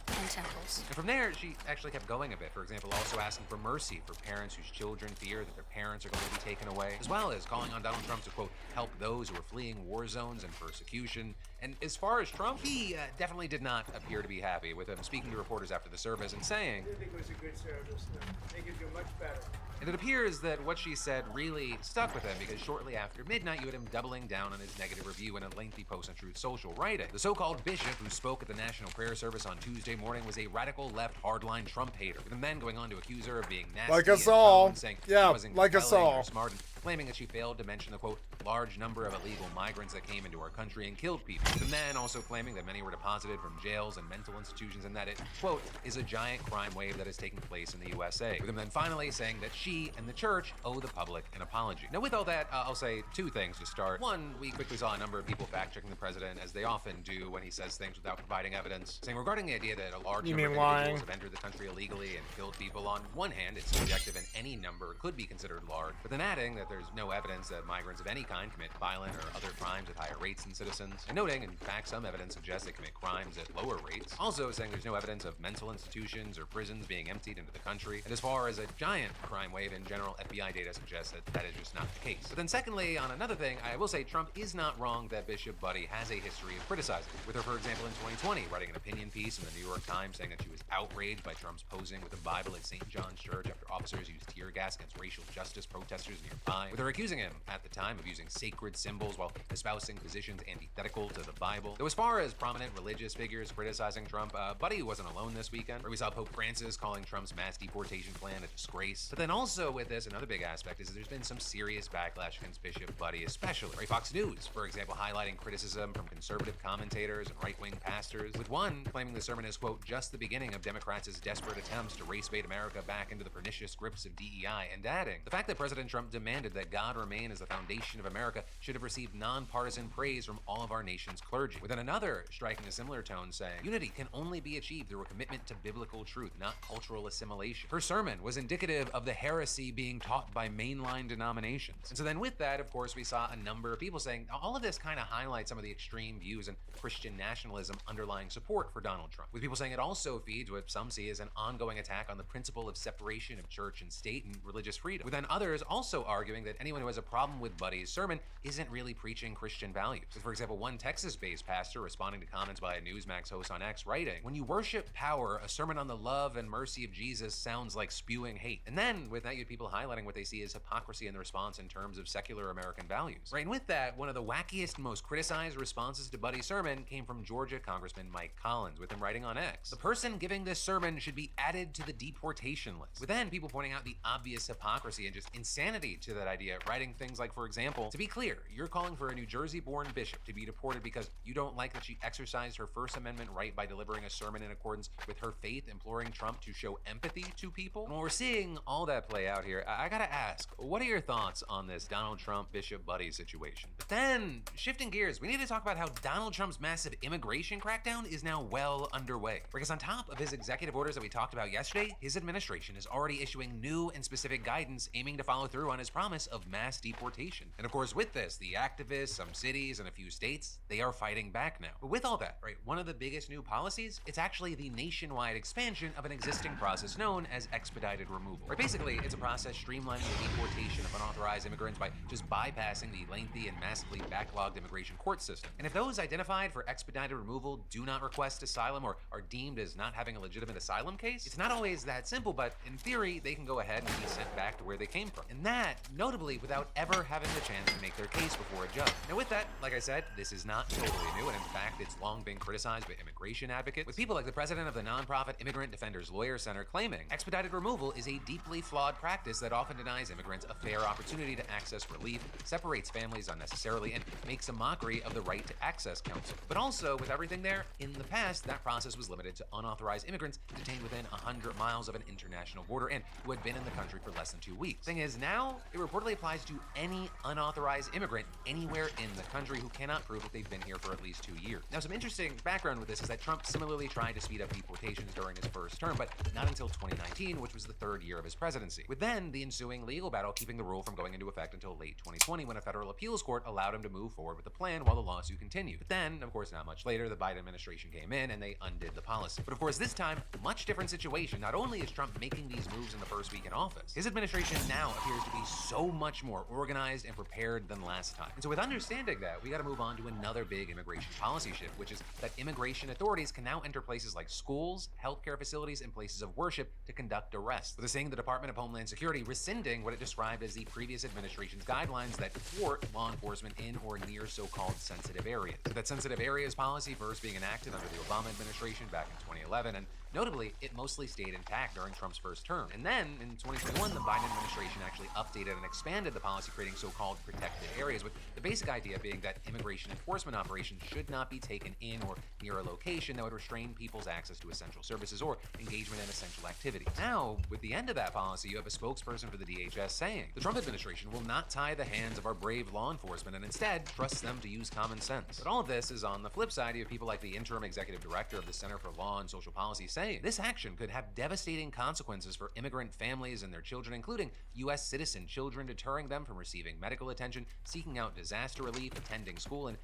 and temples. and from there, she actually kept going a bit. For example, also asking for mercy for parents whose children fear that their parents are going to be taken away, as well as calling on Donald Trump to, quote, help those who are fleeing war zones and persecution. And as far as Trump, he definitely did not appear to be happy, with him speaking to reporters after the service and saying, I think it was a good service. They could do much better. and it appears that what she said really stuck with him, because shortly after midnight, you had him doubling down on his negative review in a lengthy post on Truth Social, writing, the so-called bishop who spoke at the National Prayer Service on Tuesday morning was a radical left hardline Trump hater, with him then going on to accuse her of being nasty Like us and all. prone, saying Yeah, she wasn't like us compelling or all. smart, and claiming that she failed to mention the, quote, large number of illegal migrants that came into our country and killed people. The man also claiming that many were deposited from jails and mental institutions, and that it, quote, is a giant crime wave that is taking place in the USA. With him then finally saying that she and the church owe the public an apology. Now, with all that, I'll say two things to start. One, we quickly saw a number of people fact-checking the president, as they often do when he says things without providing evidence, saying regarding the idea that a large You number of mean lying? individuals have entered the country illegally and killed people. On one hand, it's subjective and any number could be considered large, but then adding that there's no evidence that migrants of any kind commit violent or other crimes at higher rates than citizens, and noting, in fact, some evidence suggests they commit crimes at lower rates. Also saying there's no evidence of mental institutions or prisons being emptied into the country, and as far as a giant crime wave in general, FBI data suggests that that is just not the case. But then secondly, on another thing, I will say Trump is not wrong that Bishop Buddy has a history of criticizing, with her, for example, in 2020, writing an opinion piece in the New York Times saying that she was outraged by Trump's posing with a Bible at St. John's Church after officers used tear gas against racial justice protesters nearby, with her accusing him at the time of using sacred symbols while espousing positions antithetical to the Bible. Though as far as prominent religious figures criticizing Trump, Buddy wasn't alone this weekend, where we saw Pope Francis calling Trump's mass deportation plan a disgrace. But then also with this, another big aspect is that there's been some serious backlash against Bishop Buddy, especially. Right? Fox News, for example, highlighting criticism from conservative commentators and right-wing pastors, with one claiming the sermon is, quote, just the beginning of Democrats' desperate attempts to race-bait America back into the pernicious grips of DEI, and adding, the fact that President Trump demanded that God remain as the foundation of America should have received nonpartisan praise from all of our nation's clergy. With then another striking a similar tone saying, unity can only be achieved through a commitment to biblical truth, not cultural assimilation. Her sermon was indicative of the heresy being taught by mainline denominations. And so then with that, of course, we saw a number of people saying all of this kind of highlights some of the extreme views and Christian nationalism underlying support for Donald Trump, with people saying it also feeds what some see as an ongoing attack on the principle of separation of church and state and religious freedom, with then others also arguing claiming that anyone who has a problem with Buddy's sermon isn't really preaching Christian values. So for example, one Texas-based pastor responding to comments by a Newsmax host on X writing, "When you worship power, a sermon on the love and mercy of Jesus sounds like spewing hate." And then with that, you have people highlighting what they see as hypocrisy in the response in terms of secular American values. Right, and with that, one of the wackiest and most criticized responses to Buddy's sermon came from Georgia Congressman Mike Collins, with him writing on X, "The person giving this sermon should be added to the deportation list." With then people pointing out the obvious hypocrisy and just insanity to that idea, writing things like, for example, "To be clear, you're calling for a New Jersey-born bishop to be deported because you don't like that she exercised her First Amendment right by delivering a sermon in accordance with her faith, imploring Trump to show empathy to people?" And while we're seeing all that play out here, I gotta ask, what are your thoughts on this Donald Trump Bishop Buddy situation? But then, shifting gears, we need to talk about how Donald Trump's massive immigration crackdown is now well underway. Because on top of his executive orders that we talked about yesterday, his administration is already issuing new and specific guidance aiming to follow through on his promise of mass deportation. And of course, with this, the activists, some cities, and a few states, they are fighting back now. But with all that, right, one of the biggest new policies, it's actually the nationwide expansion of an existing process known as expedited removal. Right, basically, it's a process streamlining the deportation of unauthorized immigrants by just bypassing the lengthy and massively backlogged immigration court system. And if those identified for expedited removal do not request asylum or are deemed as not having a legitimate asylum case, it's not always that simple, but in theory, they can go ahead and be sent back to where they came from. And that, notably, without ever having the chance to make their case before a judge. Now with that, like I said, this is not totally new, and in fact, it's long been criticized by immigration advocates, with people like the president of the nonprofit Immigrant Defenders Lawyer Center claiming expedited removal is a deeply flawed practice that often denies immigrants a fair opportunity to access relief, separates families unnecessarily, and makes a mockery of the right to access counsel. But also, with everything there, in the past, that process was limited to unauthorized immigrants detained within 100 miles of an international border and who had been in the country for less than 2 weeks. Thing is, now, it reportedly applies to any unauthorized immigrant anywhere in the country who cannot prove that they've been here for at least 2 years. Now, some interesting background with this is that Trump similarly tried to speed up deportations during his first term, but not until 2019, which was the third year of his presidency. With then the ensuing legal battle keeping the rule from going into effect until late 2020, when a federal appeals court allowed him to move forward with the plan while the lawsuit continued. But then, of course, not much later, the Biden administration came in and they undid the policy. But of course, this time, much different situation. Not only is Trump making these moves in the first week in office, his administration now appears to be so much more organized and prepared than last time. And so with understanding that, we gotta move on to another big immigration policy shift, which is that immigration authorities can now enter places like schools, healthcare facilities, and places of worship to conduct arrests. With this saying, the Department of Homeland Security rescinding what it described as the previous administration's guidelines that thwart law enforcement in or near so-called sensitive areas. So that sensitive areas policy first being enacted under the Obama administration back in 2011, and notably, it mostly stayed intact during Trump's first term. And then, in 2021, the Biden administration actually updated and expanded the policy, creating so-called protected areas, with the basic idea being that immigration enforcement operations should not be taken in or near a location that would restrain people's access to essential services or engagement in essential activities. Now, with the end of that policy, you have a spokesperson for the DHS saying, "The Trump administration will not tie the hands of our brave law enforcement and instead trust them to use common sense." But all of this is on the flip side. You have people like the interim executive director of the Center for Law and Social Policy saying this action could have devastating consequences for immigrant families and their children, including U.S. citizen children, deterring them from receiving medical attention, seeking out disaster relief, attending school, and...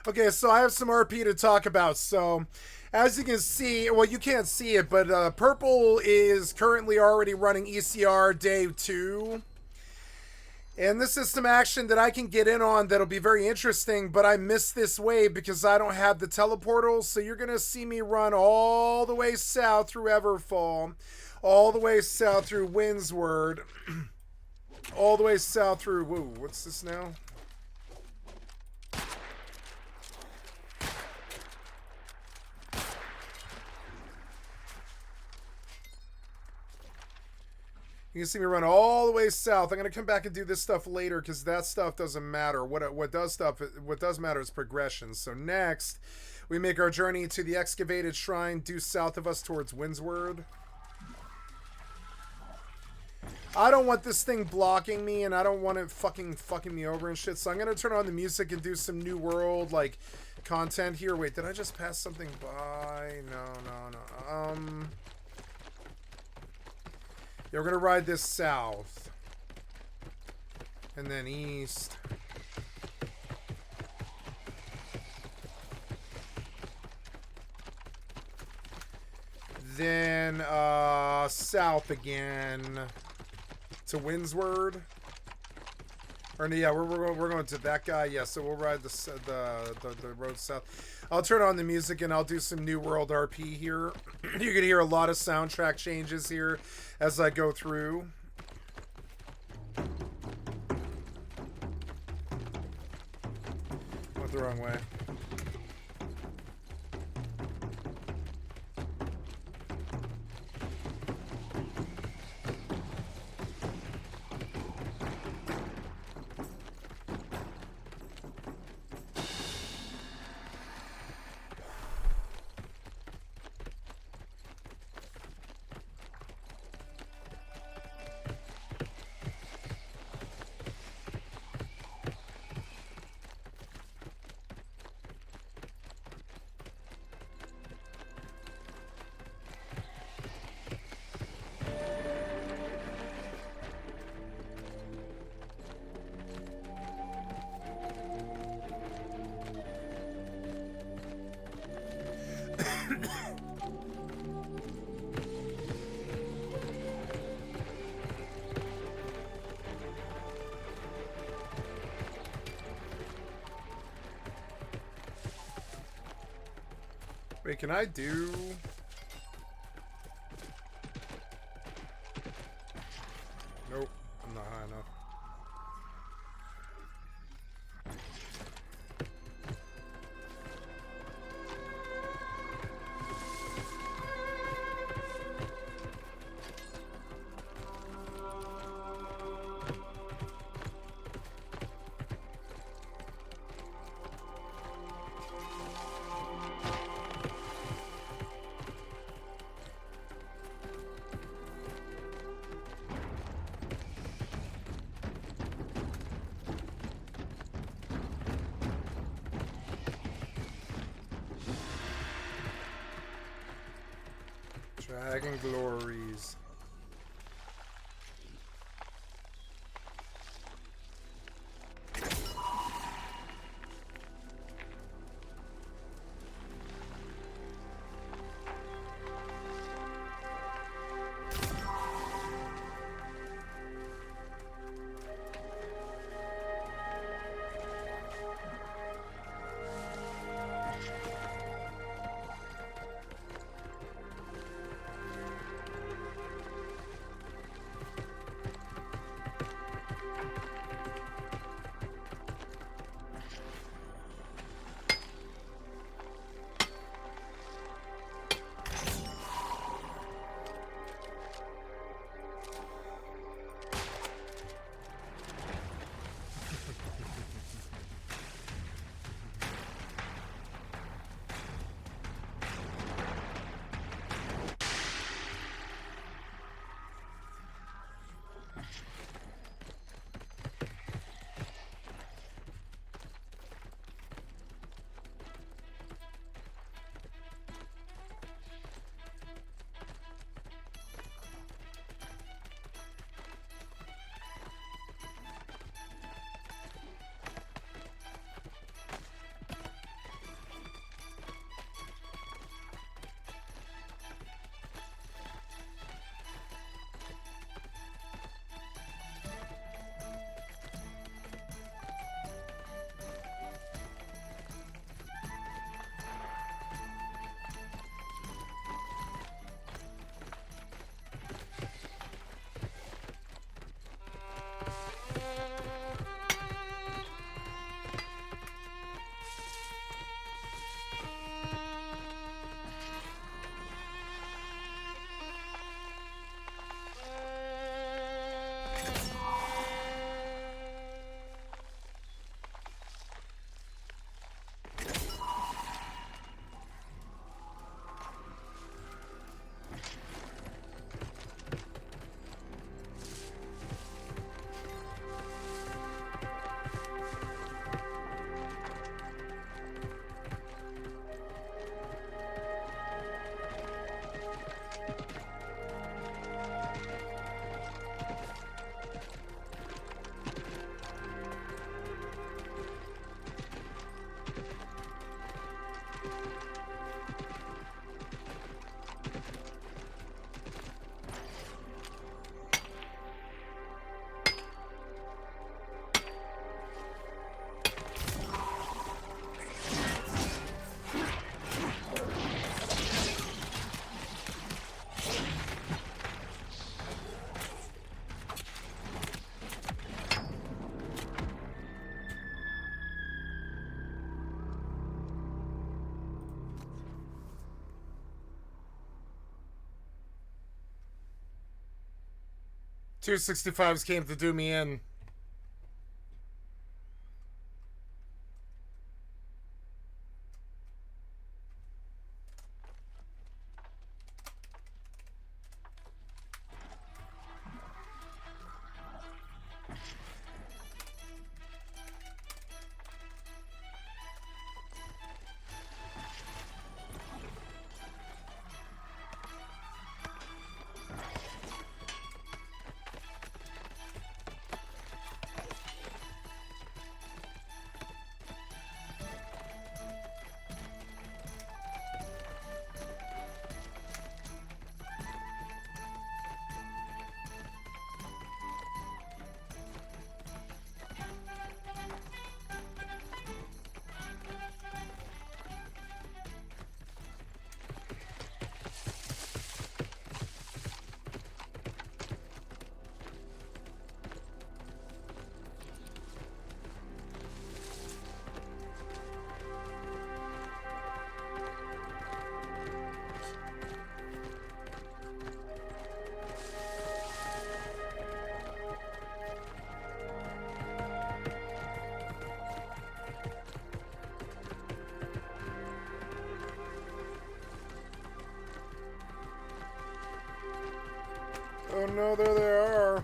Okay, so I have some RP to talk about. So, as you can see, well, you can't see it, but Purple is currently already running ECR Day 2. And this is some action that I can get in on that'll be very interesting, but I missed this wave because I don't have the teleportal. So you're going to see me run all the way south through Everfall, all the way south through Windsward, all the way south through, whoa, what's this now? You can see me run all the way south. I'm going to come back and do this stuff later because that stuff doesn't matter. What does matter is progression. So next, we make our journey to the excavated shrine due south of us towards Windsward. I don't want this thing blocking me, and I don't want it fucking me over and shit. So I'm going to turn on the music and do some New World, like, content here. Wait, did I just pass something by? No. Yeah, we're going to ride this south. And then east. Then south again to Windsward. Or yeah, we're going to that guy. Yeah, so we'll ride the road south. I'll turn on the music and I'll do some New World RP here. You can hear a lot of soundtrack changes here as I go through. Went the wrong way. Wait, can I do... Nope, I'm not high enough. Dragon Glories. 265s came to do me in. Oh no, there they are.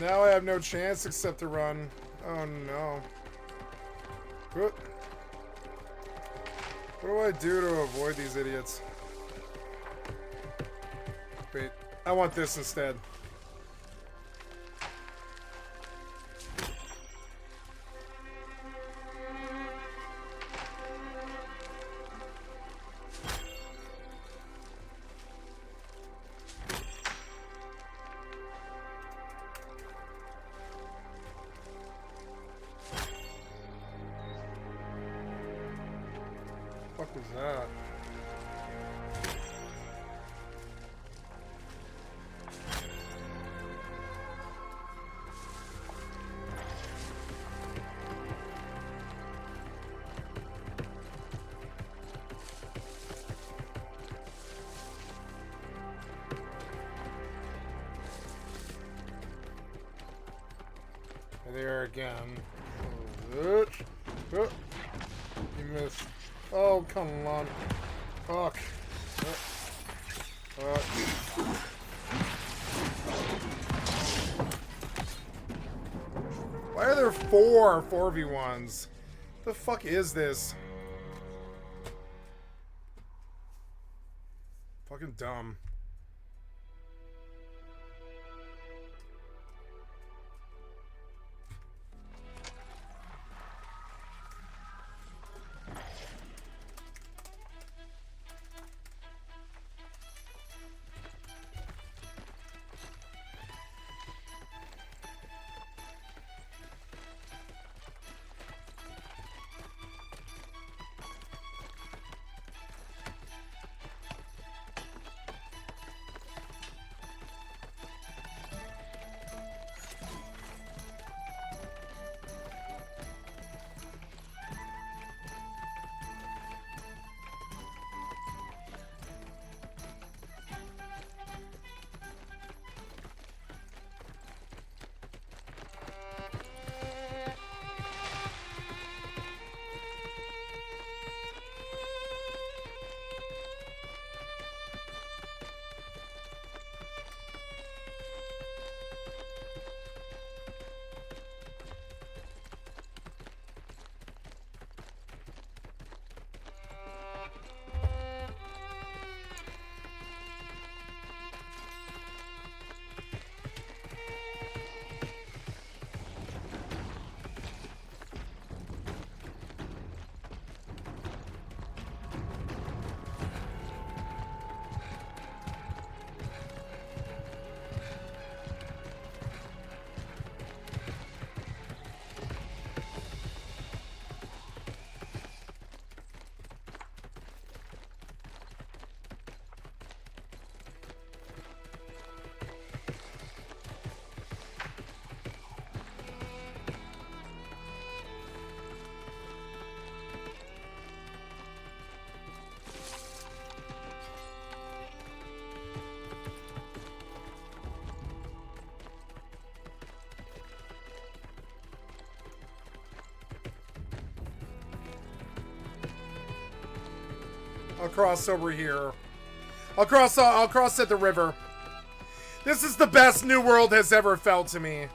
Now I have no chance except to run. Oh no. What do I do to avoid these idiots? Wait, I want this instead. What was that? There again. Oh, you missed. Oh, come on. Fuck. Why are there 4v1s? The fuck is this? Fucking dumb. I'll cross over here. I'll cross at the river. This is the best New World has ever felt to me.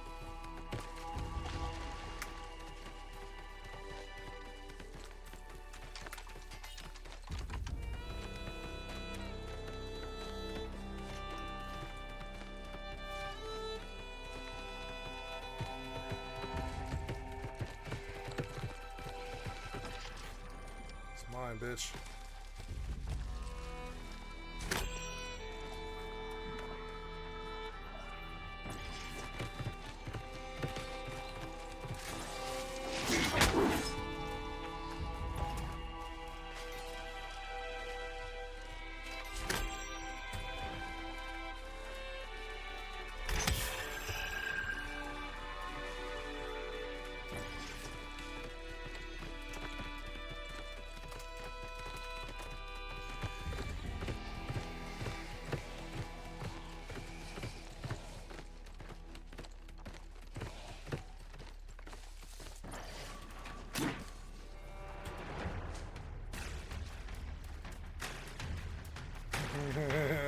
It's mine, bitch.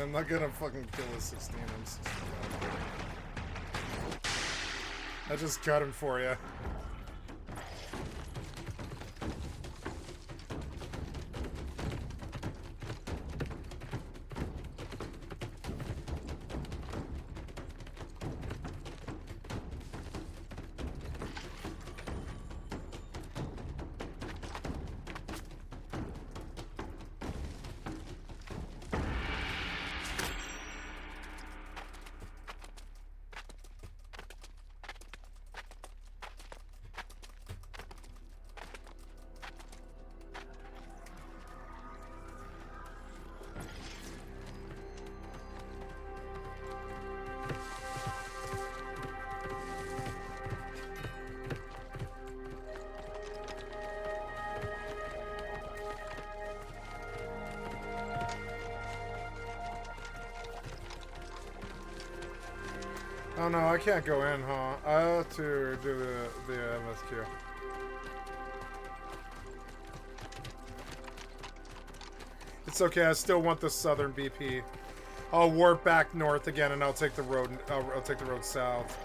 I'm not gonna fucking kill a 16. I'm 65. I just cut him for you. Oh no, I can't go in, huh? I have to do the MSQ. It's okay, I still want the southern BP. I'll warp back north again and I'll take the road south.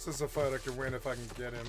is a fight I can win if I can get him.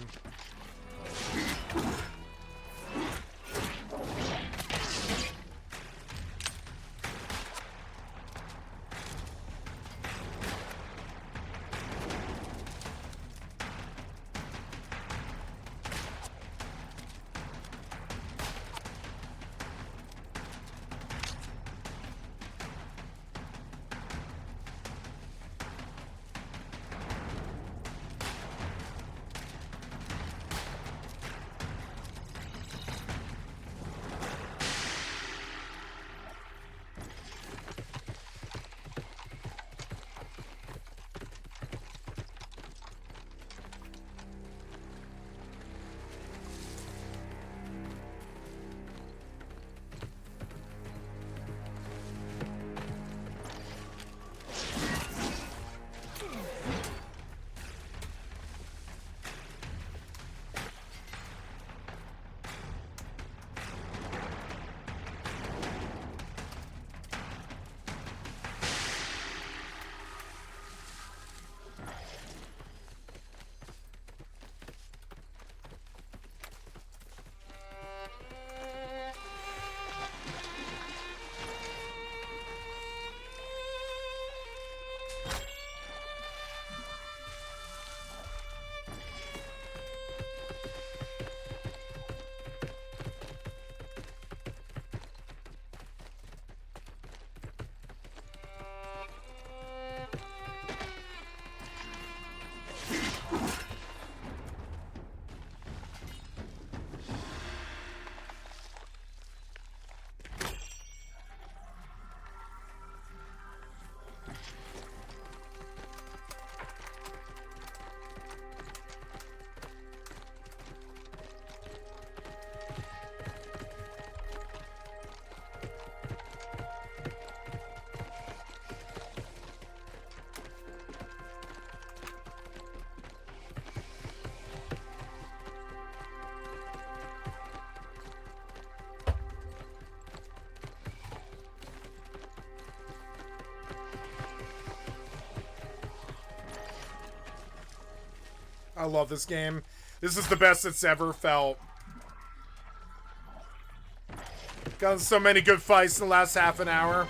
I love this game. This is the best it's ever felt. Got so many good fights in the last half an hour.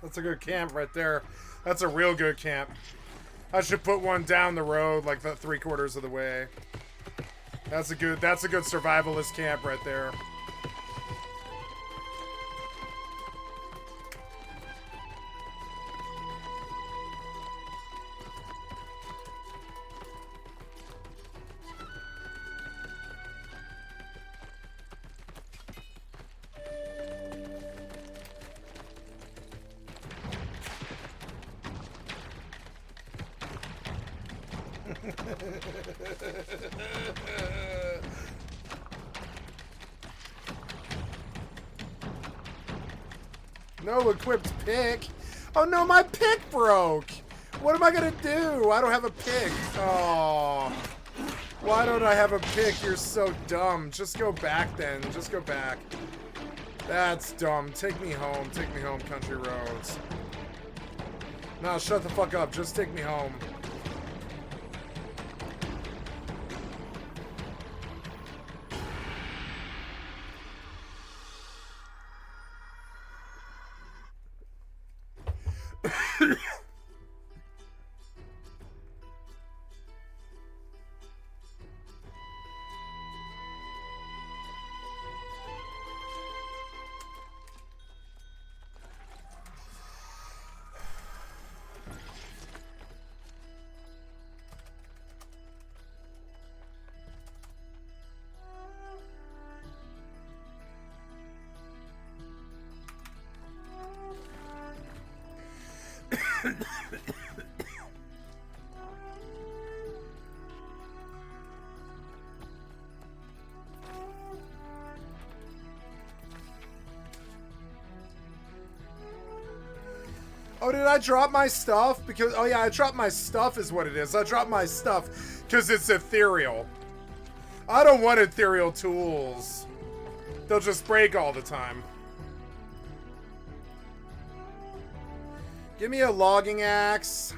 That's a good camp right there. That's a real good camp. I should put one down the road, like the 3/4 of the way. That's a good survivalist camp right there. No equipped pick. Oh no, my pick broke. What am I gonna do? I don't have a pick. Oh. Why don't I have a pick? You're so dumb. Just go back then. Just go back. That's dumb. Take me home. Take me home, country roads. No, shut the fuck up. Just take me home. Oh, did I drop my stuff? Because, oh yeah, I dropped my stuff is what it is. I dropped my stuff because it's ethereal. I don't want ethereal tools. They'll just break all the time. Give me a logging axe.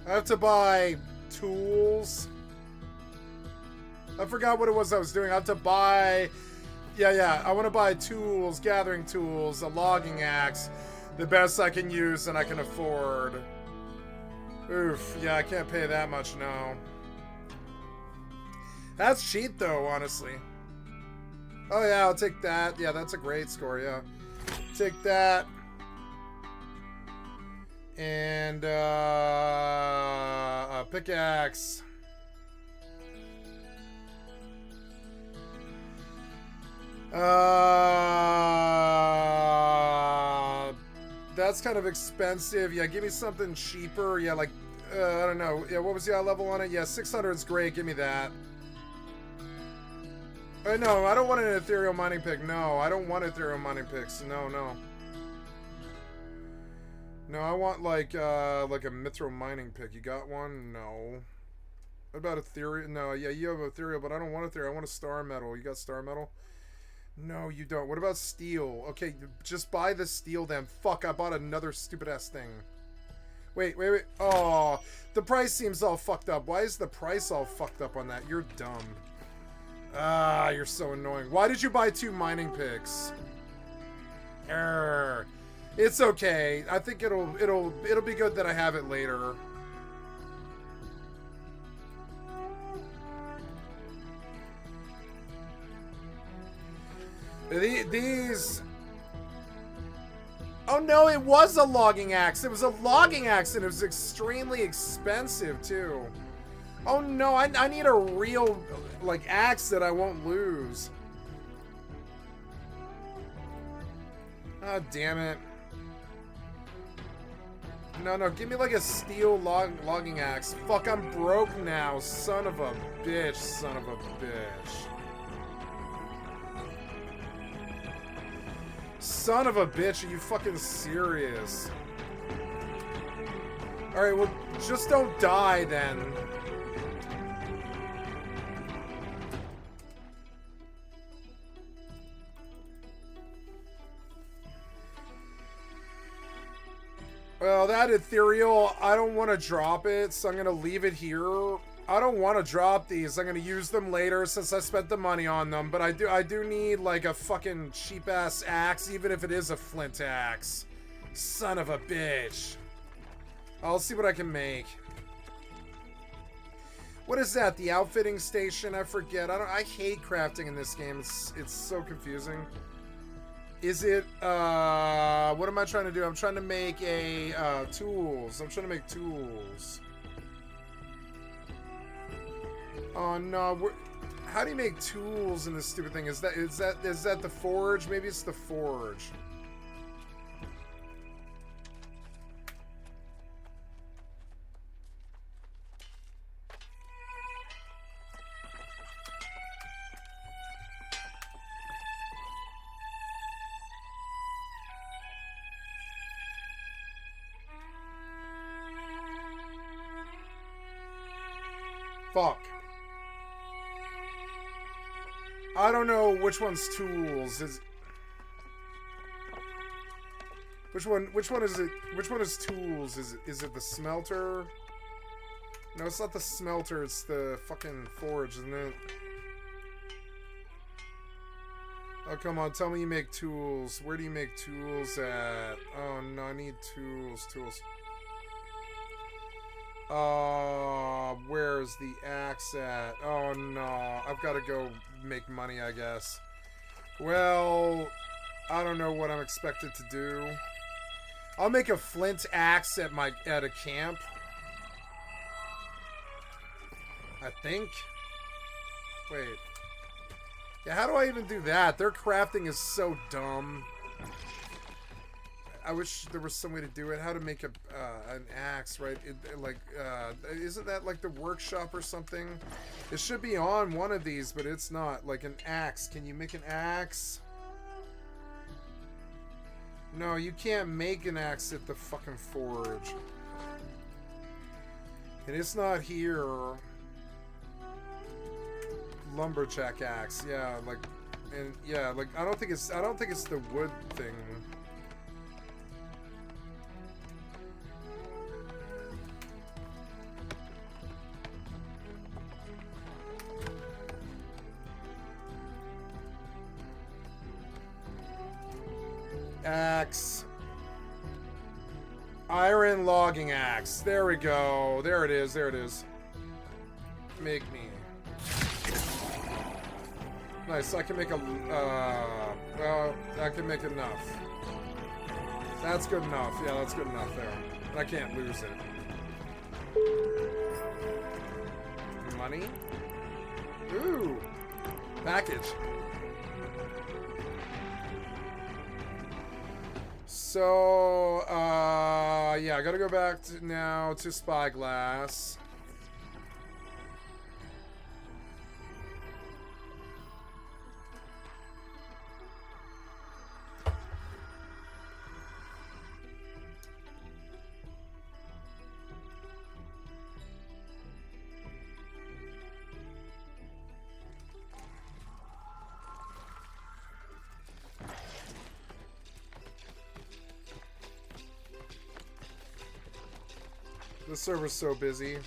I have to buy tools. I forgot what it was I was doing. I have to buy... Yeah. I want to buy tools, gathering tools, a logging axe. The best I can use and I can afford. Oof. Yeah, I can't pay that much, no. That's cheap, though, honestly. Oh, yeah, I'll take that. Yeah, that's a great score, yeah. Take that. And, a pickaxe. That's kind of expensive. Yeah, give me something cheaper. Yeah, like, I don't know. Yeah, what was the level on it? Yeah, 600 is great. Give me that. No, I don't want an ethereal mining pick. No, I don't want ethereal mining picks. No, no. No, I want like a mithril mining pick. You got one? No. What about ethereal? No, yeah, you have ethereal, but I don't want ethereal. I want a star metal. You got star metal? No, you don't. What about steel? Okay, just buy the steel then. Fuck, I bought another stupid-ass thing. Wait. Oh, the price seems all fucked up. Why is the price all fucked up on that? You're dumb. Ah, you're so annoying. Why did you buy 2 mining picks? Err. It's okay. I think it'll be good that I have it later. These... Oh no, it was a logging axe. It was a logging axe and it was extremely expensive too. Oh no, I need a real, like, axe that I won't lose. Oh, damn it. No, give me like a steel logging axe. Fuck, I'm broke now. Son of a bitch, son of a bitch. Son of a bitch, are you fucking serious? Alright, well, just don't die then. Well, that ethereal, I don't want to drop it, so I'm going to leave it here. I don't want to drop these. I'm going to use them later since I spent the money on them. But I do need, like, a fucking cheap-ass axe, even if it is a flint axe. Son of a bitch. I'll see what I can make. What is that? The outfitting station? I forget. I hate crafting in this game. It's so confusing. Is it, what am I trying to do? I'm trying to make a, tools. I'm trying to make tools. Oh no, how do you make tools in this stupid thing? Is that the forge? Maybe it's the forge. Fuck. I don't know which one's tools. Which one is it? Which one is tools? Is it the smelter? No, it's not the smelter, it's the fucking forge, isn't it? Oh, come on, tell me you make tools. Where do you make tools at? Oh no, I need tools. Where's the axe at? Oh no, I've got to go make money, I guess. Well, I don't know what I'm expected to do. I'll make a flint axe at a camp. I think. Wait. Yeah, how do I even do that? Their crafting is so dumb. I wish there was some way to do it. How to make an axe, right? Isn't that like the workshop or something? It should be on one of these, but it's not. Like an axe. Can you make an axe? No, you can't make an axe at the fucking forge. And it's not here. Lumberjack axe. Yeah, like, and yeah, like I don't think it's the wood thing. Axe. Iron logging axe. There we go. There it is. There it is. Make me. Nice. I can make a... well, I can make enough. That's good enough. Yeah, that's good enough there. I can't lose it. Money? Ooh. Package. So, yeah, I gotta go back now to Spyglass. The server's so busy.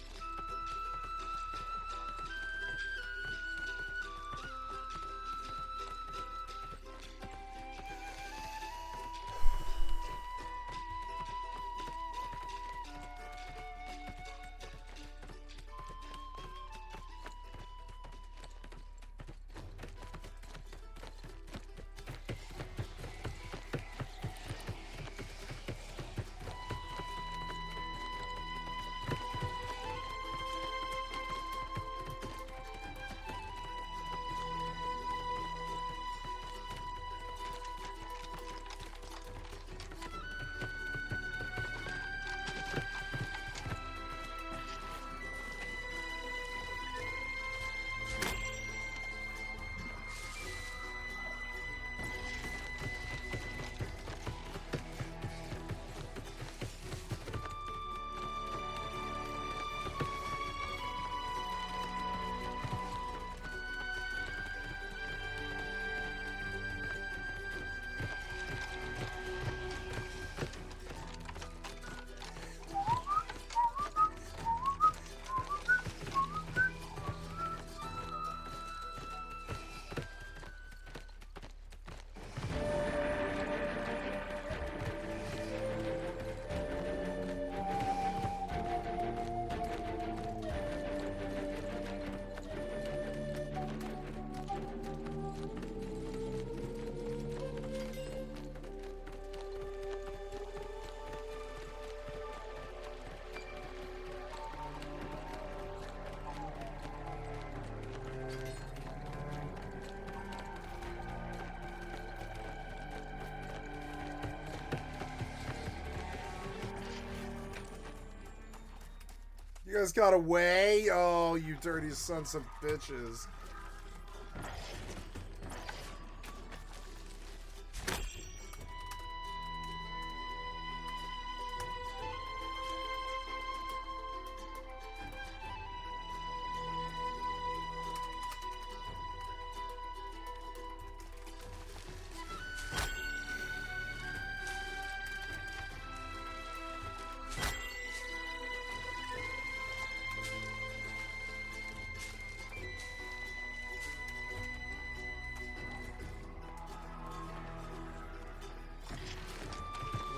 You guys got away? Oh, you dirty sons of bitches.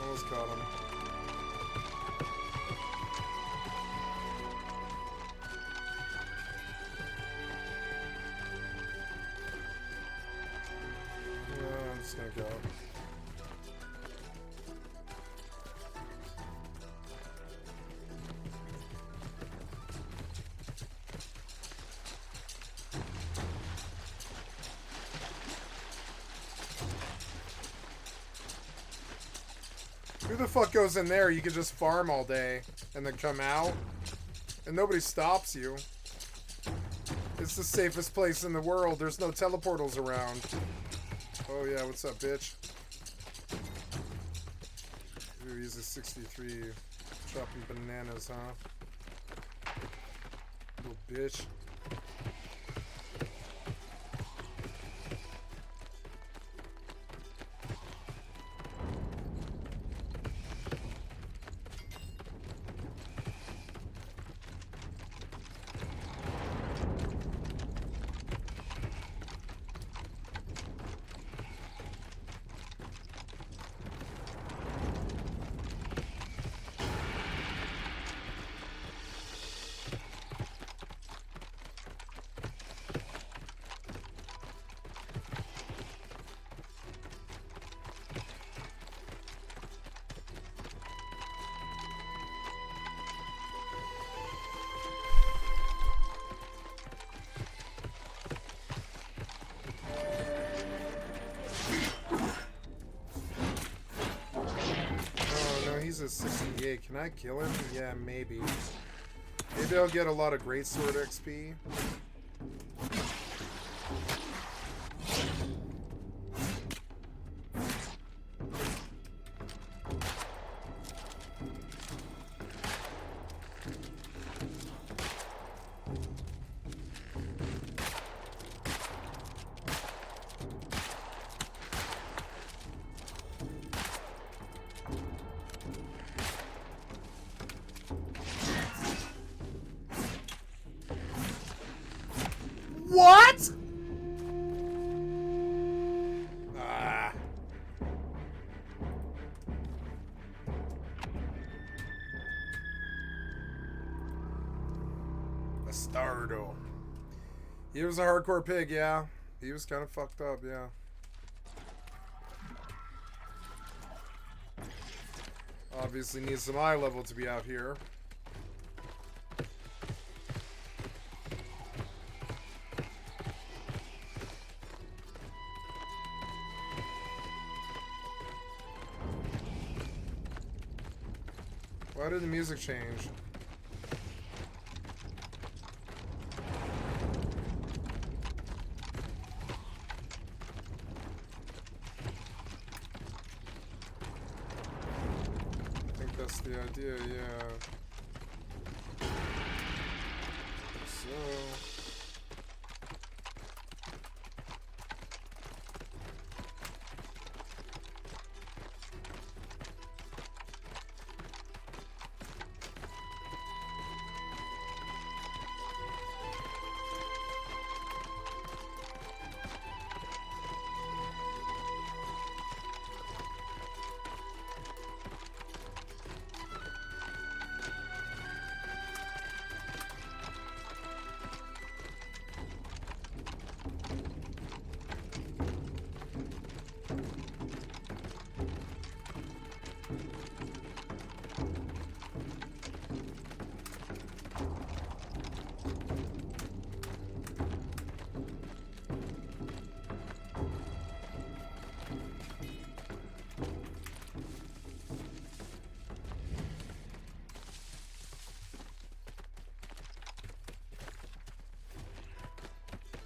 Almost got him. I'm just gonna go. Who the fuck goes in there? You can just farm all day and then come out and nobody stops you. It's the safest place in the world. There's no teleportals around. Oh yeah, what's up, bitch? Ooh, he's a 63. Chopping bananas, huh? Little bitch. is 68. Can I kill him? Yeah, maybe. Maybe I'll get a lot of greatsword XP. What? Ah. Bastardo. He was a hardcore pig, yeah. He was kind of fucked up, yeah. Obviously needs some eye level to be out here. Why did the music change? I think that's the idea, yeah. So...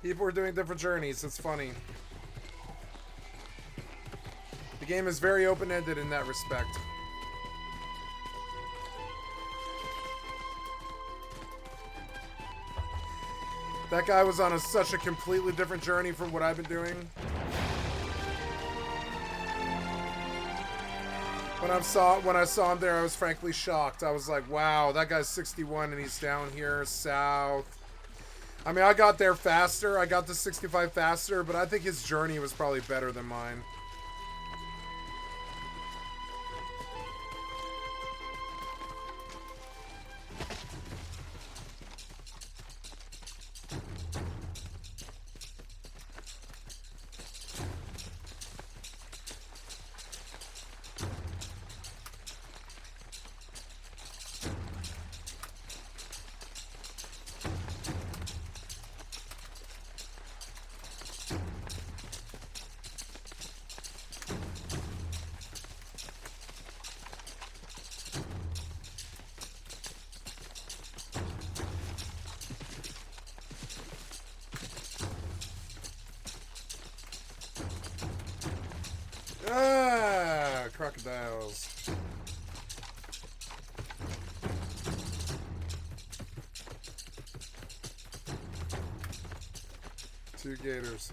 People are doing different journeys, it's funny. The game is very open-ended in that respect. That guy was on such a completely different journey from what I've been doing. When I saw him there, I was frankly shocked. I was like, wow, that guy's 61 and he's down here south. I mean, I got there faster. I got to 65 faster, but I think his journey was probably better than mine. Ah, crocodiles. Two gators.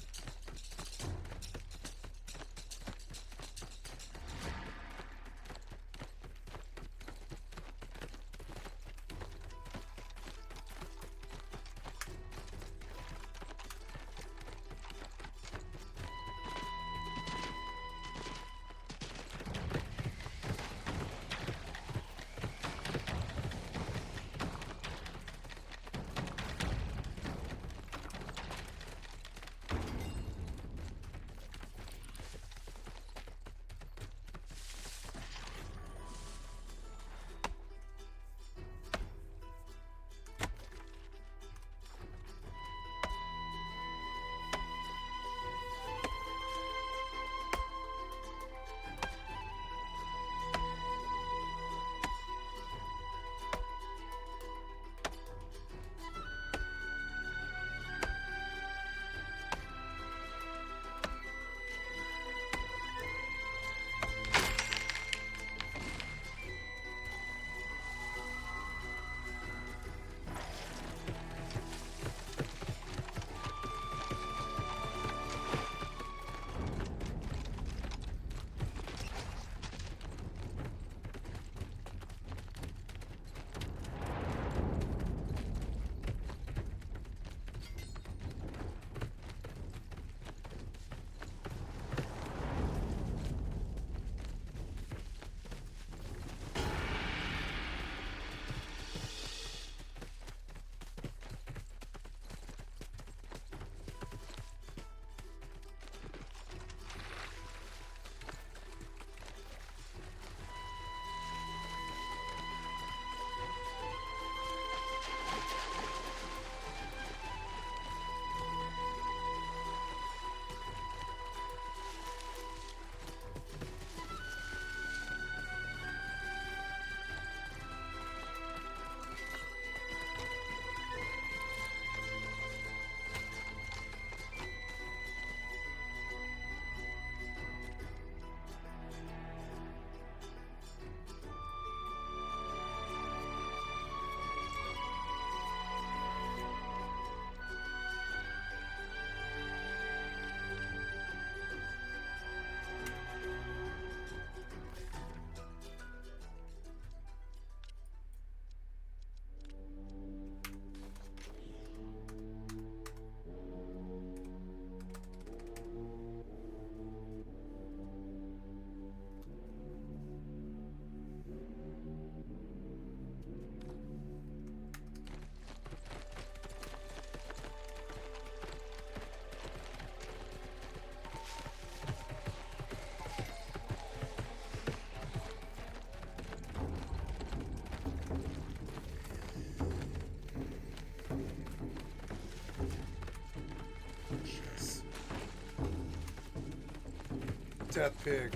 Death Pig.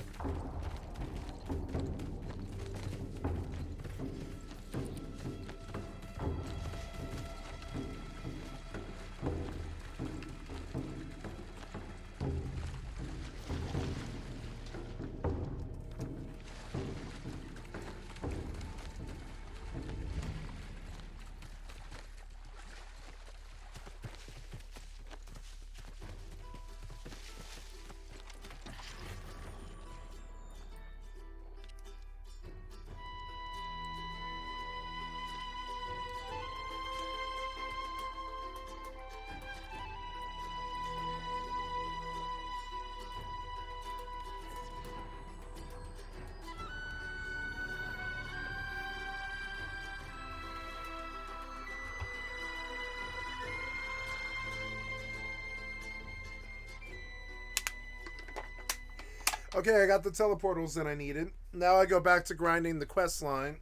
Okay, I got the teleportals that I needed. Now I go back to grinding the quest line,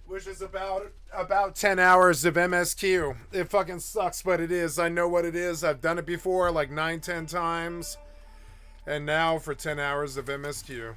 which is about 10 hours of MSQ. It fucking sucks, but it is. I know what it is. I've done it before like 9-10 times. And now for 10 hours of MSQ.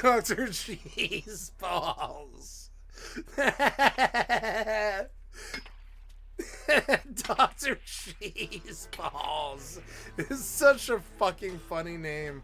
Dr. Cheese Balls. Dr. Cheese Balls is such a fucking funny name.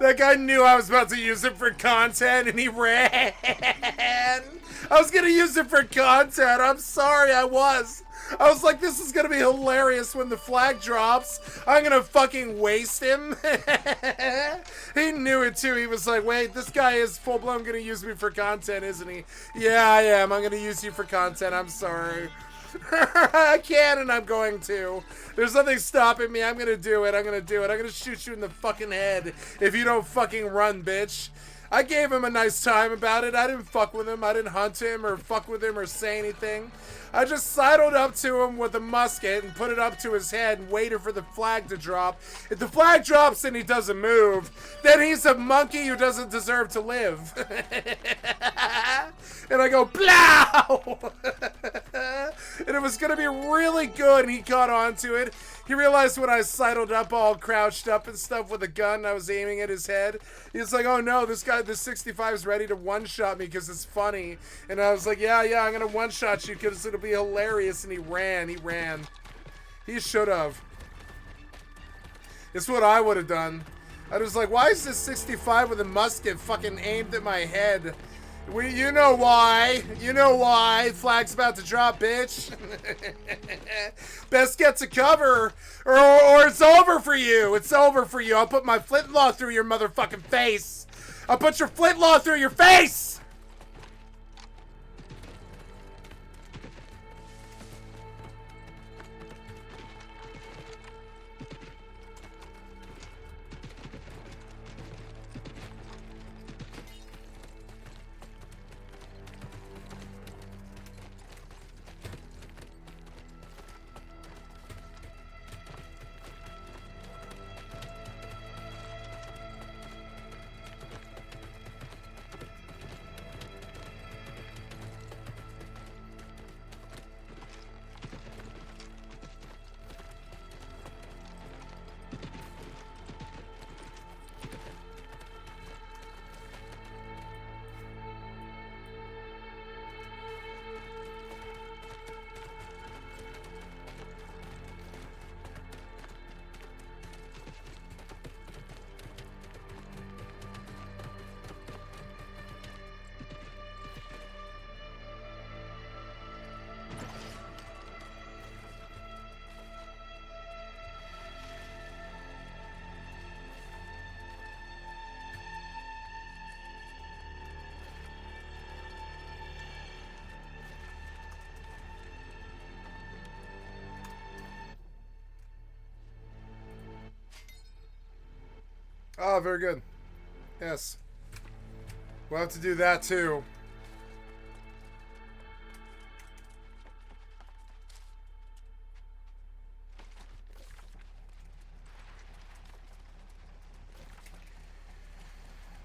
That guy knew I was about to use it for content and he ran. I was gonna use it for content. I'm sorry, I was like, this is gonna be hilarious when the flag drops. I'm gonna fucking waste him. He knew it too. He was like, wait, this guy is full-blown gonna use me for content, isn't he? Yeah, I am. I'm gonna use you for content. I'm sorry. I can and I'm going to. There's nothing stopping me. I'm gonna do it. I'm gonna do it. I'm gonna shoot you in the fucking head if you don't fucking run, bitch. I gave him a nice time about it. I didn't fuck with him. I didn't hunt him or fuck with him or say anything. I just sidled up to him with a musket and put it up to his head and waited for the flag to drop. If the flag drops and he doesn't move, then he's a monkey who doesn't deserve to live. And I go, blow! And it was gonna be really good, and he caught on to it. He realized when I sidled up all crouched up and stuff with a gun, I was aiming at his head. He was like, oh no, this guy, this 65 is ready to one-shot me because it's funny. And I was like, yeah, I'm gonna one-shot you because it'll be hilarious. And he ran. He should have. It's what I would have done. I was like, why is this 65 with a musket fucking aimed at my head? You know why. You know why. Flag's about to drop, bitch. Best get to cover, or it's over for you. It's over for you. I'll put my flintlock through your motherfucking face. I'll put your flintlock through your face. Oh, very good. Yes. We'll have to do that too.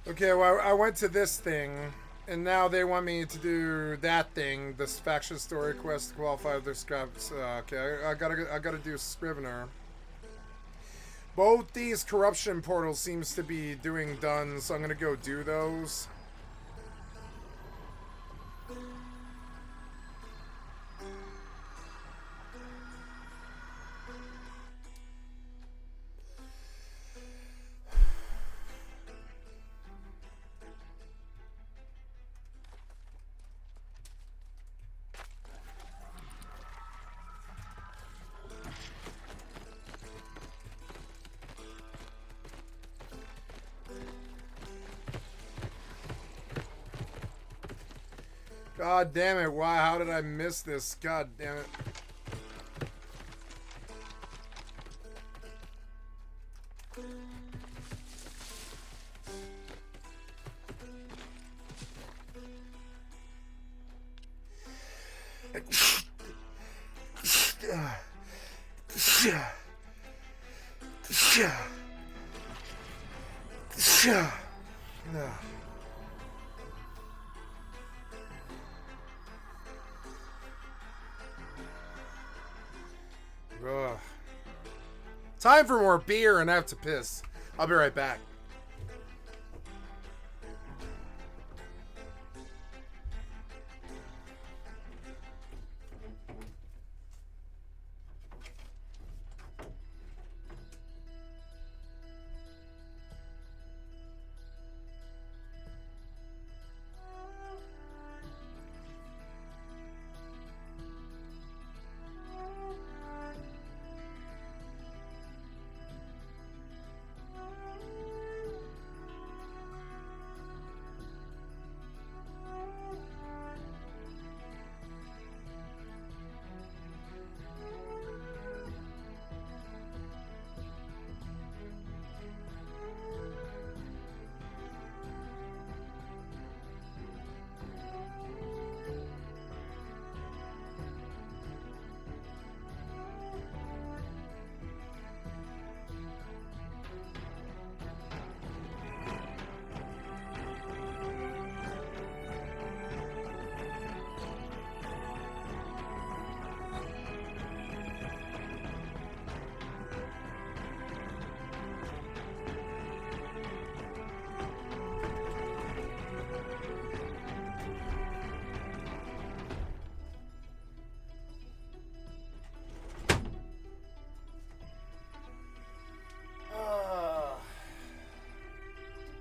Okay, well, I went to this thing, and now they want me to do that thing, this faction story quest to qualify their scraps. Okay, I gotta do Scrivener. Both these corruption portals seems to be done, so I'm gonna go do those. God damn it, why? How did I miss this? God damn it. Ugh. Time for more beer and I have to piss. I'll be right back.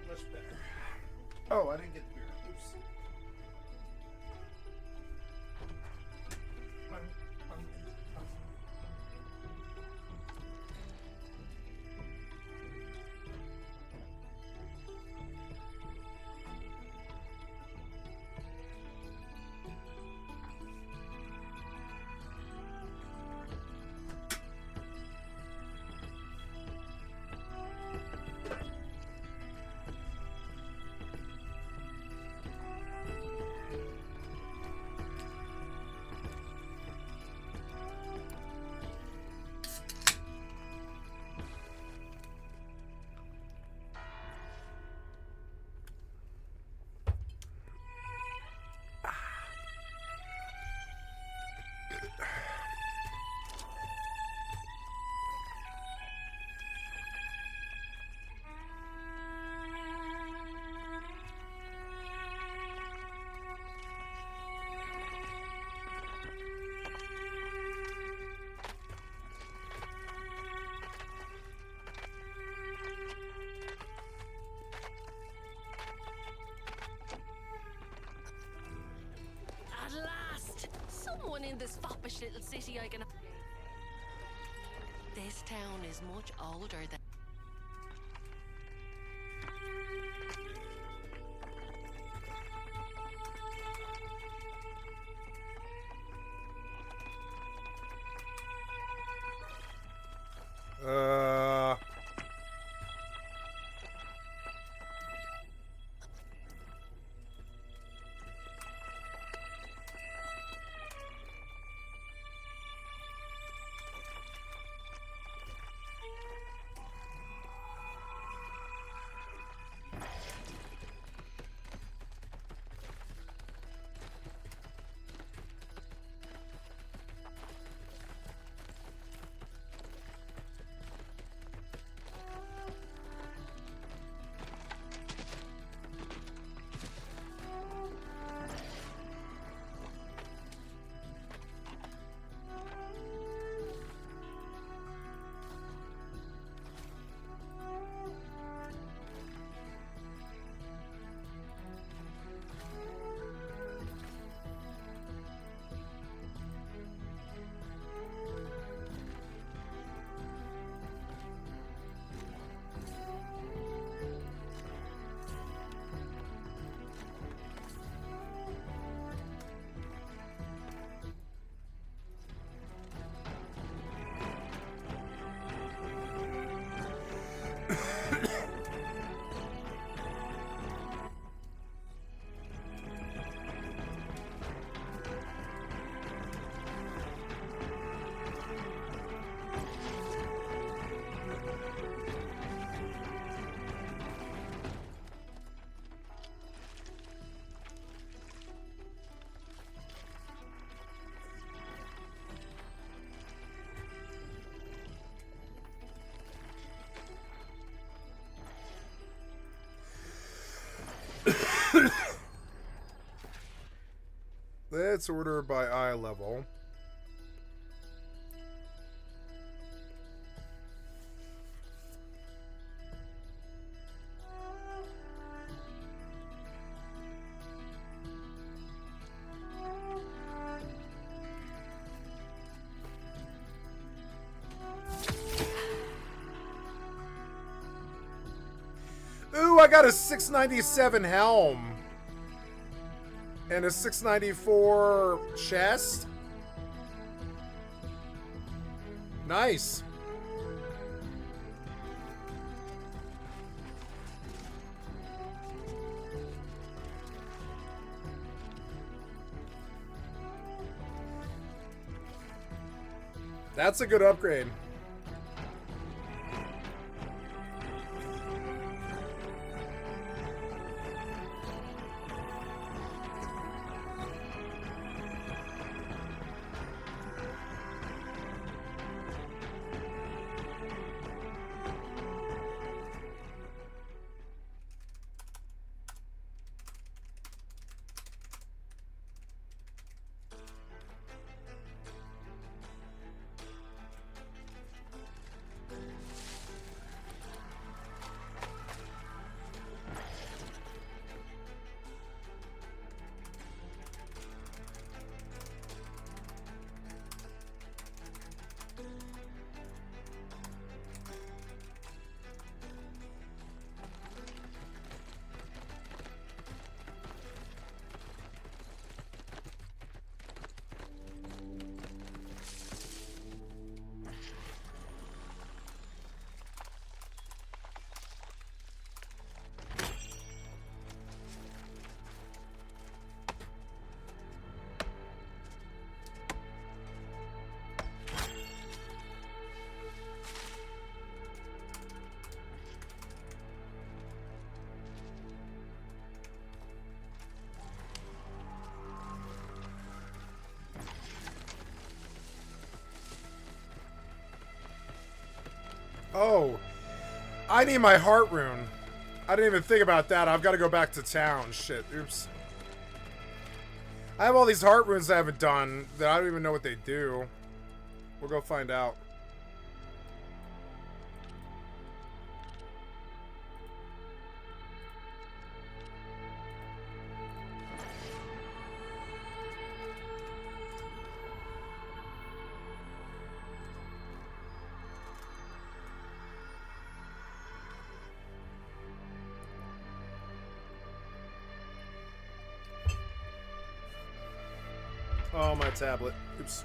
Much better. Oh, I didn't get the beer. Oops. At last! Someone in this foppish little city I can... This town is much older than... Let's order by eye level. Ooh, I got a 697 helm. And a 694 chest. Nice. That's a good upgrade. Oh, I need my heart rune. I didn't even think about that. I've got to go back to town. Shit, oops. I have all these heart runes I haven't done that I don't even know what they do. We'll go find out. Oh, my tablet. Oops.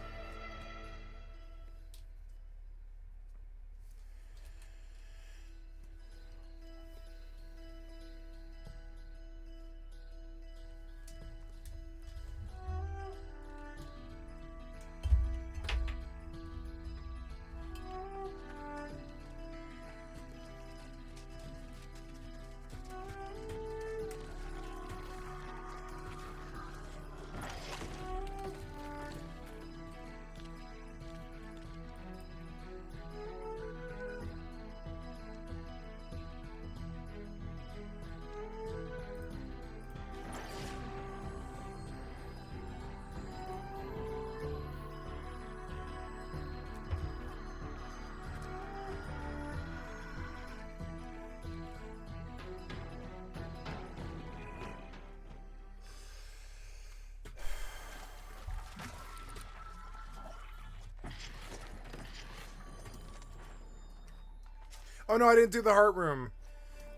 Oh no, I didn't do the heart room.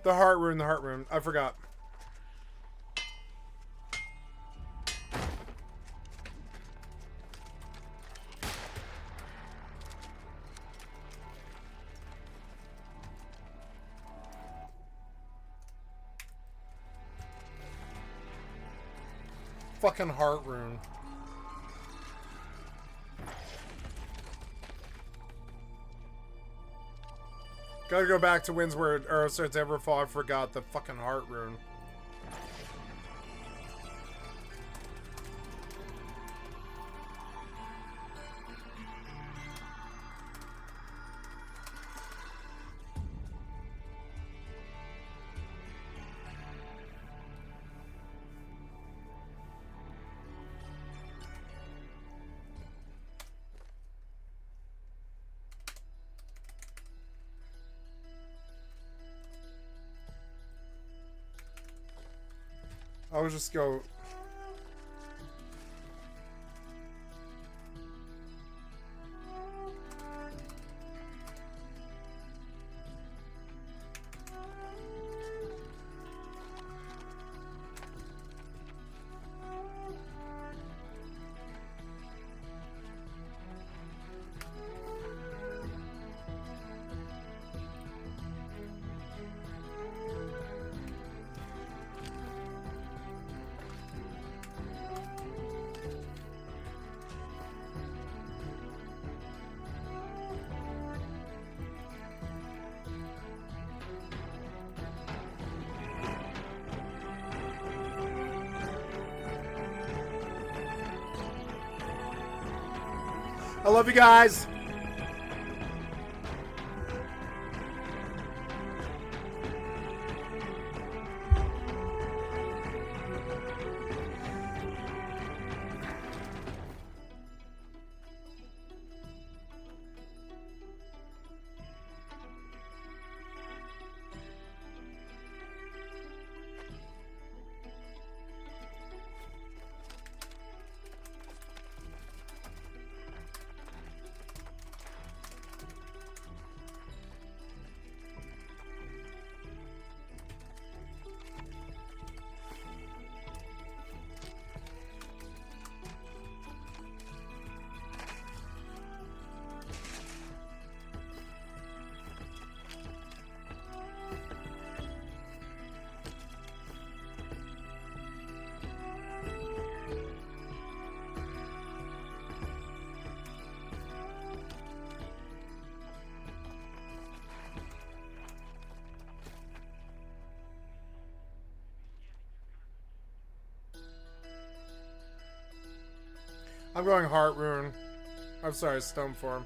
The heart room. I forgot. Fucking heart rune. Gotta go back to winds where Earth starts to ever fall. I forgot the fucking heart rune. I'll just go. I love you guys. I'm going Heart Rune. I'm sorry, Stone Form.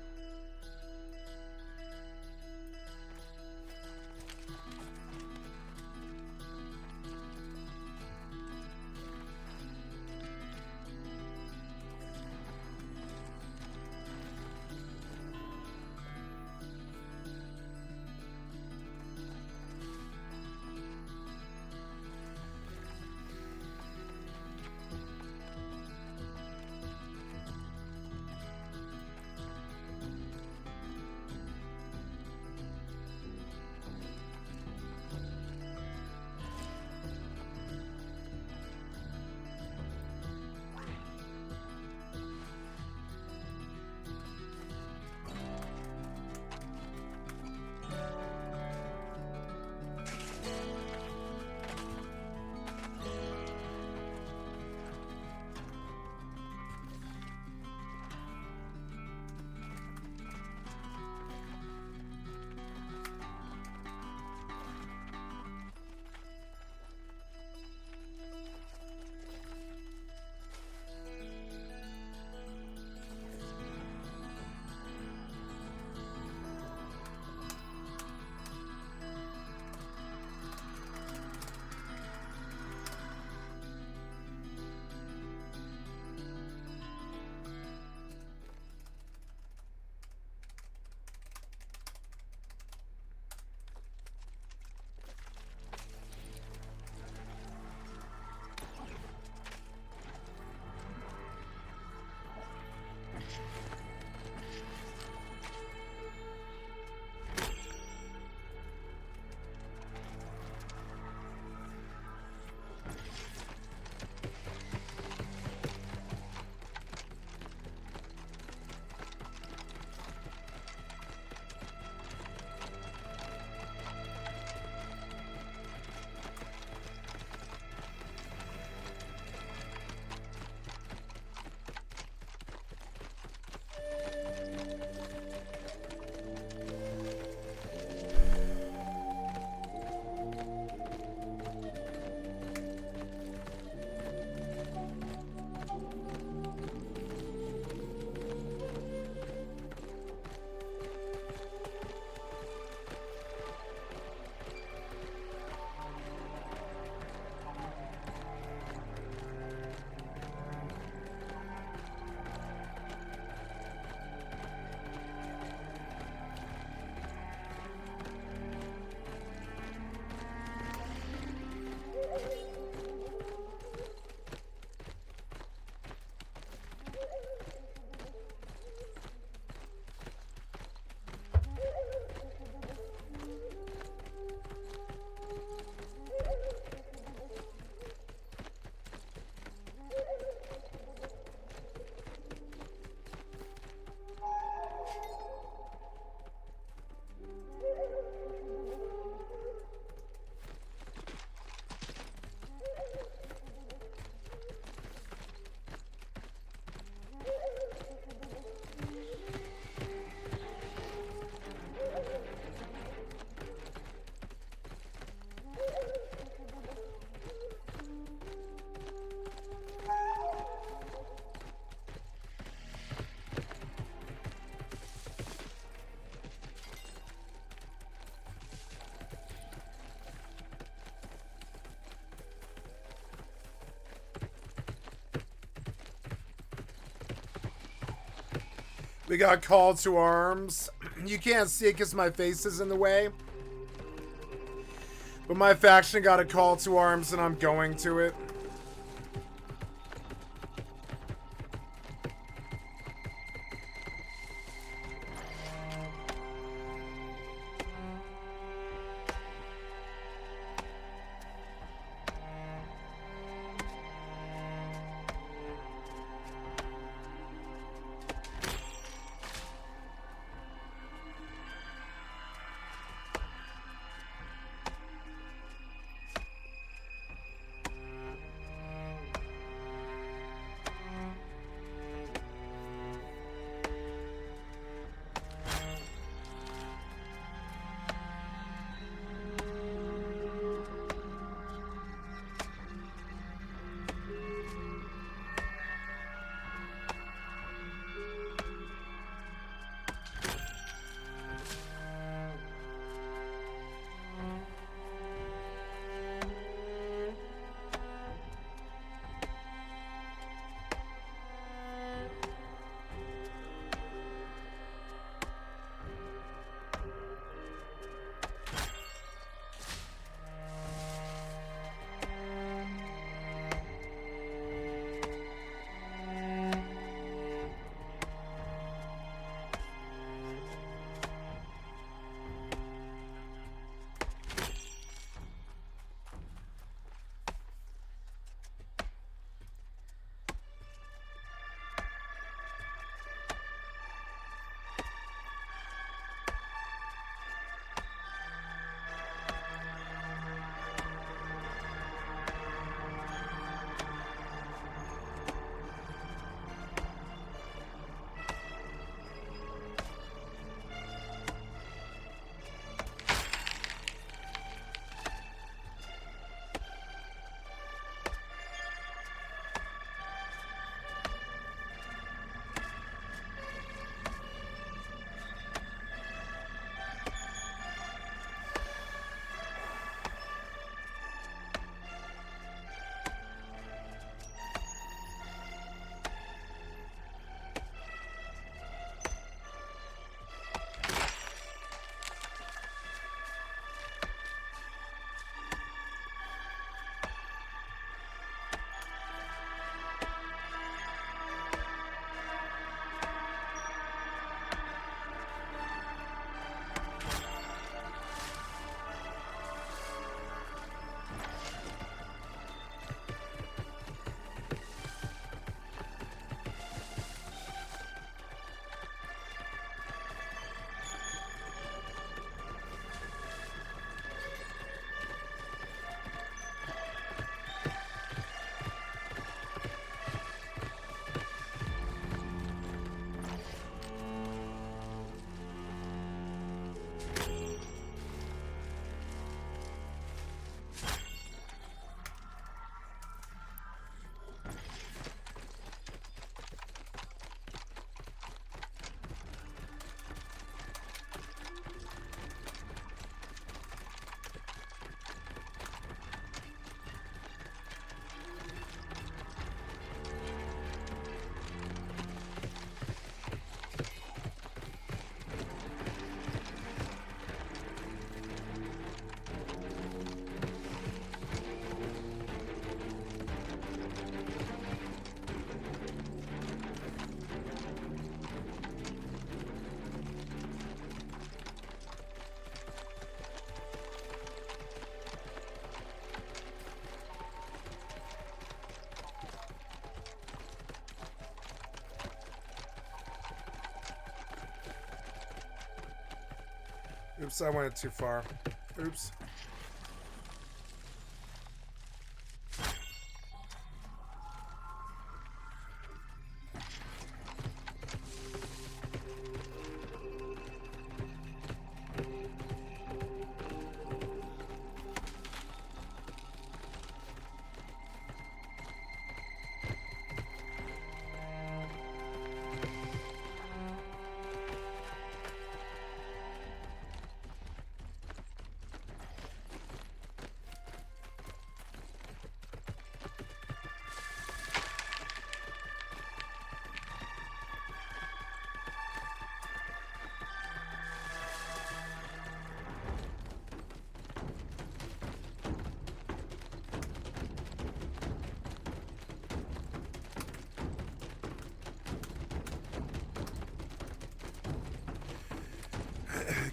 We got called to arms. You can't see it because my face is in the way. But my faction got a call to arms and I'm going to it. Oops, I went too far. Oops.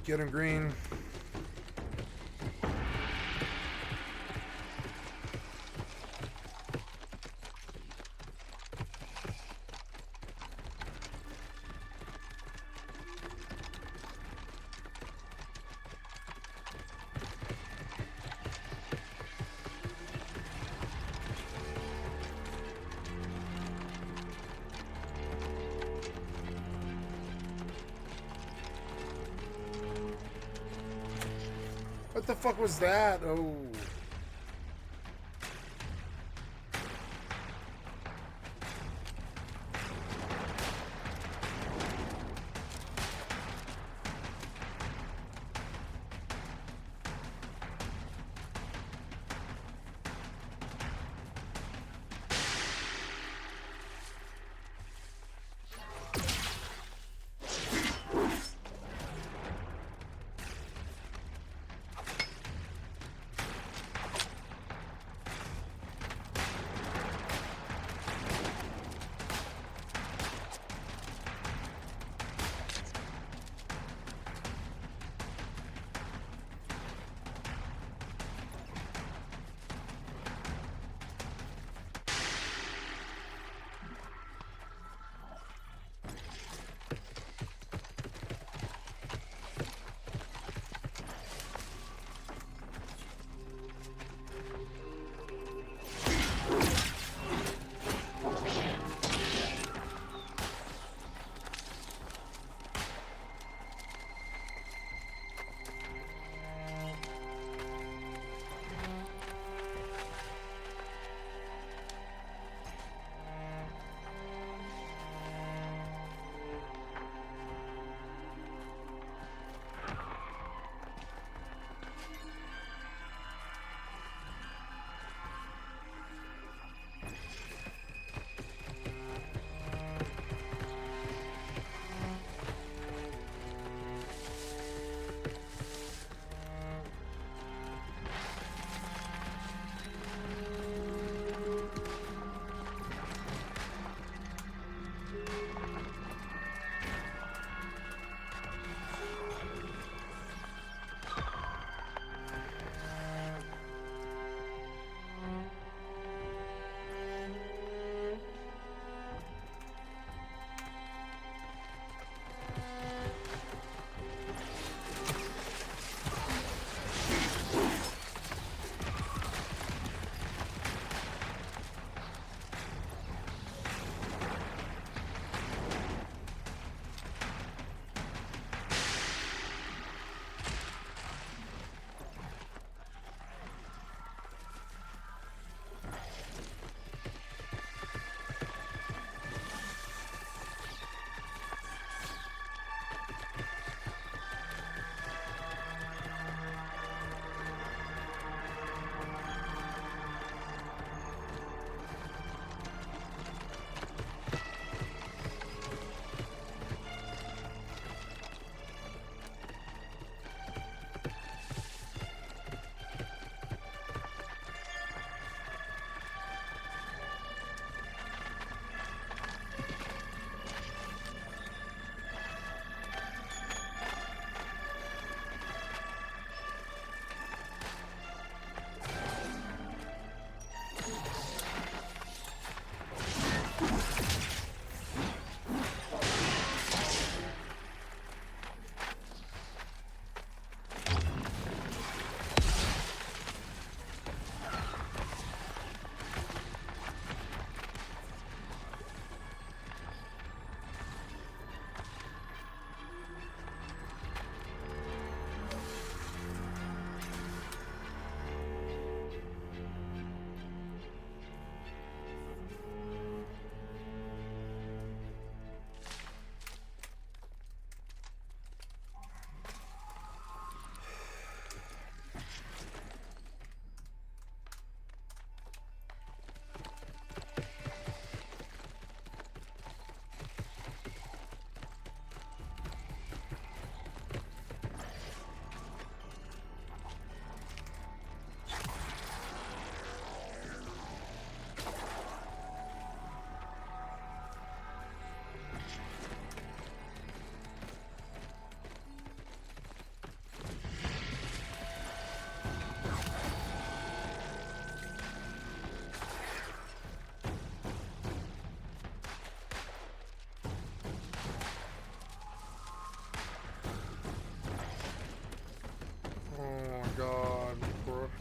Get him, Green. What the fuck was that? Oh.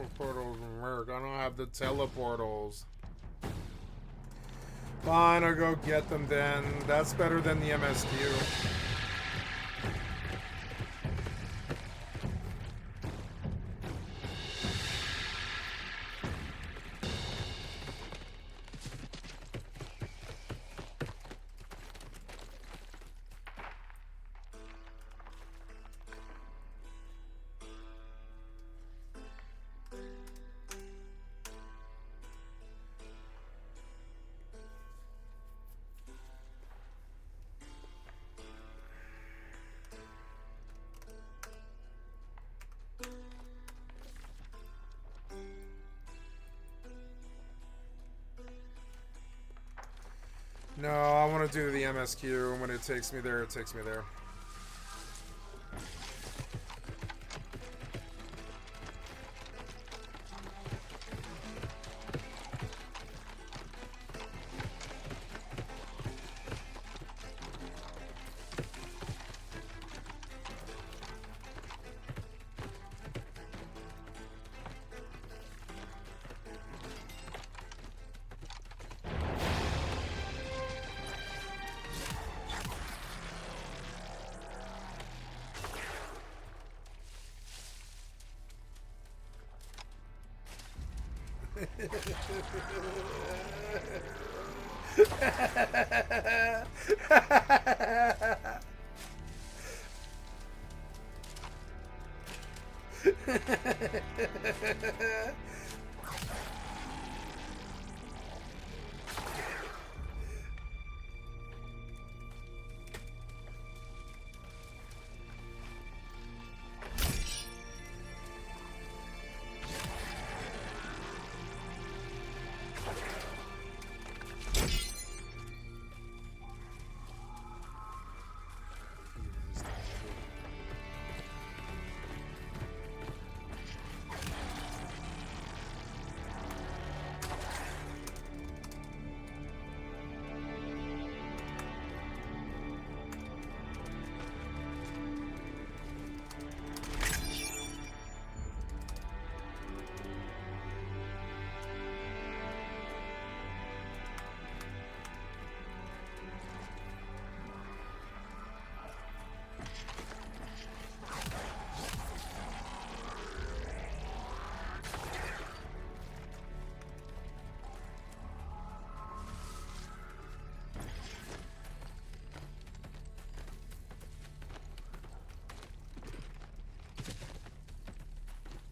teleportals work. I don't have the teleportals. Fine, I'll go get them then. That's better than the MSQ. No, I want to do the MSQ. When it takes me there, it takes me there.